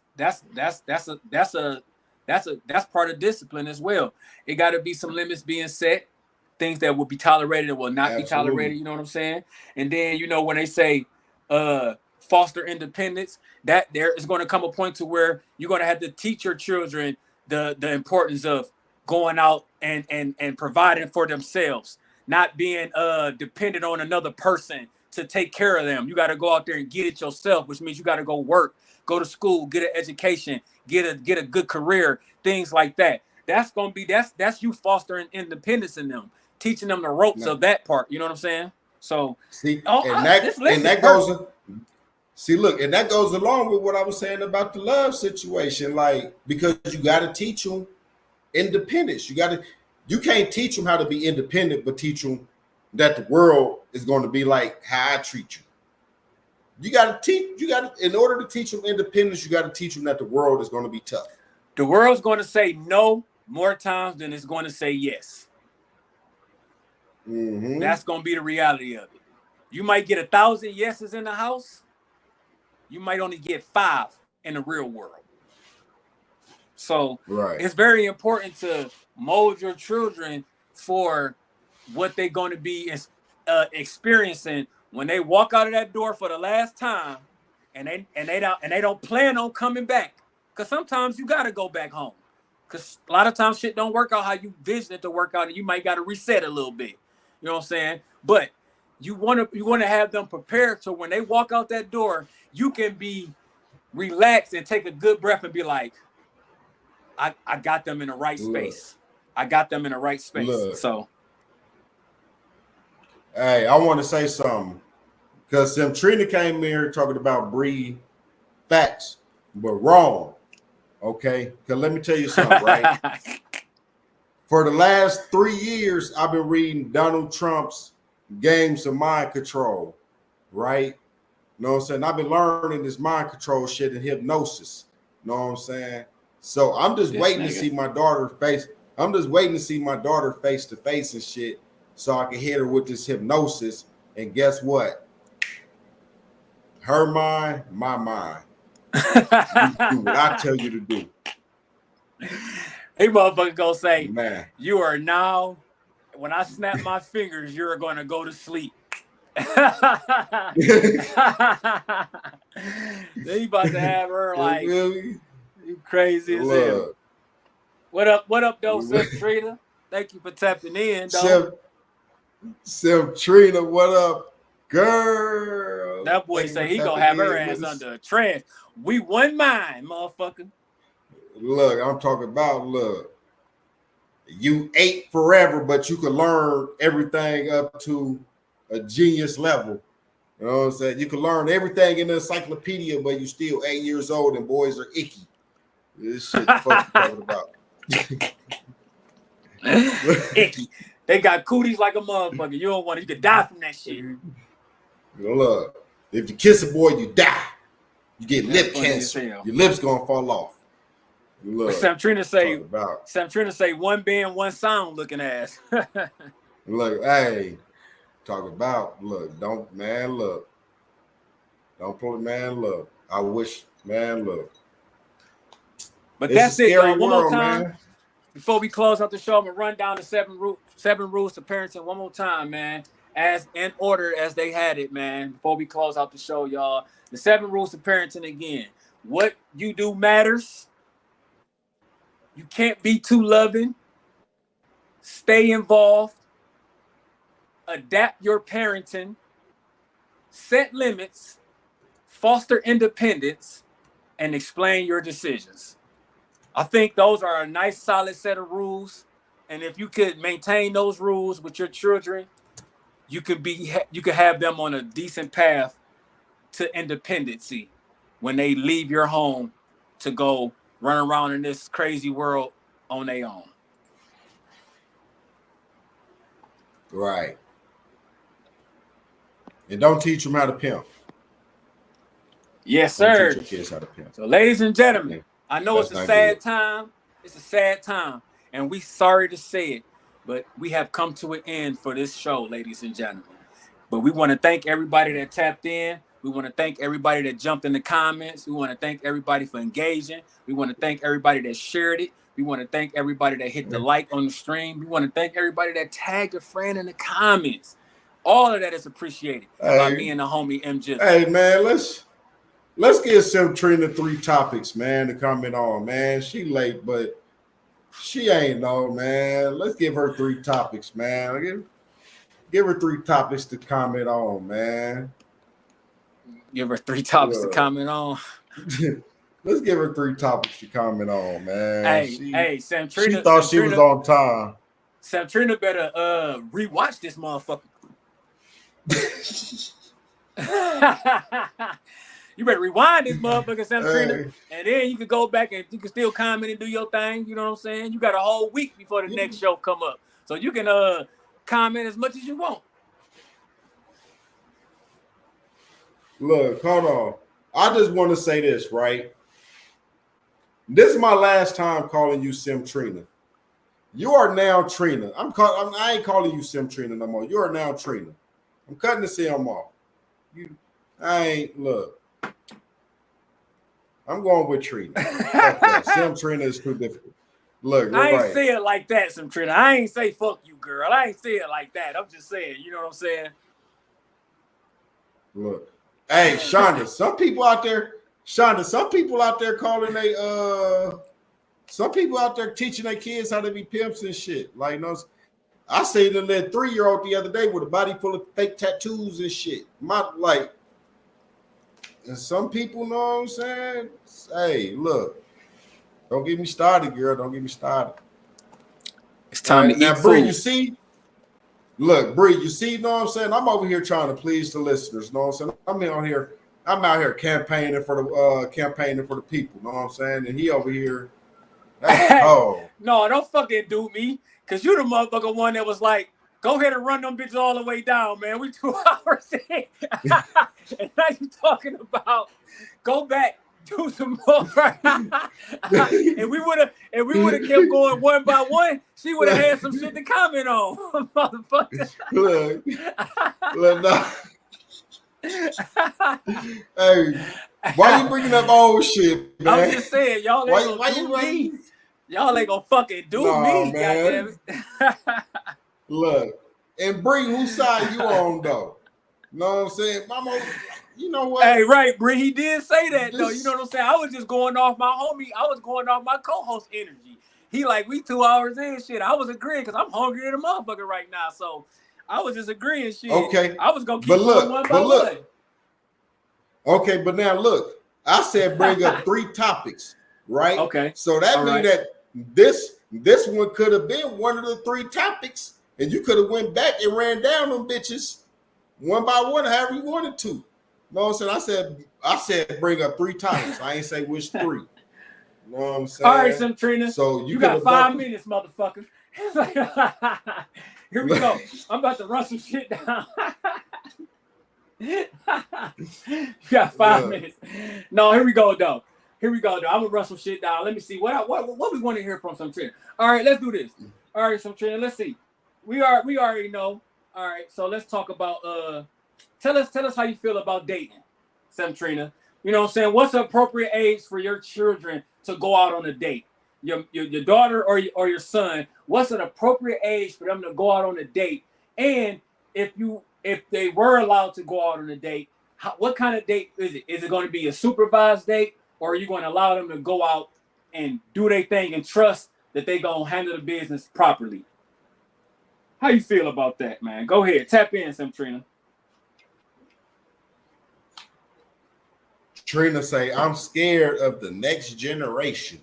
part of discipline as well. It got to be some limits being set, things that will be tolerated and will not be tolerated. You know what I'm saying? And then, you know, when they say foster independence, that there is going to come a point to where you're going to have to teach your children the importance of going out and providing for themselves, not being dependent on another person to take care of them. You got to go out there and get it yourself, which means you got to go work, go to school, get an education, get a good career, things like that. That's gonna be that's you fostering independence in them, teaching them the ropes of that part. You know what I'm saying? So that goes along with what I was saying about the love situation. Like, because you got to teach them independence. You can't teach them how to be independent, but teach them that the world is going to be like how I treat you. In order to teach them independence, you got to teach them that the world is going to be tough. The world's going to say no more times than it's going to say yes. Mm-hmm. That's going to be the reality of it. You might get 1,000 yeses in the house. You might only get 5 in the real world. So Right. it's very important to mold your children for what they're going to be experiencing when they walk out of that door for the last time, and they don't plan on coming back. Because sometimes you got to go back home. Because a lot of times shit don't work out how you vision it to work out, and you might got to reset a little bit. You know what I'm saying? But you want to have them prepared so when they walk out that door, you can be relaxed and take a good breath and be like, I got them in the right space. I got them in the right space. Look. So, hey, I want to say something because Trina came here talking about breed facts, but wrong. Okay, because let me tell you something, right? For the last 3 years, I've been reading Donald Trump's Games of Mind Control, right? You know what I'm saying? I've been learning this mind control shit and hypnosis. You know what I'm saying? So I'm just waiting to see my daughter face. I'm just waiting to see my daughter face to face and shit so I can hit her with this hypnosis. And guess what? Her mind, my mind. You do what I tell you to do. Hey, motherfucker, gonna say, man, you are now, when I snap my fingers, you're gonna go to sleep. Then you about to have her like, you crazy as hell. What up, though, Sim Trina? Thank you for tapping in, though. Sim Trina, what up, girl? That boy say he gonna have her ass under a trash. We one mind, motherfucker. Look, I'm talking about, look, you ate forever, but you could learn everything up to a genius level. You know what I'm saying? You can learn everything in the encyclopedia, but you still 8 years old and boys are icky. This shit fuck talking about. Icky. They got cooties like a motherfucker. You don't want it. You could die from that shit. Look, if you kiss a boy, you die. You get lip cancer. Your lips gonna fall off. Look, Sam Trina say one band, one sound looking ass. Look, hey, talk about, look, don't pull it, man, look. I wish, man, look. But that's it, y'all. One more time. Man. Before we close out the show, I'm gonna run down the seven rules to parenting one more time, man. As in order as they had it, man. Before we close out the show, y'all. The 7 rules to parenting again. What you do matters. You can't be too loving. Stay involved. Adapt your parenting. Set limits. Foster independence. And explain your decisions. I think those are a nice, solid set of rules. And if you could maintain those rules with your children, you could have them on a decent path to independency when they leave your home to go run around in this crazy world on their own. Right. And don't teach them how to pimp. Yes, sir. Don't teach your kids how to pimp. So, ladies and gentlemen, I know it's a sad time. It's a sad time. And we sorry to say it, but we have come to an end for this show, ladies and gentlemen. But we want to thank everybody that tapped in. We want to thank everybody that jumped in the comments. We want to thank everybody for engaging. We want to thank everybody that shared it. We want to thank everybody that hit the like on the stream. We want to thank everybody that tagged a friend in the comments. All of that is appreciated by me and the homie MJ. Hey, man, let's give Sim Trina 3 topics, man, to comment on, man. She late, but she ain't no, man. Let's give her 3 topics, man. Give her 3 topics to comment on, man. Give her 3 topics to comment on. Let's give her 3 topics to comment on, man. Hey, Sam Trina. She thought she was on time. Sam Trina better rewatch this motherfucker. You better rewind this motherfucker, Sam Trina, and then you can go back and you can still comment and do your thing. You know what I'm saying? You got a whole week before the next show come up, so you can comment as much as you want. Look, hold on. I just want to say this, right? This is my last time calling you Sim Trina. You are now Trina. I ain't calling you Sim Trina no more. You are now Trina. I'm cutting the Sim off. Look. I'm going with Trina. Fuck that. Sim Trina is too difficult. Look, I ain't right. say it like that, some Trina. I ain't say fuck you, girl. I ain't say it like that. I'm just saying, you know what I'm saying? Look. Hey, Shonda, some people out there calling some people out there teaching their kids how to be pimps and shit. Like, I seen a little 3-year-old the other day with a body full of fake tattoos and shit. And some people know what I'm saying? Hey, look, don't get me started, girl. Don't get me started. It's time to now, eat Bree, food. you see? Look, Bree, you see, know what I'm saying? I'm over here trying to please the listeners, know what I'm saying? I'm out here campaigning for the people, know what I'm saying? And he over here, No, don't fucking do me. Cause you the motherfucker one that was like, go ahead and run them bitches all the way down, man. We 2 hours in. And now you talking about go back, do some more. and we would have kept going one by one, she would have had some shit to comment on. Motherfucker. Look, no. Hey, why you bringing up old shit, man? I'm just saying, y'all ain't gonna do me. Y'all ain't gonna fucking do me, man. goddammit. Look, and Bree, whose side you on though? Know what I'm saying? Mama, you know what? Hey, right, Bree, he did say that though. You know what I'm saying? I was just going off my homie. I was going off my co-host energy. He like, we 2 hours in, shit. I was agreeing because I'm hungry than a motherfucker right now. So I was just agreeing, shit. Okay. I was gonna keep going one by one. Okay, but now look, I said bring up 3 topics, right? Okay. So that means that this one could have been one of the 3 topics, and you could have went back and ran down them bitches one by one, however you wanted to. Know what I'm saying? I said bring up 3 topics. I ain't say which 3. Know what I'm saying? All right, Sim Trina. So you got 5 minutes, motherfucker. Here we go. I'm about to run some shit down. You got 5 minutes. No, here we go, though. I'm gonna run some shit down. Let me see what we want to hear from Sim Trina. All right, let's do this. All right, Sim Trina. Let's see. We already know. All right, so let's talk about tell us how you feel about dating, Sim Trina. You know what I'm saying? What's the appropriate age for your children to go out on a date? Your daughter or your son, what's an appropriate age for them to go out on a date? And if they were allowed to go out on a date, what kind of date is it? Is it going to be a supervised date, or are you going to allow them to go out and do their thing and trust that they going to handle the business properly? How you feel about that, man? Go ahead. Tap in, Sim Trina. Trina say, I'm scared of the next generation.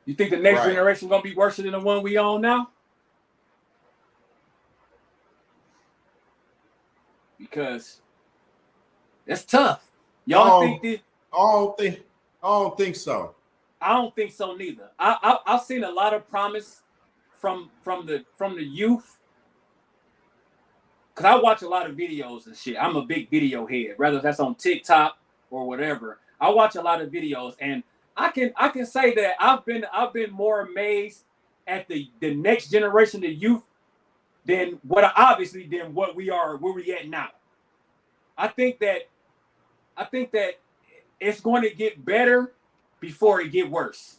You think the next generation is going to be worse than the one we on now? Because it's tough. Y'all think this? I don't think so. I don't think so neither. I've seen a lot of promise from the youth. Cause I watch a lot of videos and shit. I'm a big video head, whether that's on TikTok or whatever. I watch a lot of videos, and I can say that I've been more amazed at the next generation of youth than what we are where we at now. I think that it's going to get better before it get worse.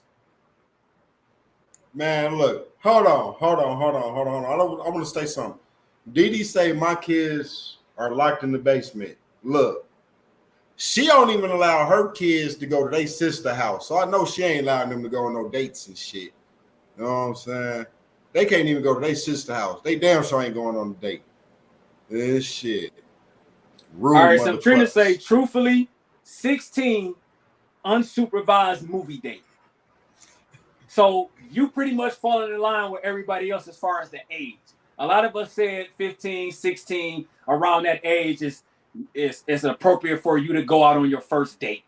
Man, look, hold on. I want to say something. Didi say my kids are locked in the basement. Look, she don't even allow her kids to go to their sister house. So I know she ain't allowing them to go on no dates and shit. You know what I'm saying? They can't even go to their sister house. They damn sure ain't going on a date. This shit. Rude. All right, so I'm trying to say, truthfully, 16 unsupervised movie date. So you pretty much fall in line with everybody else as far as the age. A lot of us said 15, 16, around that age is appropriate for you to go out on your first date.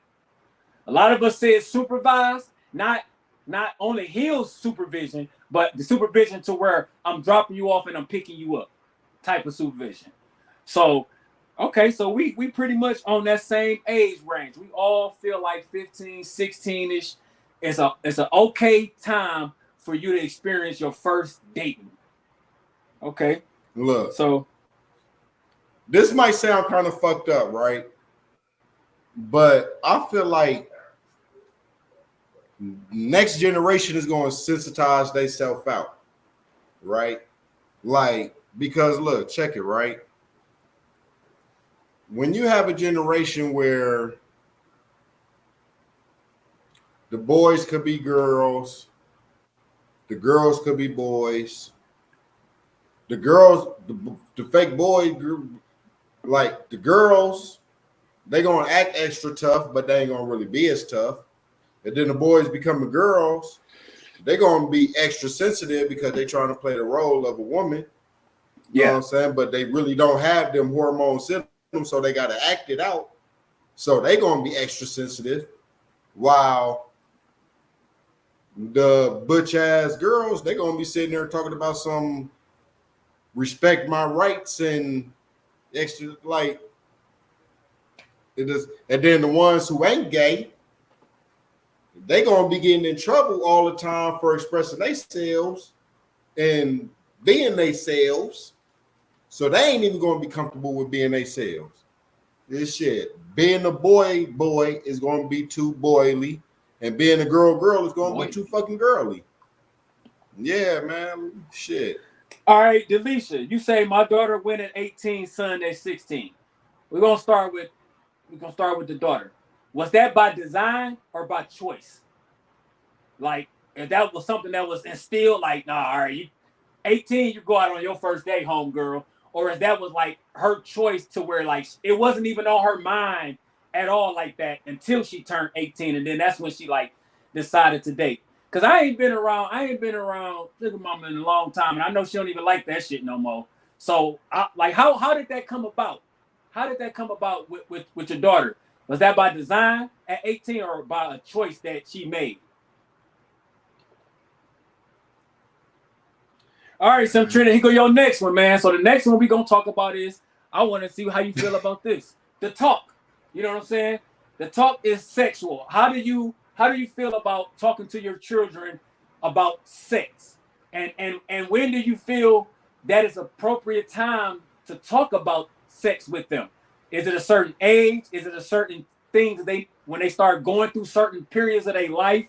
A lot of us said supervised, not only Hill's supervision, but the supervision to where I'm dropping you off and I'm picking you up type of supervision. So, okay, so we pretty much on that same age range. We all feel like 15, 16-ish is an okay time for you to experience your first dating. Okay. Look. So this might sound kind of fucked up, right? But I feel like next generation is going to sensitize themselves out, right? Like, because look, check it, right? When you have a generation where the boys could be girls, the girls could be boys, the girls, the fake boy group, like the girls, they gonna act extra tough, but they ain't gonna really be as tough. And then the boys becoming girls, they're gonna be extra sensitive because they're trying to play the role of a woman. You know what I'm saying? But they really don't have them hormone symptoms, so they gotta act it out. So they gonna be extra sensitive. While the butch ass girls, they gonna be sitting there talking about some respect my rights and extra like it is. And then the ones who ain't gay, they gonna be getting in trouble all the time for expressing themselves and being themselves. So they ain't even gonna be comfortable with being themselves. This shit, being a boy is gonna be too boily, and being a girl is gonna be too fucking girly. Yeah, man. Shit. All right, Delisha, you say my daughter went at 18, son at 16. We're gonna start with the daughter. Was that by design or by choice? Like, if that was something that was instilled, like, nah, all right, you 18, you go out on your first day, homegirl, or if that was like her choice to where like it wasn't even on her mind at all like that until she turned 18, and then that's when she like decided to date. Cause I ain't been around Sugar Mama in a long time, and I know she don't even like that shit no more. So, how did that come about? How did that come about with your daughter? Was that by design at 18 or by a choice that she made? All right, so Trina, here go your next one, man. So the next one we're gonna talk about is I want to see how you feel about this. The talk. You know what I'm saying? The talk is sexual. How do you feel about talking to your children about sex? And when do you feel that is appropriate time to talk about sex with them? Is it a certain age? Is it a certain thing that when they start going through certain periods of their life?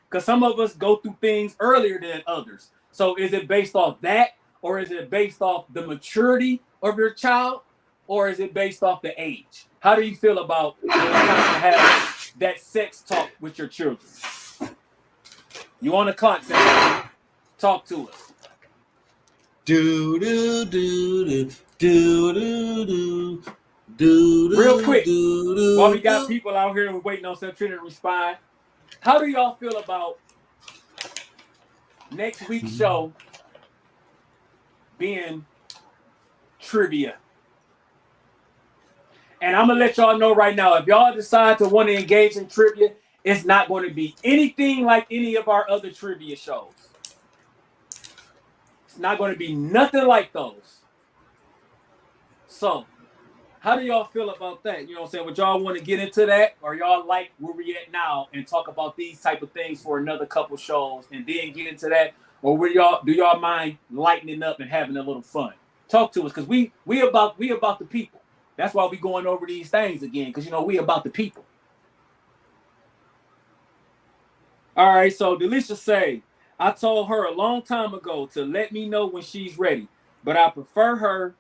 Because some of us go through things earlier than others. So is it based off that, or is it based off the maturity of your child, or is it based off the age? How do you feel about when it's time to have that sex talk with your children? You on the clock, Sam? Talk to us. Do do do do do do do do. Real quick, while we got people out here and we're waiting on Sam Trina to respond, how do y'all feel about next week's show being trivia? And I'm gonna let y'all know right now, if y'all decide to want to engage in trivia, it's not going to be anything like any of our other trivia shows. It's not going to be nothing like those. So, how do y'all feel about that? You know what I'm saying? Would y'all want to get into that, or y'all like where we at now and talk about these type of things for another couple shows and then get into that? Or do y'all mind lightening up and having a little fun? Talk to us, because we about the people. That's why we going over these things again, because we about the people. All right, so Delisha say, I told her a long time ago to let me know when she's ready, but I prefer her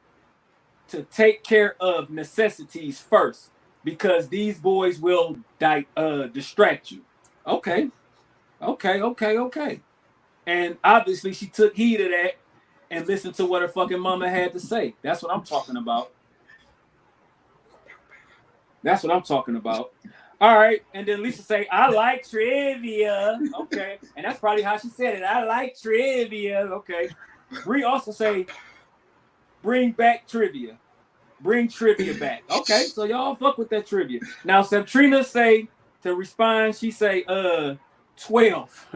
to take care of necessities first, because these boys will distract you. Okay. And obviously she took heed of that and listened to what her fucking mama had to say. That's what I'm talking about. All right, and then Lisa say, I like trivia. Okay, and that's probably how she said it. I like trivia. Okay. Bree also say, bring back trivia. Bring trivia back. Okay, so y'all fuck with that trivia. Now, Trina say, to respond, she say, 12.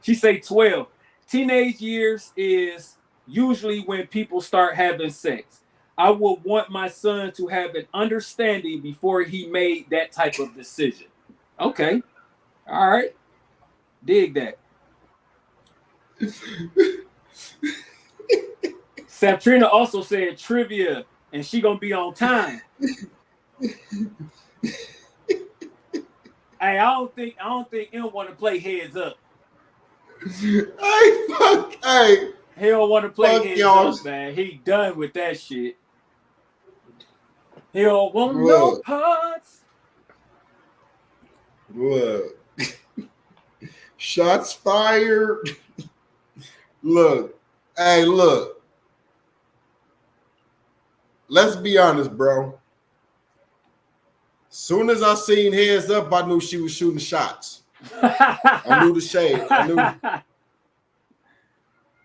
She say 12. Teenage years is usually when people start having sex. I would want my son to have an understanding before he made that type of decision. Okay. All right. Dig that. Sabrina also said trivia, and she gonna be on time. Hey, I don't think he'll want to play heads up. Hey, He don't want to play fuck heads y'all. up, man. He done with that shit. He don't want no Look. parts. Look. Shots fired. Look. Hey, look. Let's be honest, bro. Soon as I seen heads up, I knew she was shooting shots. I knew the shade.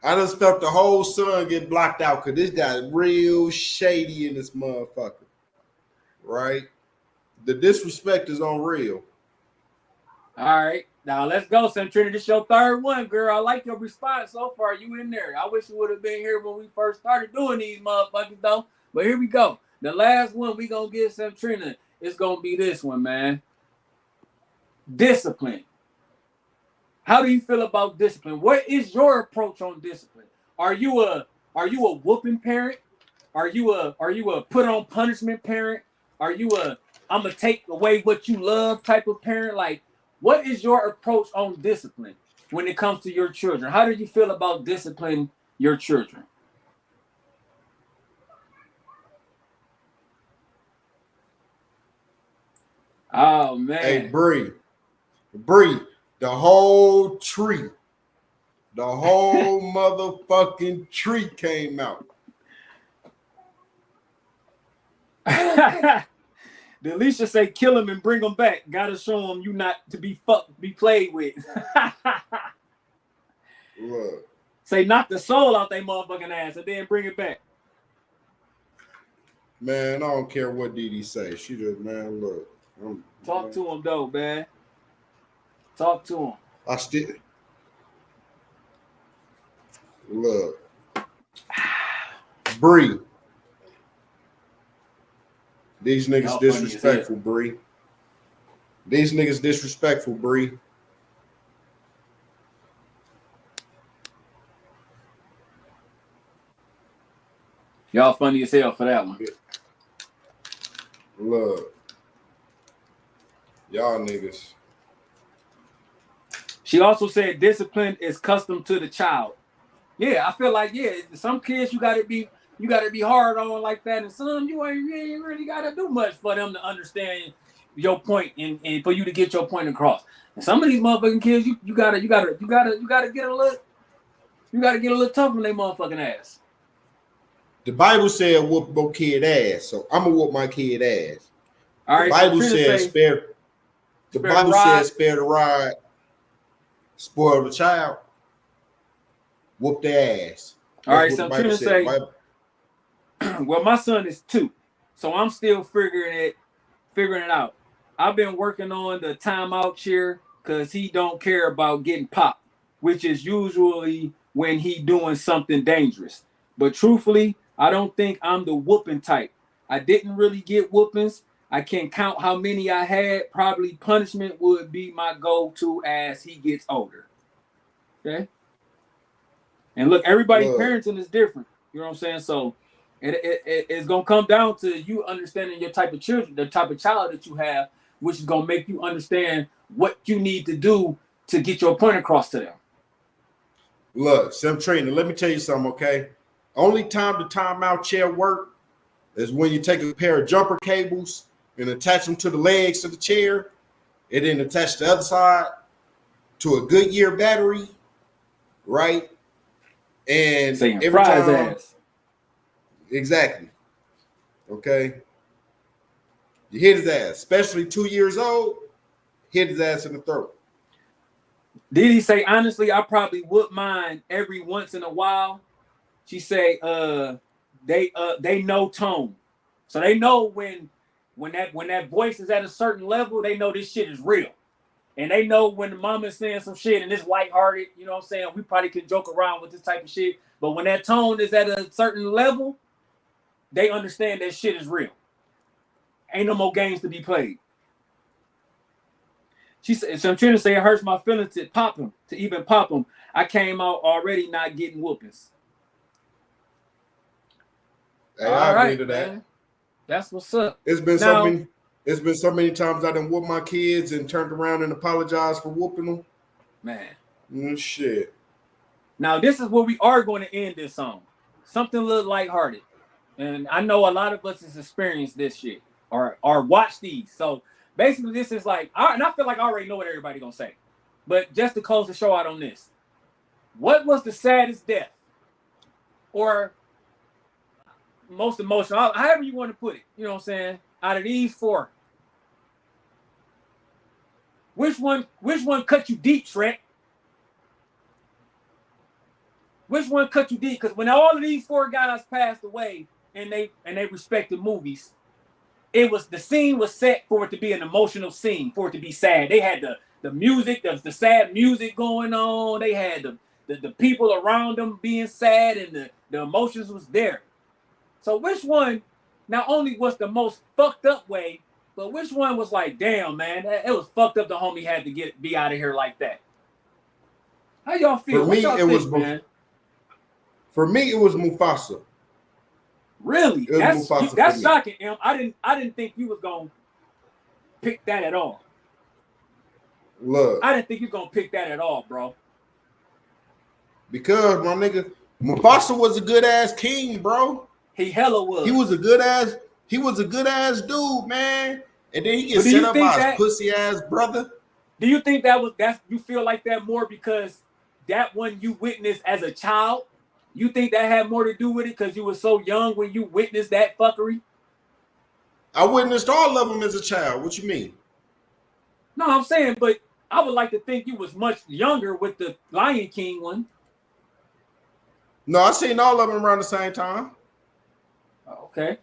I just felt the whole sun get blocked out because this guy is real shady in this motherfucker. Right? The disrespect is unreal. All right. Now let's go, Centrina. This your third one, girl. I like your response so far. You in there. I wish you would have been here when we first started doing these motherfuckers, though. But here we go. The last one we gonna give Centrina is gonna be this one, man. Discipline. How do you feel about discipline? What is your approach on discipline? Are you a whooping parent? Are you a put on punishment parent? Are you a I'm gonna take away what you love type of parent? Like, what is your approach on discipline when it comes to your children? How do you feel about disciplining your children? Oh man. Hey, Bree, the whole tree, the whole motherfucking tree came out. The Alicia say kill him and bring him back. Gotta show him you not to be played with. Look. Say knock the soul out they motherfucking ass and then bring it back. Man, I don't care what Didi say. She just, man, look. Talk to him though, man. Talk to him. I still look. Bree. These niggas disrespectful, Bree. These niggas disrespectful, Bree. Y'all funny as hell for that one. Look. Y'all niggas. She also said discipline is custom to the child. Yeah, I feel like, yeah, some kids you gotta be hard on like that, and some you ain't really gotta do much for them to understand your point and for you to get your point across. And some of these motherfucking kids, you gotta get a little tough on their motherfucking ass. The Bible said whoop my kid ass, so I'm gonna whoop my kid ass. All right, the Bible said spare the Bible said spare the rod, spoil the child, whoop their ass. All right, so I'm trying to say, well, my son is 2, so I'm still figuring it out. I've been working on the timeout chair because he don't care about getting popped, which is usually when he doing something dangerous. But truthfully, I don't think I'm the whooping type. I didn't really get whoopings. I can't count how many I had. Probably punishment would be my go-to as he gets older. Okay? And look, everybody's parenting is different. You know what I'm saying? So it's going to come down to you understanding your type of children, the type of child that you have, which is going to make you understand what you need to do to get your point across to them. Look, Sim Trainer, let me tell you something, okay? Only time the timeout chair work is when you take a pair of jumper cables and attach them to the legs of the chair, and then attach the other side to a Goodyear battery, right? And saying every fries time, ass. Exactly. Okay. You hit his ass, especially 2 years old, hit his ass in the throat. Did he say, honestly, I probably whoop mine every once in a while. She say, they know tone. So they know when that voice is at a certain level, they know this shit is real. And they know when the mama's saying some shit and it's lighthearted, you know what I'm saying? We probably can joke around with this type of shit. But when that tone is at a certain level, they understand that shit is real. Ain't no more games to be played. She said, so I'm trying to say it hurts my feelings to even pop them. I came out already not getting whoopings. Hey, I agree to that. Man. That's what's up. It's been It's been so many times I done whooped my kids and turned around and apologized for whooping them. Man. Shit. Now, this is where we are going to end this on. Something a little lighthearted. And I know a lot of us has experienced this shit or watched these. So basically, this is like, and I feel like I already know what everybody's going to say. But just to close the show out on this, what was the saddest death? Or most emotional, however you want to put it, you know what I'm saying? Out of these four, which one cut you deep, Shrek? Which one cut you deep? Because when all of these four guys passed away and they respected movies, the scene was set for it to be an emotional scene, for it to be sad. They had the music, the sad music going on. They had the people around them being sad, and the emotions was there. So which one not only was the most fucked up way, but which one was like, damn, man, it was fucked up the homie had to be out of here like that? How y'all feel? For me, it was, man? For me, it was Mufasa. Really? That's shocking, Em. I didn't think you was gonna pick that at all. Look, I didn't think you was gonna pick that at all, bro. Because my nigga, Mufasa was a good ass king, bro. He hella was. He was a good ass dude, man. And then he gets set up by his pussy ass brother. Do you think you feel like that more because that one you witnessed as a child? You think that had more to do with it because you were so young when you witnessed that fuckery? I witnessed all of them as a child. What you mean? No, I'm saying, but I would like to think you was much younger with the Lion King one. No, I seen all of them around the same time. Okay.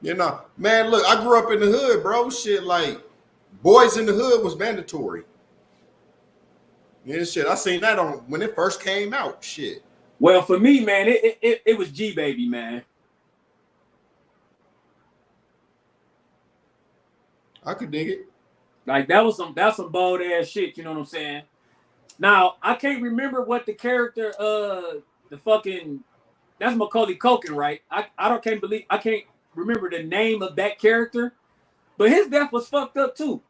You know, man, look, I grew up in the hood, bro. Shit, like, boys in the hood was mandatory. Yeah, shit, I seen that on when it first came out. Shit. Well, for me, man, it was G Baby, man. I could dig it. Like that's some bold ass shit. You know what I'm saying? Now I can't remember what the character that's Macaulay Culkin, right? I can't remember the name of that character, but his death was fucked up too.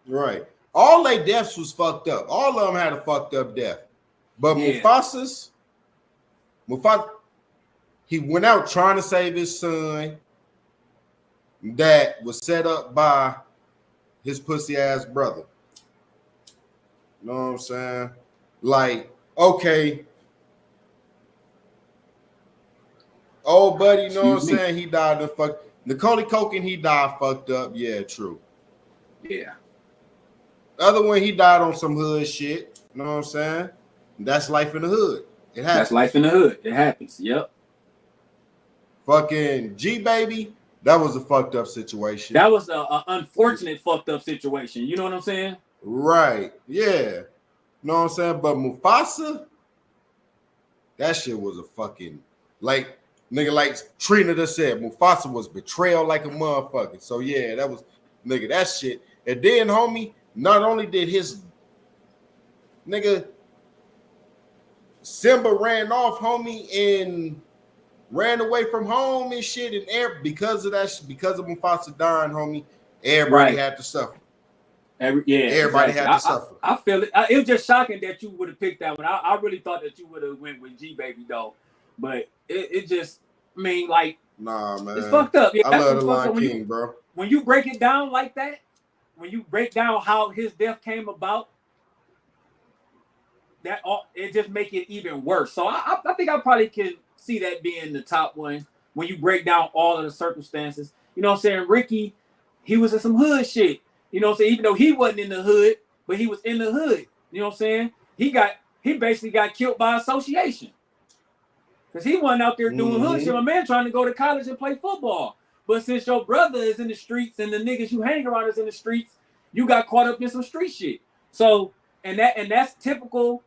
Right. All their deaths was fucked up. All of them had a fucked up death. But yeah. Mufasa, he went out trying to save his son that was set up by his pussy ass brother. You know what I'm saying? Like, okay. Old buddy, you know what I'm saying? He died of fuck. Macaulay Culkin, he died fucked up. Yeah, true. Yeah. The other one, he died on some hood shit. You know what I'm saying? That's life in the hood. It happens. That's life in the hood. It happens. Yep. Fucking G Baby, that was a fucked up situation. That was an unfortunate fucked up situation. You know what I'm saying? Right. Yeah. You know what I'm saying? But Mufasa, that shit was a fucking, like, nigga, like Trina just said, Mufasa was betrayal like a motherfucker. So yeah, that was, nigga, that shit. And then, homie, not only did his nigga Simba ran off, homie, and ran away from home and shit, and because of that, because of Mufasa dying, homie, everybody had to suffer. Everybody had to suffer. I feel it. It was just shocking that you would have picked that one. I really thought that you would have went with G Baby though, but it just, I mean, like, nah, man, it's fucked up. Yeah, I love the Lion King, bro. When you break it down like that, when you break down how his death came about, it just make it even worse. So I think I probably can see that being the top one when you break down all of the circumstances. You know what I'm saying? Ricky, he was in some hood shit. You know what I'm saying? Even though he wasn't in the hood, but he was in the hood. You know what I'm saying? He basically got killed by association. Because he wasn't out there doing hood shit. My man trying to go to college and play football. But since your brother is in the streets and the niggas you hang around is in the streets, you got caught up in some street shit. So, and that's typical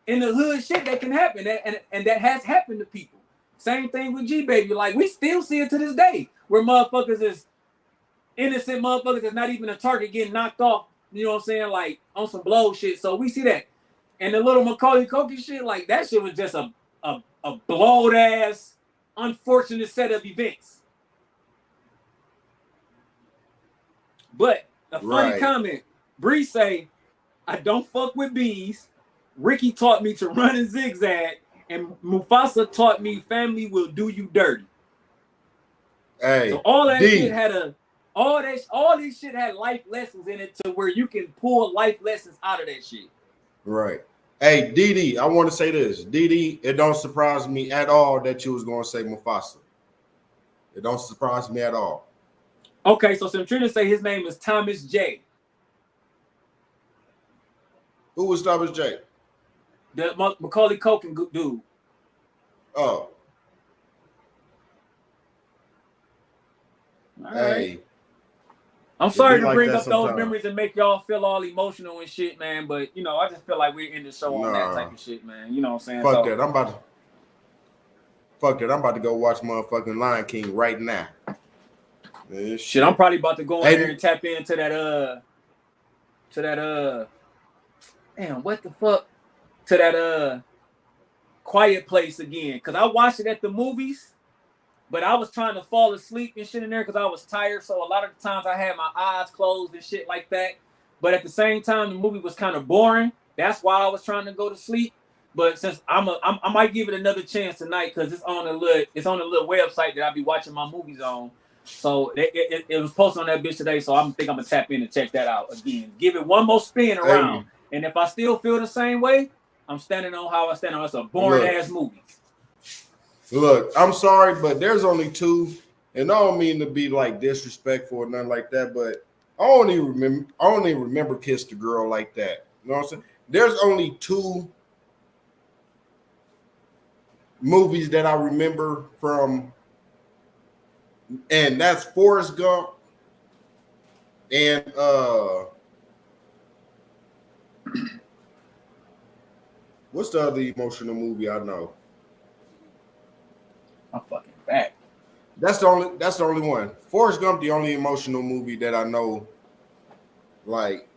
in the hood shit that can happen. And that has happened to people. Same thing with G Baby. Like, we still see it to this day where motherfuckers is innocent motherfuckers that's not even a target getting knocked off, you know what I'm saying? Like, on some blow shit. So we see that. And the little Macaulay Culkin shit, like, that shit was just a blowed ass, unfortunate set of events. But a funny comment, Bree say, I don't fuck with bees. Ricky taught me to run and zigzag, and Mufasa taught me family will do you dirty. Hey, so all that shit had all this shit had life lessons in it to where you can pull life lessons out of that shit. Right. Hey, Didi, I want to say this. Didi, it don't surprise me at all that you was going to say Mufasa. It don't surprise me at all. Okay, so Centrina say his name is Thomas J. Who was Thomas J? The Macaulay Culkin dude. Oh. All right. I'm sorry to bring up those memories and make y'all feel all emotional and shit, man. But, you know, I just feel like we're in the show on that type of shit, man. You know what I'm saying? Fuck that. I'm about to go watch motherfucking Lion King right now. Shit, I'm probably about to go in there and tap into that, damn, what the fuck? To that, Quiet Place again. Because I watched it at the movies. But I was trying to fall asleep and shit in there because I was tired. So a lot of the times I had my eyes closed and shit like that. But at the same time, the movie was kind of boring. That's why I was trying to go to sleep. But since I might give it another chance tonight because it's on a little website that I be watching my movies on. So it was posted on that bitch today. So I think I'm gonna tap in and check that out again. Give it one more spin around, and if I still feel the same way, I'm standing on how I stand on. It's a boring ass movie. Look, I'm sorry, but there's only two, and I don't mean to be like disrespectful or nothing like that, but I only remember Kiss the Girl like that. You know what I'm saying? There's only two movies that I remember from, and that's Forrest Gump and what's the other emotional movie I know? I'm fucking back. That's the only one. Forrest Gump, the only emotional movie that I know, like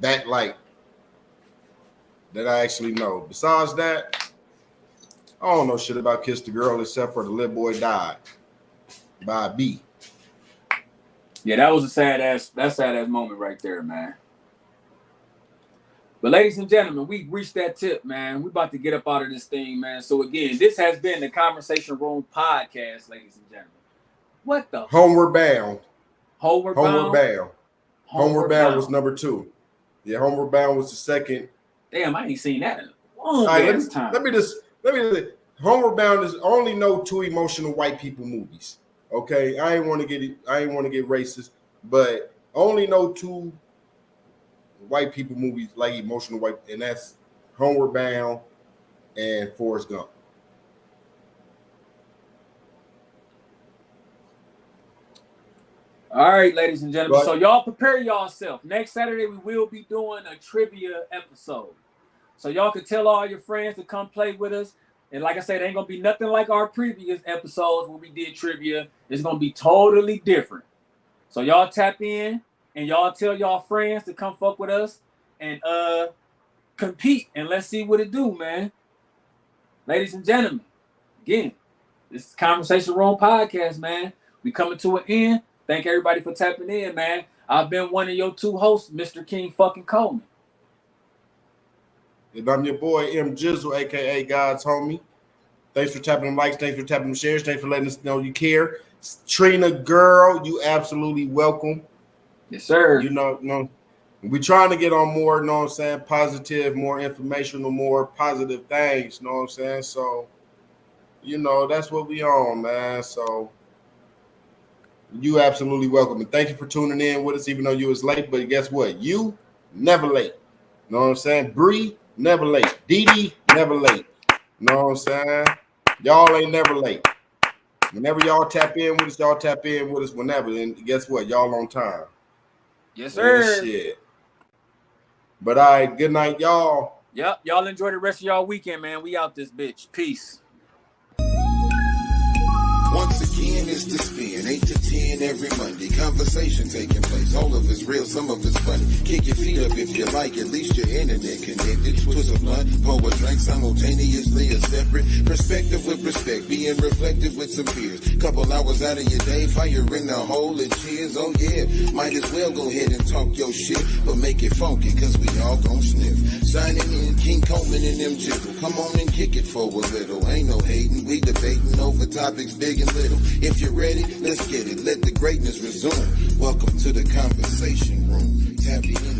that I actually know. Besides that, I don't know shit about Kiss the Girl except for the little boy died by a bee. Yeah, that was a sad ass moment right there, man. But ladies and gentlemen, we reached that tip, man. We about to get up out of this thing, man. So again, this has been the Conversation Room podcast, ladies and gentlemen. What the Homeward Bound. Homeward Bound Was number 2. Yeah, Homeward Bound was the second. Damn, I ain't seen that in a long time. Let me just Homeward Bound is only know 2 emotional white people movies. Okay, I ain't want to get racist, but only know 2 white people movies like emotional white, and that's Homeward Bound and Forrest Gump. All right, ladies and gentlemen. So y'all prepare yourself. Next Saturday we will be doing a trivia episode. So y'all can tell all your friends to come play with us. And like I said, it ain't gonna be nothing like our previous episodes when we did trivia. It's gonna be totally different. So y'all tap in and y'all tell y'all friends to come fuck with us and compete, and let's see what it do, man. Ladies and gentlemen, again, this is Conversation Room podcast, man. We coming to an end. Thank everybody for tapping in, man. I've been one of your 2 hosts, Mr. King fucking Coleman. And I'm your boy M Gizzle, aka God's homie. Thanks for tapping them likes, thanks for tapping them shares, thanks for letting us know you care. Trina girl, you absolutely welcome. Yes, sir. You know, we're trying to get on more, you know what I'm saying, positive, more informational, more positive things, you know what I'm saying? So, you know, that's what we on, man. So you absolutely welcome. And thank you for tuning in with us, even though you was late. But guess what? You never late. You know what I'm saying? Bree, never late. Didi, never late. You know what I'm saying? Y'all ain't never late. Whenever y'all tap in with us, y'all tap in with us whenever. And guess what? Y'all on time. Yes, sir. Shit. But all right, good night, y'all. Yep. Y'all enjoy the rest of y'all weekend, man. We out this bitch. Peace. Once again, is the spin, 8 to 10 every Monday. Conversation taking place, all of it's real, some of it's funny. Kick your feet up if you like, at least your internet connected. Twist a blunt, pour a drink simultaneously, a separate perspective with respect, being reflective with some fears. Couple hours out of your day, fire in the hole and cheers. Oh yeah, might as well go ahead and talk your shit, but make it funky, cause we all gon' sniff. Signing in King Coleman and them Gizzle. Come on and kick it for a little. Ain't no hating, we debating over topics big and little. If you're ready, let's get it. Let the greatness resume. Welcome to the conversation room. Tapin.